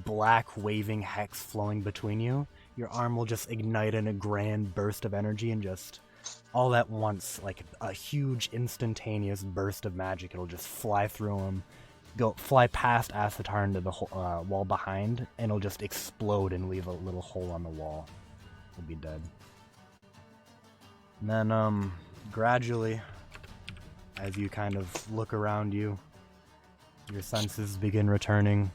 [SPEAKER 3] black waving hex flowing between you. Your arm will just ignite in a grand burst of energy, and just all at once, like a huge instantaneous burst of magic. It'll just fly through him, fly past Asatar into the wall behind, and it'll just explode and leave a little hole on the wall. He'll be dead. And then, gradually, as you kind of look around you, your senses begin returning.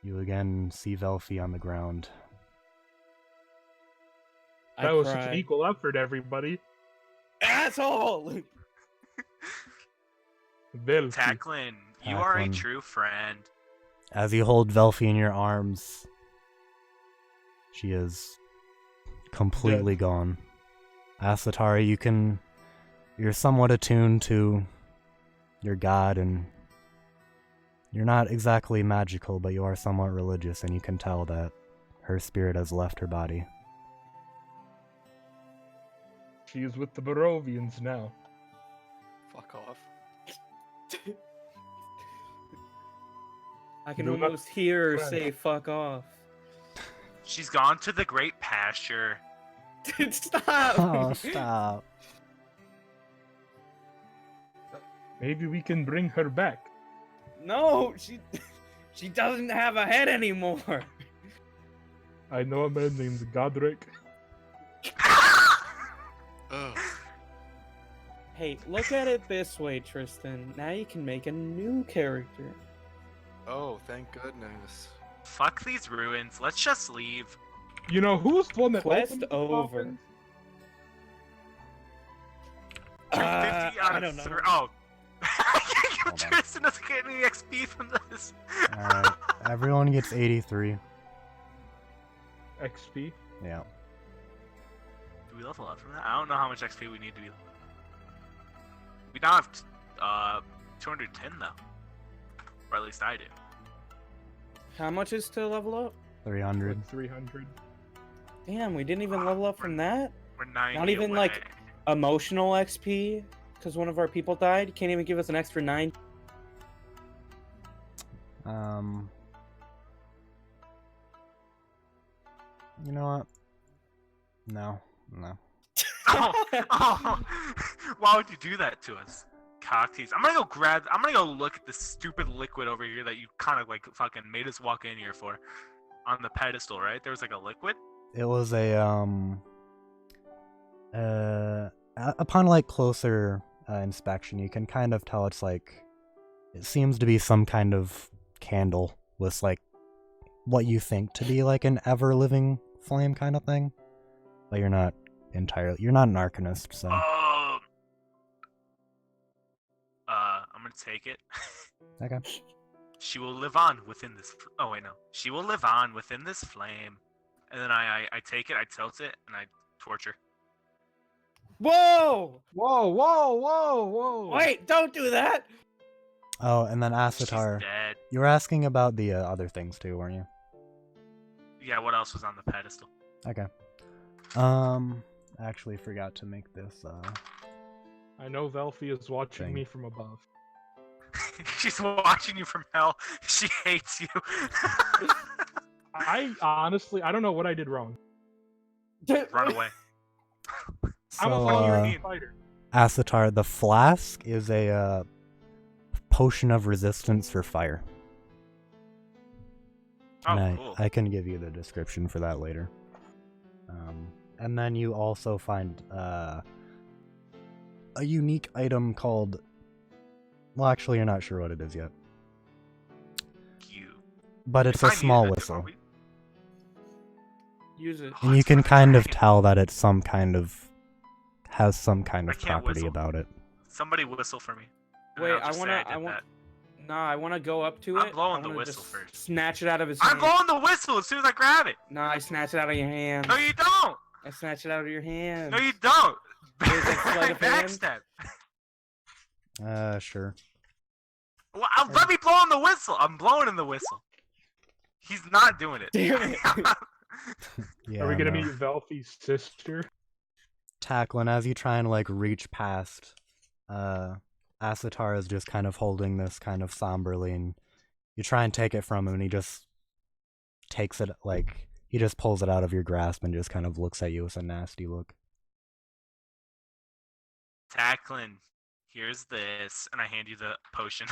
[SPEAKER 3] You again see Velfi on the ground.
[SPEAKER 1] That was such an equal effort, everybody.
[SPEAKER 4] Asshole!
[SPEAKER 1] Velfi.
[SPEAKER 2] Tacklin, you are a
[SPEAKER 3] Tacklin.
[SPEAKER 2] true friend.
[SPEAKER 3] As you hold Velfi in your arms, she is completely gone. Asatari, you're somewhat attuned to your god, and you're not exactly magical, but you are somewhat religious, and you can tell that her spirit has left her body.
[SPEAKER 1] She is with the Barovians now.
[SPEAKER 5] Fuck off.
[SPEAKER 4] I can
[SPEAKER 1] Do not
[SPEAKER 4] almost hear her
[SPEAKER 1] friend.
[SPEAKER 4] say "fuck off."
[SPEAKER 2] She's gone to the great pasture.
[SPEAKER 4] Stop!
[SPEAKER 3] Oh, stop.
[SPEAKER 1] Maybe we can bring her back.
[SPEAKER 4] No, she doesn't have a head anymore.
[SPEAKER 1] I know a man named Godric.
[SPEAKER 5] Ugh.
[SPEAKER 4] Hey, look at it this way, Tristan. Now you can make a new character.
[SPEAKER 5] Oh, thank goodness.
[SPEAKER 2] Fuck these ruins. Let's just leave.
[SPEAKER 1] You know who's the one that
[SPEAKER 4] Quest
[SPEAKER 1] opened the
[SPEAKER 4] over.
[SPEAKER 1] coffin?
[SPEAKER 2] 250 out
[SPEAKER 4] I
[SPEAKER 2] of
[SPEAKER 4] don't know.
[SPEAKER 2] Oh.
[SPEAKER 3] Hold on.
[SPEAKER 2] Tristan doesn't get any XP from this.
[SPEAKER 3] Alright, everyone gets 83.
[SPEAKER 1] XP.
[SPEAKER 3] Yeah.
[SPEAKER 2] Do we level up from that? I don't know how much XP we need to be. We now have 210 though, or at least I do.
[SPEAKER 4] How much is to level up?
[SPEAKER 3] 300.
[SPEAKER 1] Like 300.
[SPEAKER 4] Damn, we didn't even level up from that?
[SPEAKER 2] We're 90
[SPEAKER 4] Not even,
[SPEAKER 2] away.
[SPEAKER 4] like, Emotional XP? Because one of our people died? Can't even give us an extra 9?
[SPEAKER 3] You know what? No.
[SPEAKER 2] Oh, why would you do that to us? Cocktease. I'm gonna go look at this stupid liquid over here that you kind of like fucking made us walk in here for. On the pedestal, right? There was like a liquid?
[SPEAKER 3] It was upon like closer inspection, you can kind of tell it seems to be some kind of candle with like what you think to be like an ever-living flame kind of thing. But you're not an arcanist, so.
[SPEAKER 2] I'm gonna take it.
[SPEAKER 3] Okay.
[SPEAKER 2] She will live on within this. Oh wait, no. She will live on within this flame. And then I take it, I tilt it, and I torture.
[SPEAKER 4] Whoa!
[SPEAKER 1] Whoa, whoa, whoa, whoa!
[SPEAKER 4] Wait, don't do that!
[SPEAKER 3] Oh, and then
[SPEAKER 2] She's
[SPEAKER 3] Asatar,
[SPEAKER 2] dead.
[SPEAKER 3] you were asking about the other things too, weren't you?
[SPEAKER 2] Yeah, what else was on the pedestal?
[SPEAKER 3] Okay. Actually forgot to make this,
[SPEAKER 1] I know Velfi is watching
[SPEAKER 3] Thing.
[SPEAKER 1] me from above.
[SPEAKER 2] She's watching you from hell. She hates you.
[SPEAKER 1] I honestly, I don't know what I did wrong.
[SPEAKER 2] Run away.
[SPEAKER 1] I'm a
[SPEAKER 3] So,
[SPEAKER 1] fucking fighter.
[SPEAKER 3] Asatar, the flask is a potion of resistance for fire.
[SPEAKER 2] Oh,
[SPEAKER 3] And
[SPEAKER 2] cool.
[SPEAKER 3] I can give you the description for that later. And then you also find a unique item called. Well, actually, you're not sure what it is yet.
[SPEAKER 2] You.
[SPEAKER 3] But it's
[SPEAKER 2] If
[SPEAKER 3] a
[SPEAKER 2] I needed
[SPEAKER 3] small
[SPEAKER 2] it,
[SPEAKER 3] whistle.
[SPEAKER 4] Use it.
[SPEAKER 2] Oh,
[SPEAKER 3] And you
[SPEAKER 2] it's
[SPEAKER 3] can
[SPEAKER 2] for the
[SPEAKER 3] kind of
[SPEAKER 2] dragon.
[SPEAKER 3] tell that it's some kind of. Has some kind
[SPEAKER 2] I
[SPEAKER 3] of
[SPEAKER 2] can't
[SPEAKER 3] property
[SPEAKER 2] whistle.
[SPEAKER 3] about it.
[SPEAKER 2] Somebody whistle for me. And
[SPEAKER 4] Wait,
[SPEAKER 2] I'll
[SPEAKER 4] I
[SPEAKER 2] just say
[SPEAKER 4] wanna,
[SPEAKER 2] did that.
[SPEAKER 4] I wanna go up to
[SPEAKER 2] I'm
[SPEAKER 4] it.
[SPEAKER 2] blowing
[SPEAKER 4] I
[SPEAKER 2] the
[SPEAKER 4] wanna
[SPEAKER 2] whistle
[SPEAKER 4] just
[SPEAKER 2] first.
[SPEAKER 4] Snatch it out of his
[SPEAKER 2] I'm
[SPEAKER 4] hand.
[SPEAKER 2] blowing the whistle as soon as I grab it.
[SPEAKER 4] Nah, I snatch it out of your hand.
[SPEAKER 2] No, you don't.
[SPEAKER 4] I snatch it out of your hand.
[SPEAKER 2] No, you don't.
[SPEAKER 4] What is that, sleight of hand?
[SPEAKER 2] Backstab.
[SPEAKER 3] Sure.
[SPEAKER 2] Well, let me blow in the whistle. I'm blowing in the whistle. He's not doing it.
[SPEAKER 4] Damn it.
[SPEAKER 3] Yeah.
[SPEAKER 1] Are we gonna
[SPEAKER 3] no.
[SPEAKER 1] meet Velfi's sister?
[SPEAKER 3] Tackling as you try and like reach past, Asatar is just kind of holding this kind of somberly, and you try and take it from him, and he just takes it like he just pulls it out of your grasp and just kind of looks at you with a nasty look.
[SPEAKER 2] Tackling. Here's this, and I hand you the potion.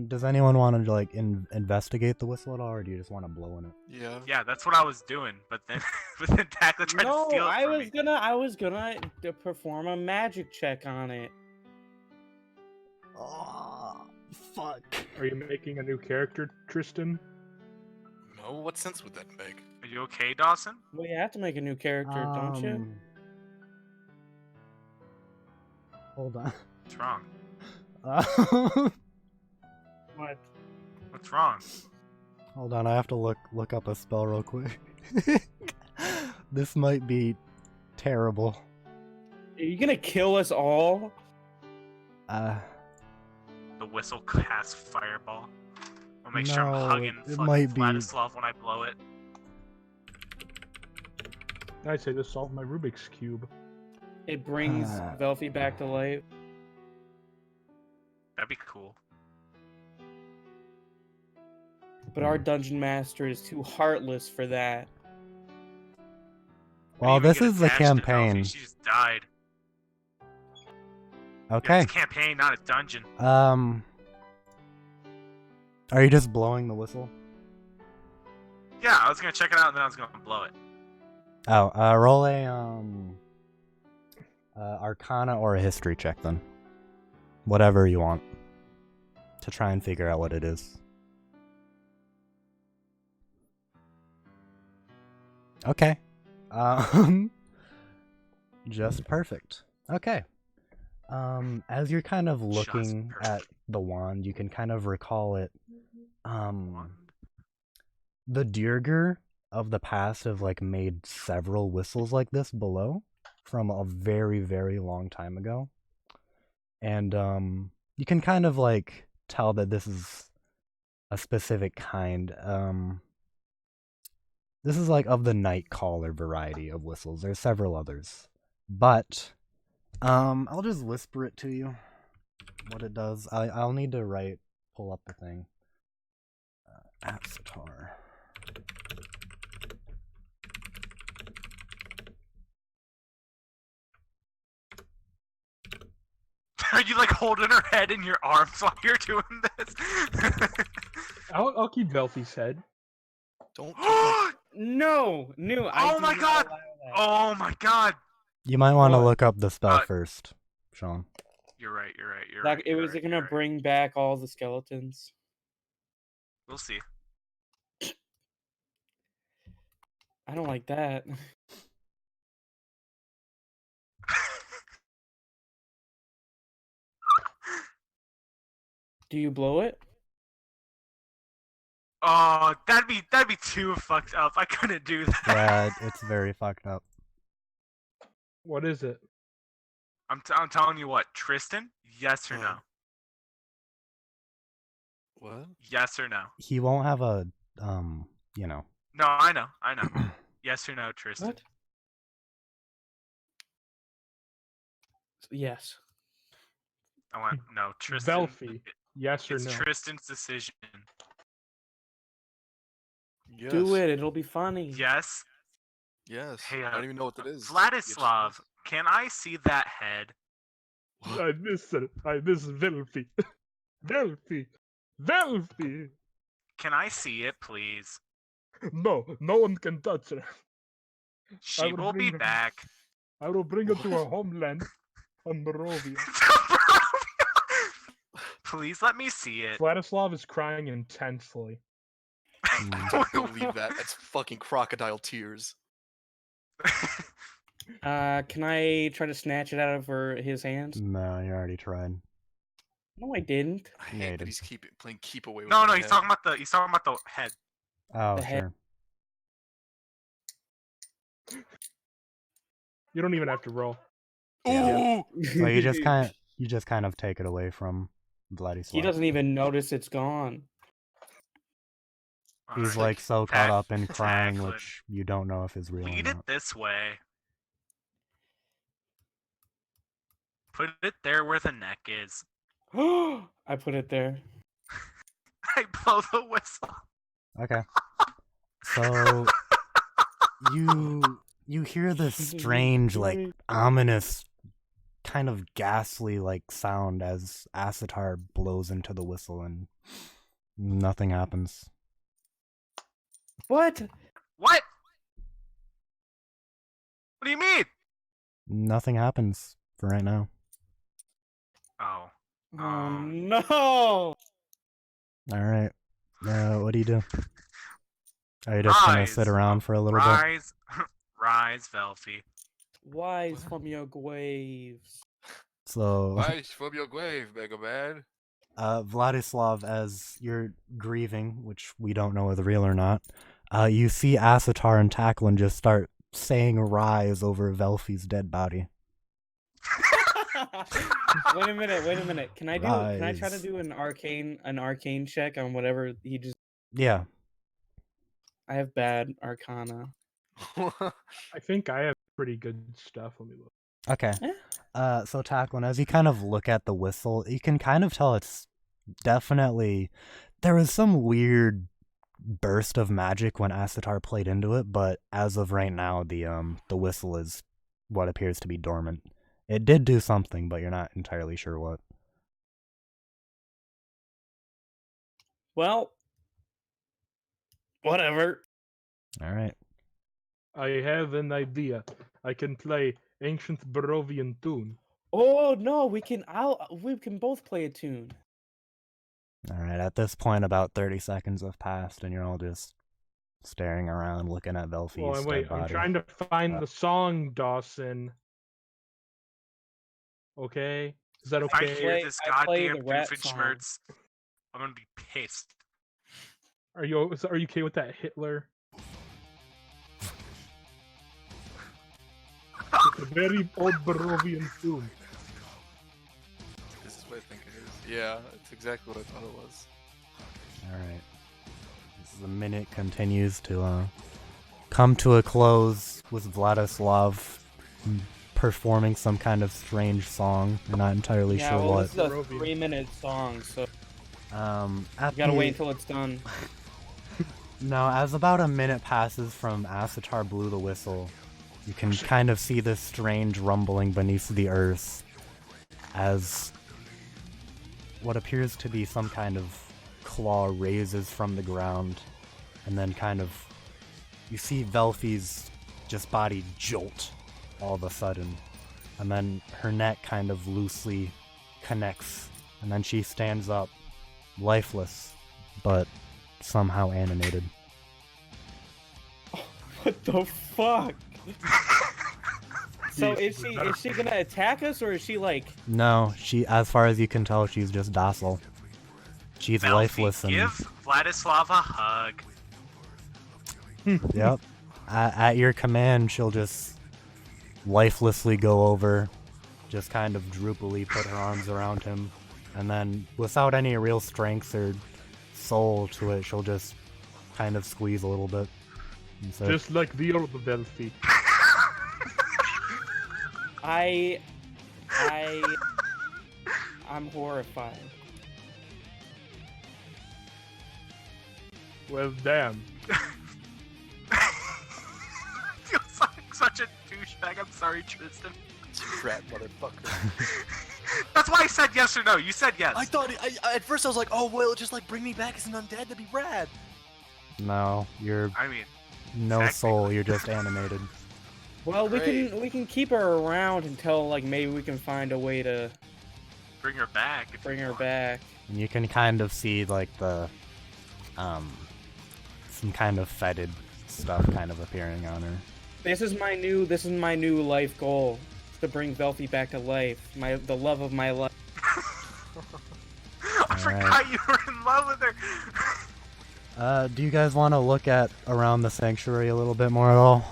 [SPEAKER 3] Does anyone want to like investigate the whistle at all, or do you just want to blow in it?
[SPEAKER 5] Yeah.
[SPEAKER 2] Yeah, that's what I was doing, but then Tackling tried to
[SPEAKER 4] No,
[SPEAKER 2] steal it
[SPEAKER 4] I
[SPEAKER 2] from
[SPEAKER 4] was
[SPEAKER 2] me.
[SPEAKER 4] I was gonna perform a magic check on it.
[SPEAKER 3] Oh, fuck.
[SPEAKER 1] Are you making a new character, Tristan?
[SPEAKER 5] No, what sense would that make?
[SPEAKER 2] Are you okay, Dawson?
[SPEAKER 4] Well, you have to make a new character, don't you?
[SPEAKER 3] Hold on.
[SPEAKER 2] What's wrong?
[SPEAKER 4] What?
[SPEAKER 2] What's wrong?
[SPEAKER 3] Hold on, I have to look up a spell real quick. This might be terrible.
[SPEAKER 4] Are you gonna kill us all?
[SPEAKER 2] The whistle casts fireball. I'll make sure
[SPEAKER 3] No,
[SPEAKER 2] I'm hugging
[SPEAKER 3] it
[SPEAKER 2] fucking
[SPEAKER 3] might be-
[SPEAKER 2] Vladislav when I blow it.
[SPEAKER 1] I'd say this solved my Rubik's Cube.
[SPEAKER 4] It brings Velfi back to life.
[SPEAKER 2] That'd be cool.
[SPEAKER 4] But our dungeon master is too heartless for that.
[SPEAKER 2] I
[SPEAKER 3] Well,
[SPEAKER 2] didn't even
[SPEAKER 3] this
[SPEAKER 2] get
[SPEAKER 3] is the
[SPEAKER 2] attached to Velfi,
[SPEAKER 3] campaign.
[SPEAKER 2] She just died. Yeah,
[SPEAKER 3] Okay.
[SPEAKER 2] it's a campaign, not a dungeon.
[SPEAKER 3] Are you just blowing the whistle?
[SPEAKER 2] Yeah, I was gonna check it out and then I was gonna blow it.
[SPEAKER 3] Oh, roll a Arcana or a History check then. Whatever you want. To try and figure out what it is. Okay. Just perfect. Okay. As you're kind of looking at the wand, you can kind of recall it. The Dyrgr of the past have like made several whistles like this below from a very, very long time ago. And you can kind of like tell that this is a specific kind. This is like of the night caller variety of whistles. There's several others. But I'll just whisper it to you what it does. I'll need to pull up the thing. Asatar.
[SPEAKER 2] Are you like holding her head in your arms while you're doing this?
[SPEAKER 1] I'll keep Velfi's head.
[SPEAKER 5] Don't.
[SPEAKER 4] No, no.
[SPEAKER 2] Oh my god! Oh my god!
[SPEAKER 3] You might want to
[SPEAKER 1] What?
[SPEAKER 3] look up the spell first, Sean.
[SPEAKER 2] You're right, you're right, you're
[SPEAKER 4] Like,
[SPEAKER 2] right.
[SPEAKER 4] it
[SPEAKER 2] you're
[SPEAKER 4] was
[SPEAKER 2] right,
[SPEAKER 4] gonna
[SPEAKER 2] you're right.
[SPEAKER 4] bring back all the skeletons.
[SPEAKER 2] We'll see.
[SPEAKER 4] I don't like that. Do you blow it?
[SPEAKER 2] Oh, that'd be too fucked up. I couldn't do that.
[SPEAKER 3] Yeah, it's very fucked up.
[SPEAKER 1] What is it?
[SPEAKER 2] I'm telling you what, Tristan. Yes or no?
[SPEAKER 5] What?
[SPEAKER 2] Yes or no?
[SPEAKER 3] He won't have a you know.
[SPEAKER 2] No, I know. Yes or no, Tristan?
[SPEAKER 4] What? Yes.
[SPEAKER 2] I want no, Tristan.
[SPEAKER 1] Velfi. Yes or
[SPEAKER 2] It's
[SPEAKER 1] no?
[SPEAKER 2] Tristan's decision.
[SPEAKER 5] Yes.
[SPEAKER 4] Do it. It'll be funny.
[SPEAKER 2] Yes.
[SPEAKER 5] Yes.
[SPEAKER 2] Hey,
[SPEAKER 5] I don't even know what that is.
[SPEAKER 2] Vladislav, can I see that head?
[SPEAKER 1] This is Velfi. Velfi. Velfi.
[SPEAKER 2] Can I see it, please?
[SPEAKER 1] No, no one can touch her.
[SPEAKER 2] She
[SPEAKER 1] would
[SPEAKER 2] will be
[SPEAKER 1] bring her-
[SPEAKER 2] back.
[SPEAKER 1] I will bring her to her homeland on Barovia.
[SPEAKER 2] Please let me see it.
[SPEAKER 1] Vladislav is crying intensely.
[SPEAKER 5] I don't believe that. That's fucking crocodile tears.
[SPEAKER 4] Can I try to snatch it out of his hands?
[SPEAKER 3] No, you already tried.
[SPEAKER 4] No, I didn't.
[SPEAKER 5] I
[SPEAKER 3] Yeah, you
[SPEAKER 5] hate that
[SPEAKER 3] did.
[SPEAKER 5] he's playing keep away with
[SPEAKER 2] No,
[SPEAKER 5] my
[SPEAKER 2] no, he's
[SPEAKER 5] head.
[SPEAKER 2] talking about the head.
[SPEAKER 3] Oh,
[SPEAKER 4] The head.
[SPEAKER 3] sure.
[SPEAKER 1] You don't even have to roll.
[SPEAKER 3] Yeah.
[SPEAKER 2] Ooh!
[SPEAKER 3] So you just kind of take it away from Vladislav.
[SPEAKER 4] He doesn't even notice it's gone.
[SPEAKER 3] He's
[SPEAKER 2] Alright.
[SPEAKER 3] like so caught up in
[SPEAKER 2] Tack-
[SPEAKER 3] crying,
[SPEAKER 2] Tacklin.
[SPEAKER 3] which you don't know if is real or
[SPEAKER 2] Lead it
[SPEAKER 3] not.
[SPEAKER 2] this way. Put it there where the neck is.
[SPEAKER 4] I put it there.
[SPEAKER 2] I blow the whistle.
[SPEAKER 3] Okay. So you hear this strange, like ominous, kind of ghastly like sound as Asatar blows into the whistle and nothing happens.
[SPEAKER 4] What?
[SPEAKER 2] What? What do you mean?
[SPEAKER 3] Nothing happens for right now.
[SPEAKER 2] Oh.
[SPEAKER 4] Oh no!
[SPEAKER 3] Alright. What do you do? Are you just gonna sit around for a little bit?
[SPEAKER 2] Rise. Rise, Velfie.
[SPEAKER 4] Wise from your graves.
[SPEAKER 3] So
[SPEAKER 5] Nice from your grave, Mega Man.
[SPEAKER 3] Vladislav, as you're grieving, which we don't know whether real or not, you see Asatar and Tacklin just start saying rise over Velfie's dead body.
[SPEAKER 4] Wait a minute. Can I try to
[SPEAKER 3] Rise.
[SPEAKER 4] do an arcane check on whatever he just
[SPEAKER 3] Yeah.
[SPEAKER 4] I have bad arcana.
[SPEAKER 1] I think I have pretty good stuff. Let me look.
[SPEAKER 3] Okay.
[SPEAKER 4] Eh?
[SPEAKER 3] So Tacklin, as you kind of look at the whistle, you can kind of tell it's definitely there was some weird burst of magic when Asatar played into it, but as of right now, the whistle is what appears to be dormant. It did do something, but you're not entirely sure what.
[SPEAKER 4] Well, whatever.
[SPEAKER 3] All right.
[SPEAKER 1] I have an idea. I can play ancient Barovian tune.
[SPEAKER 4] Oh no, we can both play a tune.
[SPEAKER 3] All right. At this point, about 30 seconds have passed, and you're all just staring around, looking at Velfie's
[SPEAKER 1] Well,
[SPEAKER 3] dead
[SPEAKER 1] wait,
[SPEAKER 3] body.
[SPEAKER 1] I'm trying to find the song, Dawson. Okay? Is that
[SPEAKER 2] If I
[SPEAKER 1] okay?
[SPEAKER 2] hear this
[SPEAKER 4] I play
[SPEAKER 2] goddamn
[SPEAKER 4] the rap
[SPEAKER 2] Doofenshmirtz, I'm gonna be pissed.
[SPEAKER 1] Are you okay with that, Hitler? It's a very old Barovian tune.
[SPEAKER 5] This is what I think it is. Yeah, that's exactly what I thought it was.
[SPEAKER 3] All right. The minute continues to come to a close with Vladislav performing some kind of strange song. You're not entirely
[SPEAKER 4] Yeah,
[SPEAKER 3] sure
[SPEAKER 4] well,
[SPEAKER 3] what.
[SPEAKER 4] this is a
[SPEAKER 1] Barovian.
[SPEAKER 4] 3-minute song, so
[SPEAKER 3] At
[SPEAKER 4] you gotta
[SPEAKER 3] the-
[SPEAKER 4] wait until it's done.
[SPEAKER 3] No, as about a minute passes from Asatar blew the whistle, you can kind of see this strange rumbling beneath the earth as what appears to be some kind of claw raises from the ground, and then kind of you see Velfie's just body jolt all of a sudden, and then her neck kind of loosely connects, and then she stands up, lifeless, but somehow animated.
[SPEAKER 4] What the fuck? So is she gonna attack us, or is she like?
[SPEAKER 3] No, she, as far as you can tell, she's just docile. She's
[SPEAKER 2] Velfie,
[SPEAKER 3] lifeless and
[SPEAKER 2] give Vladislav a hug.
[SPEAKER 3] yep. At your command, she'll just lifelessly go over, just kind of droopily put her arms around him, and then without any real strength or soul to it, she'll just kind of squeeze a little bit. And so,
[SPEAKER 1] Just like the old Velfie.
[SPEAKER 4] I'm horrified.
[SPEAKER 1] Well, damn.
[SPEAKER 2] Feels like such a douchebag. I'm sorry, Tristan.
[SPEAKER 5] Rat motherfucker.
[SPEAKER 2] That's why I said yes or no. You said yes.
[SPEAKER 5] I thought at first I was like, oh well, just like bring me back as an undead, that'd be rad.
[SPEAKER 3] No, you're
[SPEAKER 2] I mean,
[SPEAKER 3] no soul. You're just animated.
[SPEAKER 4] Well,
[SPEAKER 5] Great.
[SPEAKER 4] we can keep her around until like maybe we can find a way to
[SPEAKER 2] bring her back. If
[SPEAKER 4] bring
[SPEAKER 2] you
[SPEAKER 4] her
[SPEAKER 2] want.
[SPEAKER 4] back.
[SPEAKER 3] And you can kind of see like the some kind of fetid stuff kind of appearing on her.
[SPEAKER 4] This is my new life goal. Is to bring Velfie back to life. The love of my life.
[SPEAKER 2] I forgot you were in love with her.
[SPEAKER 3] Do you guys want to look at around the sanctuary a little bit more at all?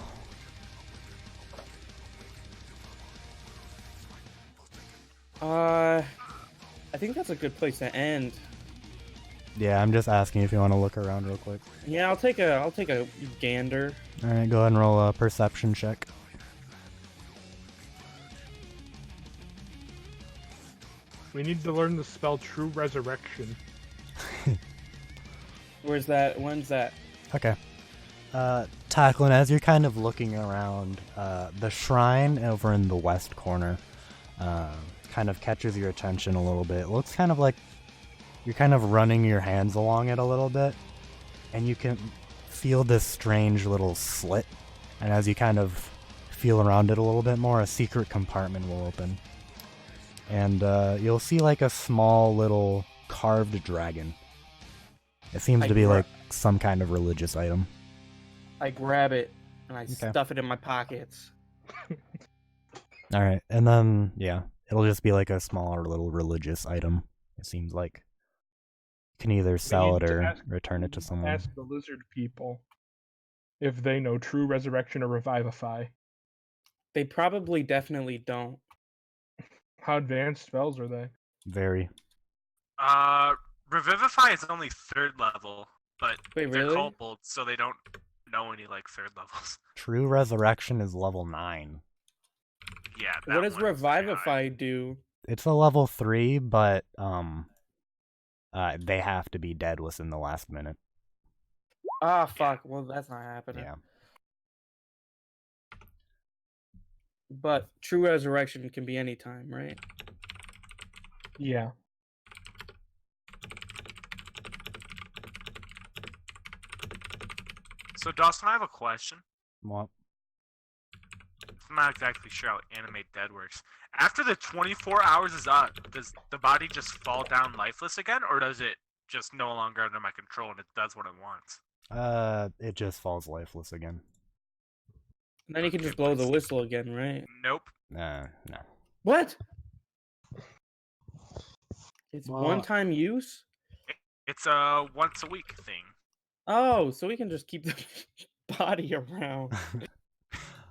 [SPEAKER 4] I think that's a good place to end.
[SPEAKER 3] Yeah, I'm just asking if you want to look around real quick.
[SPEAKER 4] Yeah, I'll take a gander.
[SPEAKER 3] All right, go ahead and roll a perception check.
[SPEAKER 1] We need to learn the spell True Resurrection.
[SPEAKER 4] Where's that? When's that?
[SPEAKER 3] Okay. Tacklin, as you're kind of looking around, the shrine over in the west corner kind of catches your attention a little bit. It looks kind of like you're kind of running your hands along it a little bit, and you can feel this strange little slit. And as you kind of feel around it a little bit more, a secret compartment will open. And you'll see like a small little carved dragon. It seems to be like some kind of religious item.
[SPEAKER 4] I grab it and I stuff it in my pockets.
[SPEAKER 3] Alright, and then, yeah, it'll just be like a smaller little religious item, it seems like. You can either sell it or return it to someone.
[SPEAKER 1] Ask the lizard people if they know True Resurrection or Revivify.
[SPEAKER 4] They probably definitely don't.
[SPEAKER 1] How advanced spells are they?
[SPEAKER 3] Very.
[SPEAKER 2] Revivify is only 3rd level, but
[SPEAKER 4] Wait,
[SPEAKER 2] they're
[SPEAKER 4] really?
[SPEAKER 2] kobolds, so they don't know any like 3rd levels.
[SPEAKER 3] True Resurrection is level 9.
[SPEAKER 2] Yeah.
[SPEAKER 4] What does Revivify do?
[SPEAKER 3] It's a level 3, but they have to be dead within the last minute.
[SPEAKER 4] Ah, fuck. Well, that's not happening.
[SPEAKER 3] Yeah.
[SPEAKER 4] But True Resurrection can be any time, right?
[SPEAKER 1] Yeah.
[SPEAKER 2] So Dawson, I have a question.
[SPEAKER 3] What?
[SPEAKER 2] I'm not exactly sure how Animate Dead works. After the 24 hours is up, does the body just fall down lifeless again, or does it just no longer under my control and it does what it wants?
[SPEAKER 3] It just falls lifeless again.
[SPEAKER 4] And then you can just blow the whistle again, right?
[SPEAKER 2] Nope.
[SPEAKER 3] No.
[SPEAKER 4] What? It's
[SPEAKER 1] Well,
[SPEAKER 4] one-time use?
[SPEAKER 2] It's a once a week thing.
[SPEAKER 4] Oh, so we can just keep the body around.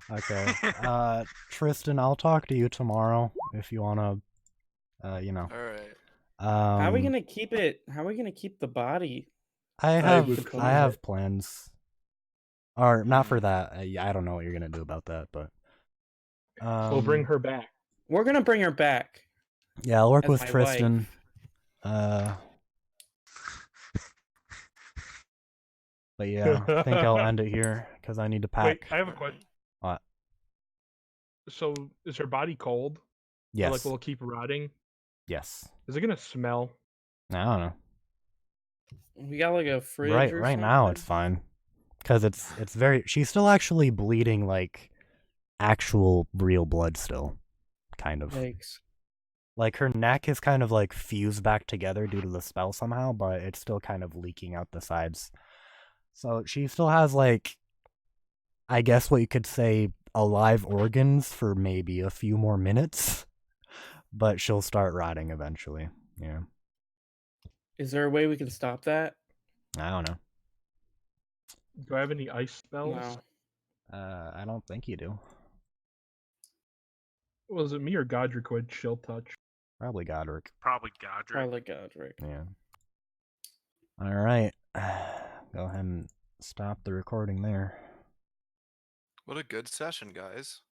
[SPEAKER 3] Okay. Tristan, I'll talk to you tomorrow if you wanna, you know.
[SPEAKER 5] All right.
[SPEAKER 4] How are we gonna keep it? How are we gonna keep the body?
[SPEAKER 3] I
[SPEAKER 1] would
[SPEAKER 3] have plans. Or not for that. I don't know what you're gonna do about that, but
[SPEAKER 1] we'll bring her back.
[SPEAKER 4] We're gonna bring her back.
[SPEAKER 3] Yeah, I'll work
[SPEAKER 4] as
[SPEAKER 3] with
[SPEAKER 4] my
[SPEAKER 3] Tristan.
[SPEAKER 4] wife.
[SPEAKER 3] But yeah, I think I'll end it here because I need to pack.
[SPEAKER 1] Wait, I have a question.
[SPEAKER 3] What?
[SPEAKER 1] So, is her body cold? Or,
[SPEAKER 3] Yes.
[SPEAKER 1] like, will it keep rotting?
[SPEAKER 3] Yes.
[SPEAKER 1] Is it gonna smell?
[SPEAKER 3] I don't know.
[SPEAKER 4] We got like a fridge.
[SPEAKER 3] Right.
[SPEAKER 4] or
[SPEAKER 3] Right now
[SPEAKER 4] something?
[SPEAKER 3] it's fine, because it's very. She's still actually bleeding like actual real blood still, kind of.
[SPEAKER 4] Yikes.
[SPEAKER 3] Like her neck is kind of like fused back together due to the spell somehow, but it's still kind of leaking out the sides. So she still has like, I guess what you could say, alive organs for maybe a few more minutes, but she'll start rotting eventually. Yeah.
[SPEAKER 4] Is there a way we can stop that?
[SPEAKER 3] I don't know.
[SPEAKER 1] Do I have any ice spells?
[SPEAKER 4] No.
[SPEAKER 3] I don't think you do.
[SPEAKER 1] Was it me or Godric who had chill touch?
[SPEAKER 3] Probably Godric.
[SPEAKER 2] Probably Godric.
[SPEAKER 4] Probably Godric.
[SPEAKER 3] Yeah. All right. Go ahead and stop the recording there.
[SPEAKER 5] What a good session, guys.